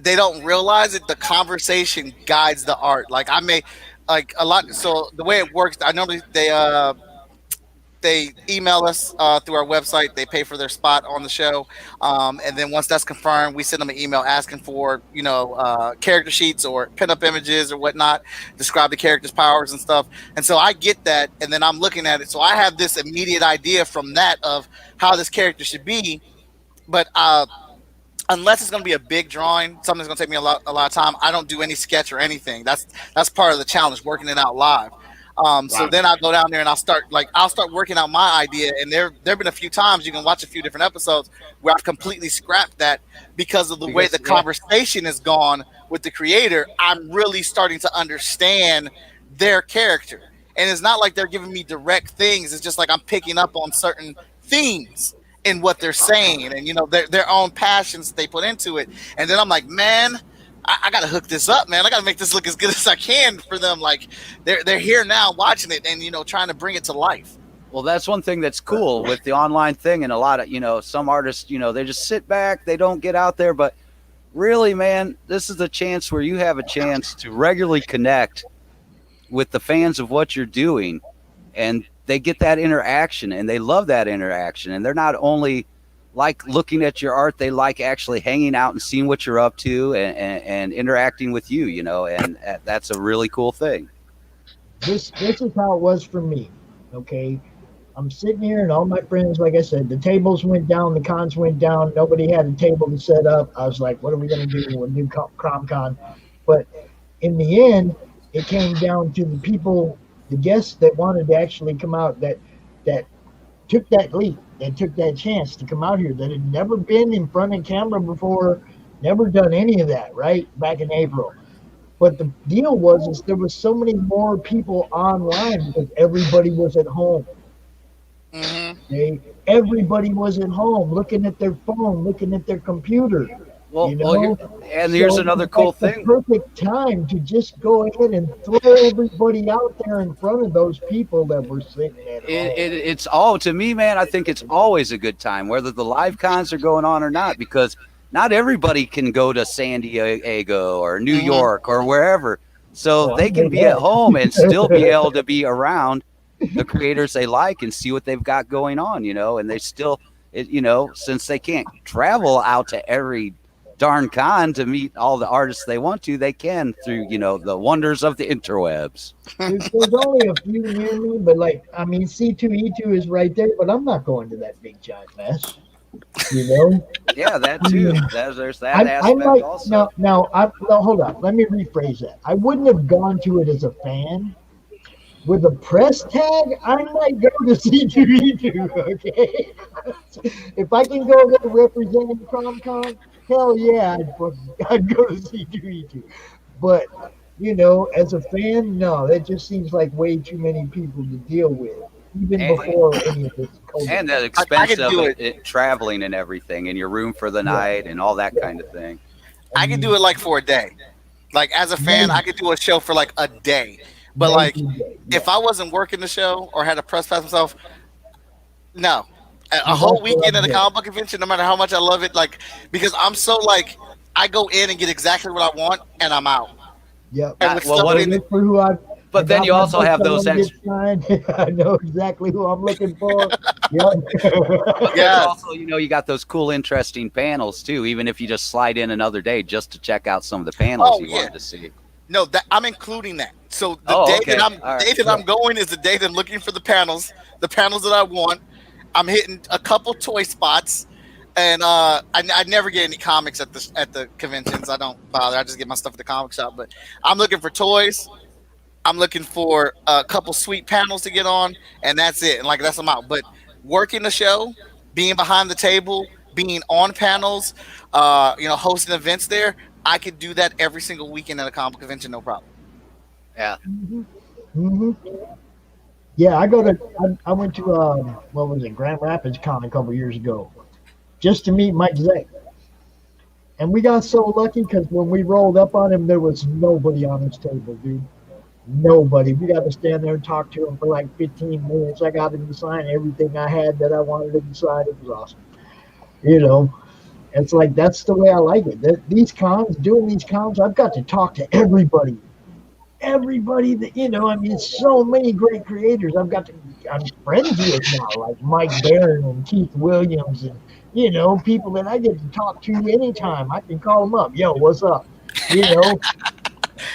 they don't realize it. The conversation guides the art. Like I may like a lot. So the way it works, I normally they email us through our website. They pay for their spot on the show, and then once that's confirmed, we send them an email asking for character sheets or pinup images or whatnot, describe the character's powers and stuff. And so I get that, and then I'm looking at it. So I have this immediate idea from that of how this character should be, but unless it's going to be a big drawing, something that's going to take me a lot of time, I don't do any sketch or anything. That's part of the challenge, working it out live. So then I go down there and I'll start working out my idea. And there've been a few times, you can watch a few different episodes where I've completely scrapped that because of the way the conversation has gone with the creator. I'm really starting to understand their character. And it's not like they're giving me direct things. It's just like I'm picking up on certain themes in what they're saying and, their own passions that they put into it. And then I'm like, man, I got to hook this up, man. I got to make this look as good as I can for them. Like they're here now watching it and, trying to bring it to life. Well, that's one thing that's cool with the online thing. And a lot of, some artists, they just sit back, they don't get out there. But really, man, this is a chance where you have a chance to regularly connect with the fans of what you're doing. And they get that interaction and they love that interaction. And they're not only like looking at your art, they like actually hanging out and seeing what you're up to and interacting with you, and that's a really cool thing. This is how it was for me. Okay. I'm sitting here and all my friends, like I said, the tables went down, the cons went down. Nobody had a table to set up. I was like, what are we going to do? We'll do CromCon. But in the end, it came down to the people, the guests that wanted to actually come out that took that leap, that took that chance to come out here, that had never been in front of camera before, never done any of that, right? Back in April. But the deal was is there was so many more people online because everybody was at home. Mm-hmm. Okay? Everybody was at home looking at their phone, looking at their computer. Well, You well, know, and here's so another it's cool like the thing. perfect time to just go ahead and throw everybody out there in front of those people that were sitting at home. It's all to me, man. I think it's always a good time, whether the live cons are going on or not, because not everybody can go to San Diego or New Mhm. York or wherever. So Oh, they I can know be at that. home and still be able to be around the creators they like and see what they've got going on, you know, and they still, you know, since they can't travel out to every darn con to meet all the artists they want to, they can through, you know, the wonders of the interwebs. There's only a few near me, but like, I mean, C2E2 is right there, but I'm not going to that big giant mess. You know, Yeah, that I too. mean, There's that I aspect might also. no, hold on. Let me rephrase that. I wouldn't have gone to it as a fan. With a press tag, I might go to C2E2. Okay, if I can go there representing CromCon, hell yeah, I'd go to C2E2. But you know, as a fan, no, that just seems like way too many people to deal with, even And, before any of this COVID. and the I expense could of do it, traveling and everything, and your room for the Yeah. night and all that Yeah. kind of thing. I could do it like for a day. Like as a fan, I could do a show for like a day. But like if I wasn't working the show or had a press pass myself, no. A whole weekend at a comic book convention, no matter how much I love it, like because I'm so like I go in and get exactly what I want and I'm out. Yep. And with Well, stuff what in Look for who I. But then you also have those signed. I know exactly who I'm looking for. Yep. Yeah. Also, you know, you got those cool, interesting panels too. Even if you just slide in another day just to check out some of the panels Oh, you yeah. wanted to see. No, that I'm including that. So the Oh, day okay. that I'm All right. day that I'm going is the day that I'm looking for the panels that I want. I'm hitting a couple toy spots, and I never get any comics at the conventions. I don't bother. I just get my stuff at the comic shop. But I'm looking for toys. I'm looking for a couple sweet panels to get on, and that's it. And like that's I'm out. But working the show, being behind the table, being on panels, you know, hosting events there, I could do that every single weekend at a comic convention, no problem. Yeah. hmm Yeah, I went to what was it, Grand Rapids Con a couple years ago, just to meet Mike Zeck. And we got so lucky because when we rolled up on him, there was nobody on his table, dude. Nobody. We got to stand there and talk to him for like 15 minutes. I got him to sign everything I had that I wanted him to sign. It was awesome. You know, it's like that's the way I like it. Doing these cons, I've got to talk to everybody. Everybody that you know, I mean, so many great creators. I'm friends with now, like Mike Barron and Keith Williams, and you know, people that I get to talk to anytime. I can call them up. Yo, what's up? You know,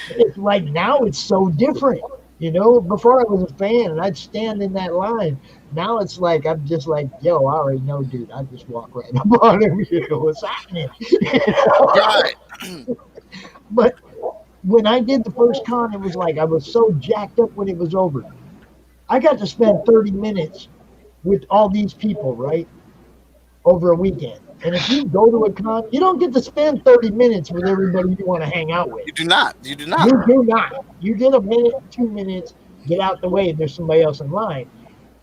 it's like now it's so different. You know, before I was a fan and I'd stand in that line. Now it's like I'm just like, yo, I already know, dude. I just walk right up on him. You know, what's happening? You know? Right. But when I did the first con, it was like I was so jacked up when it was over. I got to spend 30 minutes with all these people, right? Over a weekend. And if you go to a con, you don't get to spend 30 minutes with everybody you want to hang out with. You do not. You do not. You do not. You get a minute, 2 minutes, get out the way, and there's somebody else in line.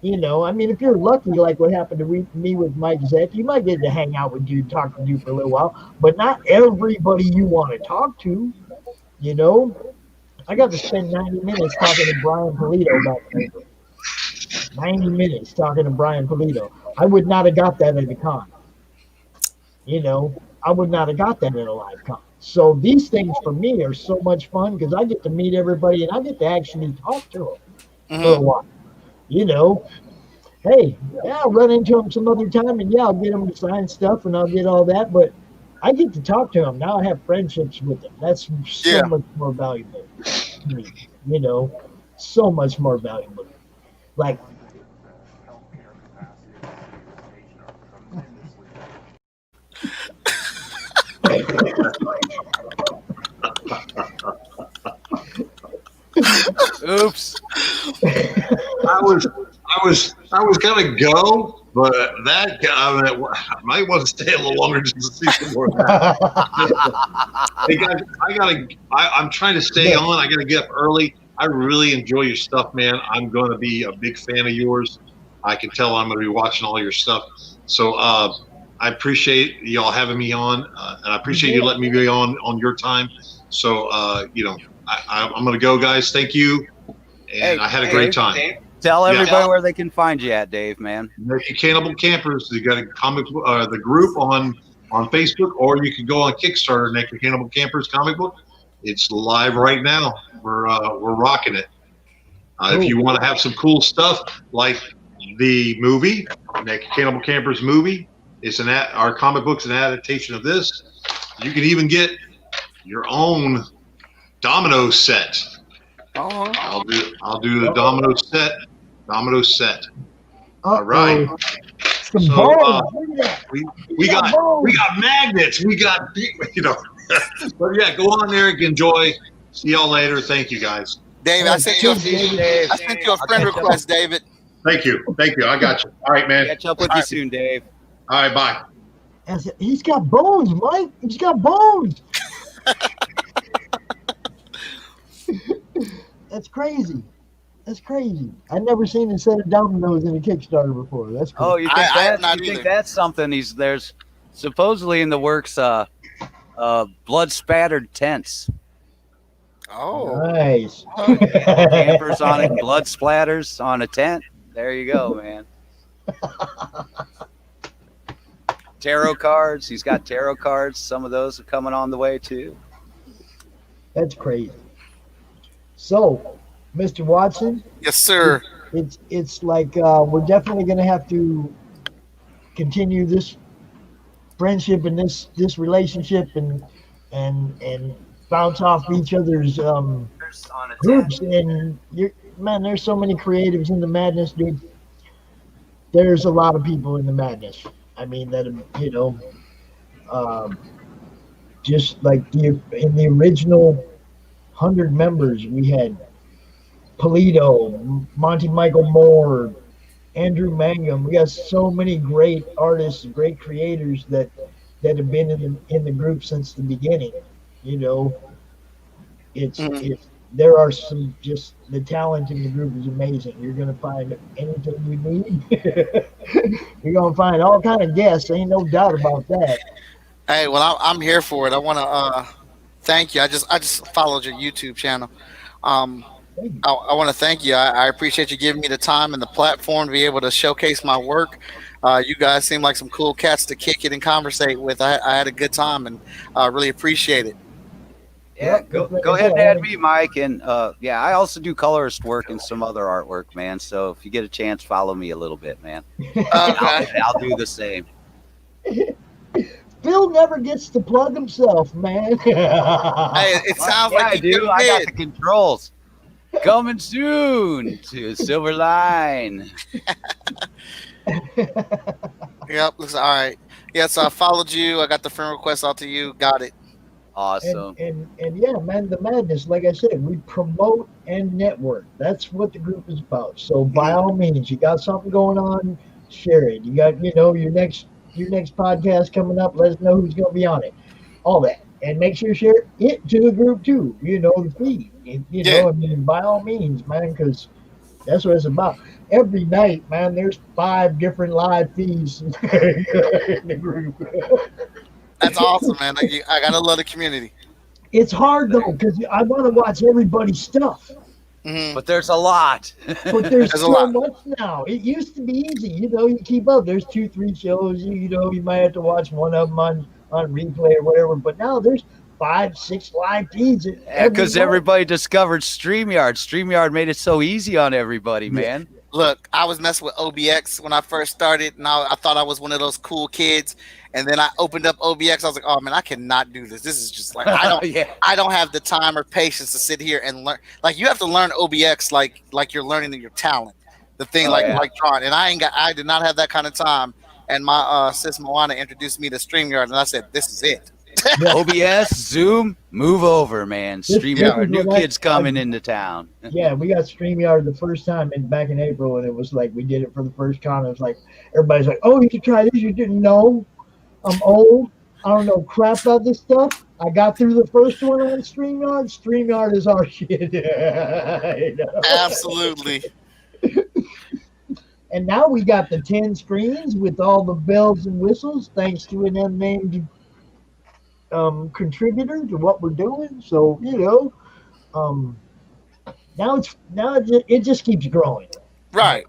You know, I mean, if you're lucky, like what happened to me with Mike Zeck, you might get to hang out with dude, talk to dude for a little while, but not everybody you want to talk to. You know, I got to spend 90 minutes talking to Brian Polito back there. 90 minutes talking to Brian Polito. I would not have got that at a con. You know, I would not have got that at a live con. So these things for me are so much fun because I get to meet everybody and I get to actually talk to them for a while. You know, hey, yeah, I'll run into them some other time and yeah, I'll get them to sign stuff and I'll get all that. But I get to talk to them. Now I have friendships with them. That's so much more valuable to me. You know, so much more valuable. Like, Oops. I was gonna go, But that guy, I might want to stay a little longer just to see some more of that. Hey guys, I'm trying to stay on. I got to get up early. I really enjoy your stuff, man. I'm going to be a big fan of yours. I can tell I'm going to be watching all your stuff. So I appreciate y'all having me on, and I appreciate you letting me be on your time. So I'm going to go, guys. Thank you, and I had a great time. Tell everybody where they can find you at, Dave, man. Naked Cannibal Campers. You got a comic, the group on Facebook, or you can go on Kickstarter, Naked Cannibal Campers comic book. It's live right now. We're rocking it. If you want to have some cool stuff like the movie, Naked Cannibal Campers movie, our comic book's an adaptation of this. You can even get your own domino set. I'll do the domino set. All right. So we got magnets. We got But yeah, go on there and enjoy. See y'all later. Thank you, guys. David, I sent you a friend request, David. Thank you. I got you. All right, man. Catch up with you soon, Dave. All right, bye. He's got bones, Mike. He's got bones. That's crazy. I've never seen a set of dominoes in a Kickstarter before. That's cool. Oh, you think that's something? There's supposedly in the works blood spattered tents. Oh, nice. Campers on it, blood splatters on a tent. There you go, man. Tarot cards. He's got tarot cards. Some of those are coming on the way too. That's crazy. So, Mr. Watson. Yes, sir. It's like we're definitely going to have to continue this friendship and this relationship and bounce off each other's groups. And there's so many creatives in the madness, dude. There's a lot of people in the madness. I mean that just like in the original 100 members, we had Polito, Monty Michael Moore, Andrew Mangum. We got so many great artists, great creators that have been in the group since the beginning. There are some, just the talent in the group is amazing. You're gonna find anything you need. You're gonna find all kind of guests. Ain't no doubt about that. Hey, well, I'm here for it. I want to thank you. I just followed your YouTube channel. I want to thank you. I appreciate you giving me the time and the platform to be able to showcase my work. You guys seem like some cool cats to kick it and conversate with. I had a good time and really appreciate it. Yeah, go ahead and add me, Mike. And I also do colorist work and some other artwork, man. So if you get a chance, follow me a little bit, man. I'll do the same. Phil never gets to plug himself, man. Hey, it sounds like I do. I got the controls. Coming soon to Silver Line. Yep, looks all right. Yeah, so I followed you. I got the friend request out to you. Got it. Awesome. And yeah, man, the madness, like I said, we promote and network. That's what the group is about. So by all means, you got something going on, share it. You got, your next podcast coming up, let us know who's going to be on it. All that. And make sure you share it to the group too. The feed. I mean, by all means, man, because that's what it's about. Every night, man, there's 5 different live feeds in the group. That's awesome, man. I gotta love the community. It's hard though, because I want to watch everybody's stuff. Mm-hmm. But there's a lot. But there's so much now. It used to be easy, you keep up. There's 2-3 shows, you might have to watch one of them on replay or whatever. But now there's 5-6 live feeds. Because everybody discovered StreamYard. StreamYard made it so easy on everybody, man. Look, I was messing with OBX when I first started, and I thought I was one of those cool kids. And then I opened up OBX. I was like, "Oh man, I cannot do this. This is just like I don't have the time or patience to sit here and learn. Like you have to learn OBX like you're learning your talent, the thing like drawing. And I did not have that kind of time. And my sis Moana introduced me to StreamYard, and I said, "This is it." OBS, Zoom, move over, man. StreamYard, new what kids coming into town. Yeah, we got StreamYard the first time back in April, and it was like we did it for the first con. It was like everybody's like, "Oh, you should try this." You didn't know. I'm old. I don't know crap about this stuff. I got through the first one on StreamYard. StreamYard is our shit. You know? Absolutely. And now we got the 10 screens with all the bells and whistles, thanks to an unnamed contributor to what we're doing. So now it just keeps growing. Right.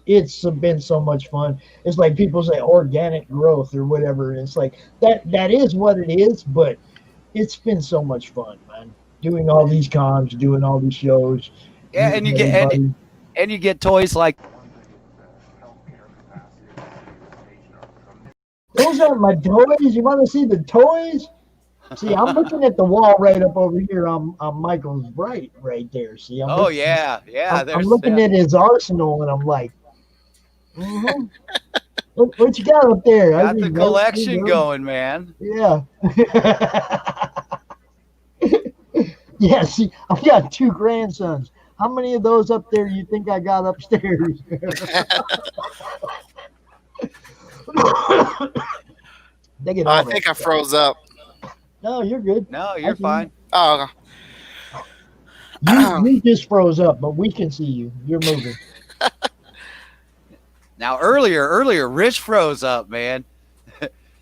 It's been so much fun. It's like people say organic growth or whatever. It's like that is what it is, but it's been so much fun, man. Doing all these cons, doing all these shows. Yeah, and you get toys like those aren't my toys. You want to see the toys? See, I'm looking at the wall right up over here on Michael's right there. See, I'm looking at his arsenal, and I'm like, what you got up there? Got the collection going, man. Yeah. Yeah, see, I've got 2 grandsons. How many of those up there you think I got upstairs? I think I froze up. No, you're good. No, you're fine. Oh, you just froze up, but we can see you. You're moving. Now, earlier, Rich froze up, man.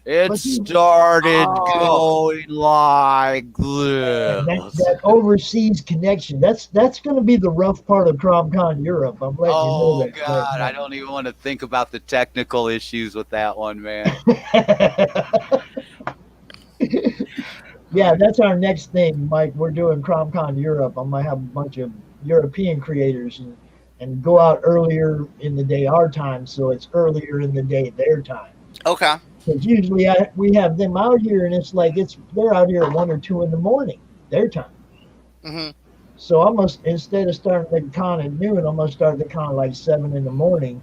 It started going like this. That overseas connection. That's going to be the rough part of CromCon Europe. I'm letting you know that. Oh, God. I don't even want to think about the technical issues with that one, man. Yeah, that's our next thing, Mike. We're doing CromCon Europe. I'm going to have a bunch of European creators and go out earlier in the day our time, so it's earlier in the day their time. Okay. Because usually we have them out here, and it's like they're out here at 1 or 2 in the morning, their time. Mm-hmm. So instead of starting the con at noon, I'm gonna start the con like 7 in the morning,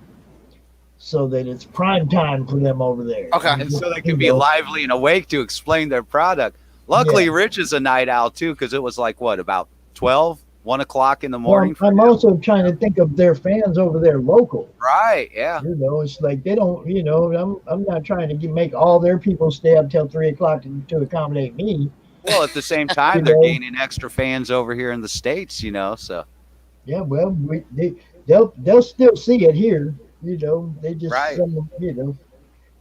so that it's prime time for them over there. Okay. And so they can be lively and awake to explain their product. Luckily, Rich is a night owl too, because it was like about 12, 1 o'clock in the morning. Well, I'm also trying to think of their fans over there local. Right. Yeah. It's like they don't. I'm not trying to make all their people stay up till 3 o'clock to accommodate me. Well, at the same time, they're gaining extra fans over here in the States. So. Yeah. Well, they'll still see it here. They just right.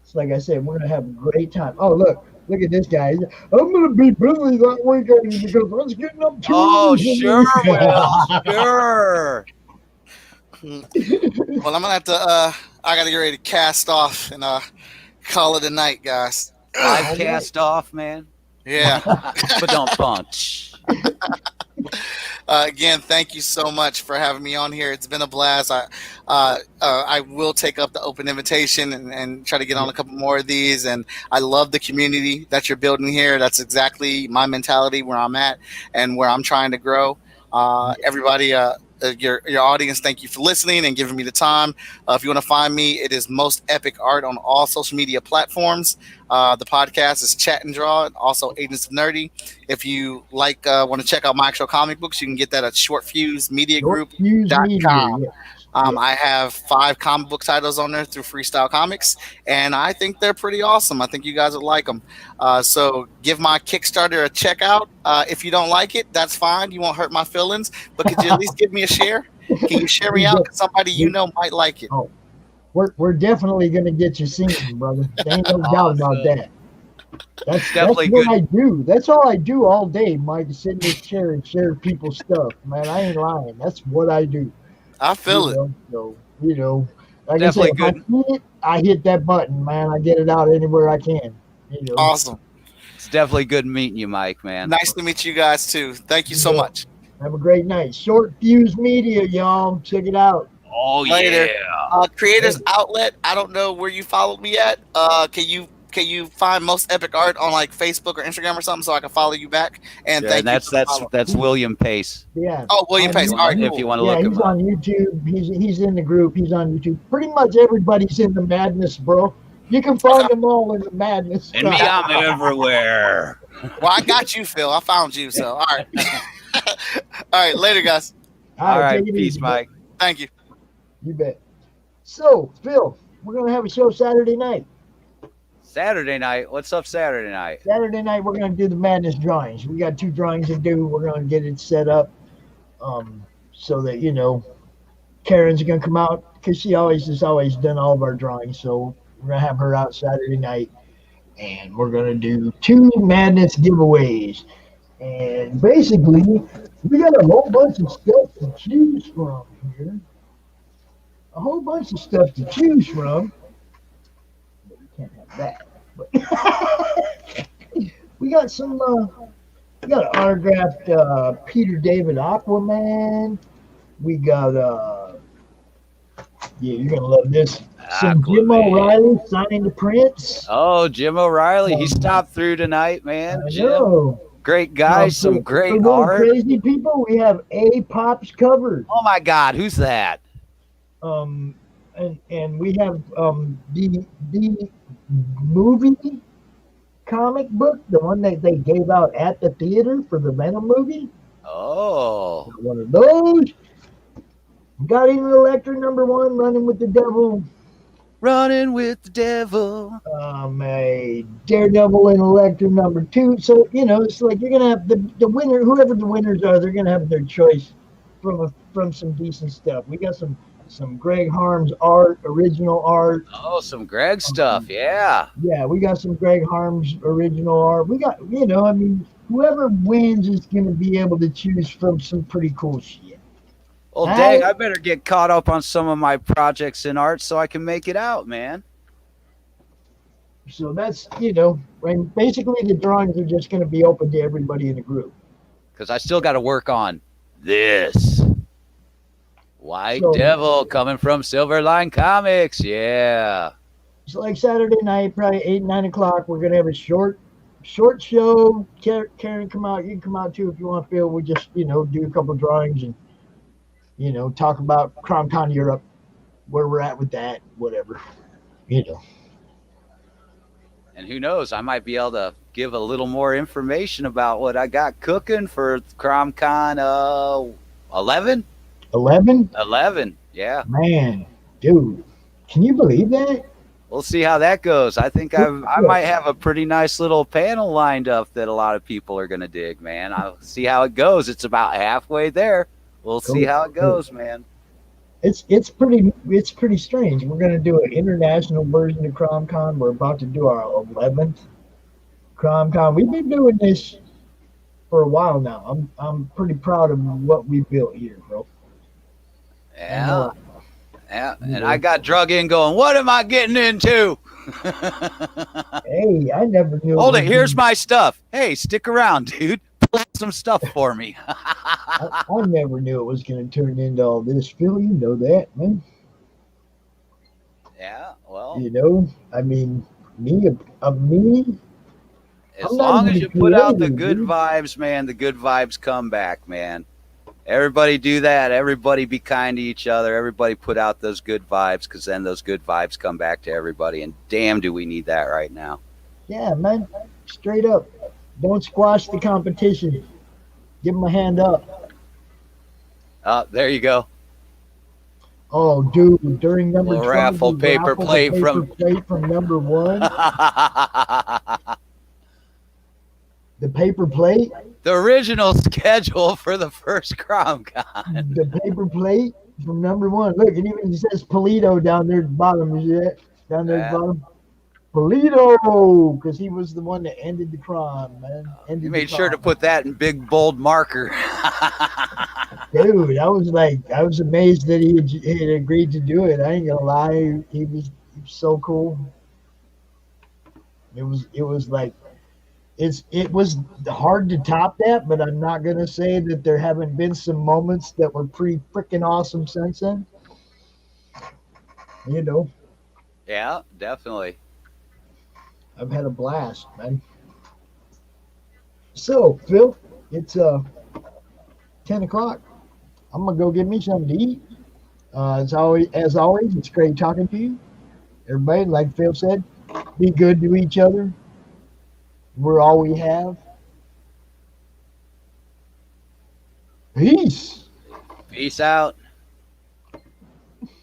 It's like I said, we're gonna have a great time. Oh, look at this guy. I'm going to be busy that weekend because I was getting up to Oh, sure, Will. Sure. Well, I'm going to have to, I got to get ready to cast off and call it a night, guys. Live cast off, man. Yeah. But don't punch. Again, thank you so much for having me on here. It's been a blast. I will take up the open invitation and try to get on a couple more of these. And I love the community that you're building here. That's exactly my mentality, where I'm at and where I'm trying to grow. Everybody, your audience, thank you for listening and giving me the time. If you want to find me, it is Most Epic Art on all social media platforms. The podcast is Chat and Draw, and also Agents of Nerdy. If you want to check out my actual comic books, you can get that at shortfusemediagroup.com. I have 5 comic book titles on there through Freestyle Comics, and I think they're pretty awesome. I think you guys would like them. So give my Kickstarter a check out. If you don't like it, that's fine. You won't hurt my feelings, but could you at least give me a share? Can you share me out? Because somebody might like it. Oh, we're definitely going to get you seen, brother. There ain't no doubt about that. That's definitely what I do. That's all I do all day, Mike, is sit in this chair and share people's stuff. Man, I ain't lying. That's what I do. I feel it. So, like definitely I said, good. I hit that button, man. I get it out anywhere I can. Awesome. It's definitely good meeting you, Mike, man. Nice to meet you guys, too. Thank you so much. Have a great night. Short Fuse Media, y'all. Check it out. Oh, Later. yeah. Creators Outlet. I don't know where you followed me at. Can you find Most Epic Art on like Facebook or Instagram or something so I can follow you back? And thank you. That's William Pace. Yeah. Oh, William Pace. All right. If you want to look him up. He's on YouTube. He's in the group. He's on YouTube. Pretty much everybody's in the madness, bro. You can find them all in the madness. And me, I'm everywhere. Well, I got you, Phil. I found you. So, all right. All right. Later, guys. All right, take it peace, easy, Mike. Thank you. You bet. So, Phil, we're going to have a show Saturday night. Saturday night. What's up Saturday night? Saturday night, we're going to do the madness drawings. We got 2 drawings to do. We're going to get it set up so that, you know, Karen's going to come out because she has always done all of our drawings. So we're going to have her out Saturday night. And we're going to do 2 madness giveaways. And basically, we got a whole bunch of stuff to choose from here. A whole bunch of stuff to choose from. But we can't have that. But we got some, we got an autographed Peter David Aquaman. We got, yeah, you're going to love this. Some Jim O'Reilly signing the prints. Oh, Jim O'Reilly. He stopped through tonight, man. I Jim. know. Great guy. Some great for art. Crazy people, we have A Pops covered. Oh, my God. Who's that? And we have the movie comic book, the one that they gave out at the theater for the Venom movie. Oh. One of those. Got even Electra #1, Running with the Devil. Running with the devil. A Daredevil and Electra #2. So, you know, it's like you're going to have the winner, whoever the winners are, they're going to have their choice from some decent stuff. We got some Greg Harms art, original art. Oh, some Greg stuff. Yeah. Yeah, we got some Greg Harms original art. We got, you know, I mean, whoever wins is going to be able to choose from some pretty cool shit. Well, dang, I better get caught up on some of my projects in art so I can make it out, man. So that's, you know, basically the drawings are just going to be open to everybody in the group. Because I still got to work on this. White Devil coming from Silverline Comics. Yeah. So like Saturday night, probably 8, 9 o'clock, we're going to have a short show. Karen, come out. You can come out too if you want to feel. We'll just, you know, do a couple drawings and, you know, talk about CromCon Europe, where we're at with that, whatever, you know. And who knows, I might be able to give a little more information about what I got cooking for CromCon 11? 11? 11, yeah. Man, dude, can you believe that? We'll see how that goes. I think I might have a pretty nice little panel lined up that a lot of people are going to dig, man. I'll see how it goes. It's about halfway there. We'll see how it goes, man. It's pretty strange. We're going to do an international version of CromCon. We're about to do our 11th CromCon. We've been doing this for a while now. I'm pretty proud of what we built here, bro. Yeah. Yeah. And I got drug in going, what am I getting into? Hey, I never knew. Hold it. Here's my stuff. Hey, stick around, dude. Pull some stuff for me. I never knew it was going to turn into all this, Phil. You know that, man. Yeah, well. You know, I mean, me. As long as you put out the good vibes, man, the good vibes come back, man. Everybody do that. Everybody be kind to each other. Everybody put out those good vibes, because then those good vibes come back to everybody. And damn, do we need that right now. Yeah, man. Straight up. Don't squash the competition. Give them a hand up. There you go. Oh, dude, during number 20, raffle paper plate from number 1. The paper plate? The original schedule for the first CromCon. The paper plate from number 1. Look, it even says Polito down there at the bottom. Is it? Down there at the bottom. Polito, because he was the one that ended the crime, man. You made sure to put that in big, bold marker. Dude, I was amazed that he had agreed to do it. I ain't gonna lie, he was so cool. It was like, it was hard to top that, but I'm not gonna say that there haven't been some moments that were pretty freaking awesome since then. You know. Yeah, definitely. I've had a blast, man. So, Phil, it's 10 o'clock. I'm gonna go get me something to eat. As always, it's great talking to you. Everybody, like Phil said, Be good to each other. We're all we have. Peace. Peace out.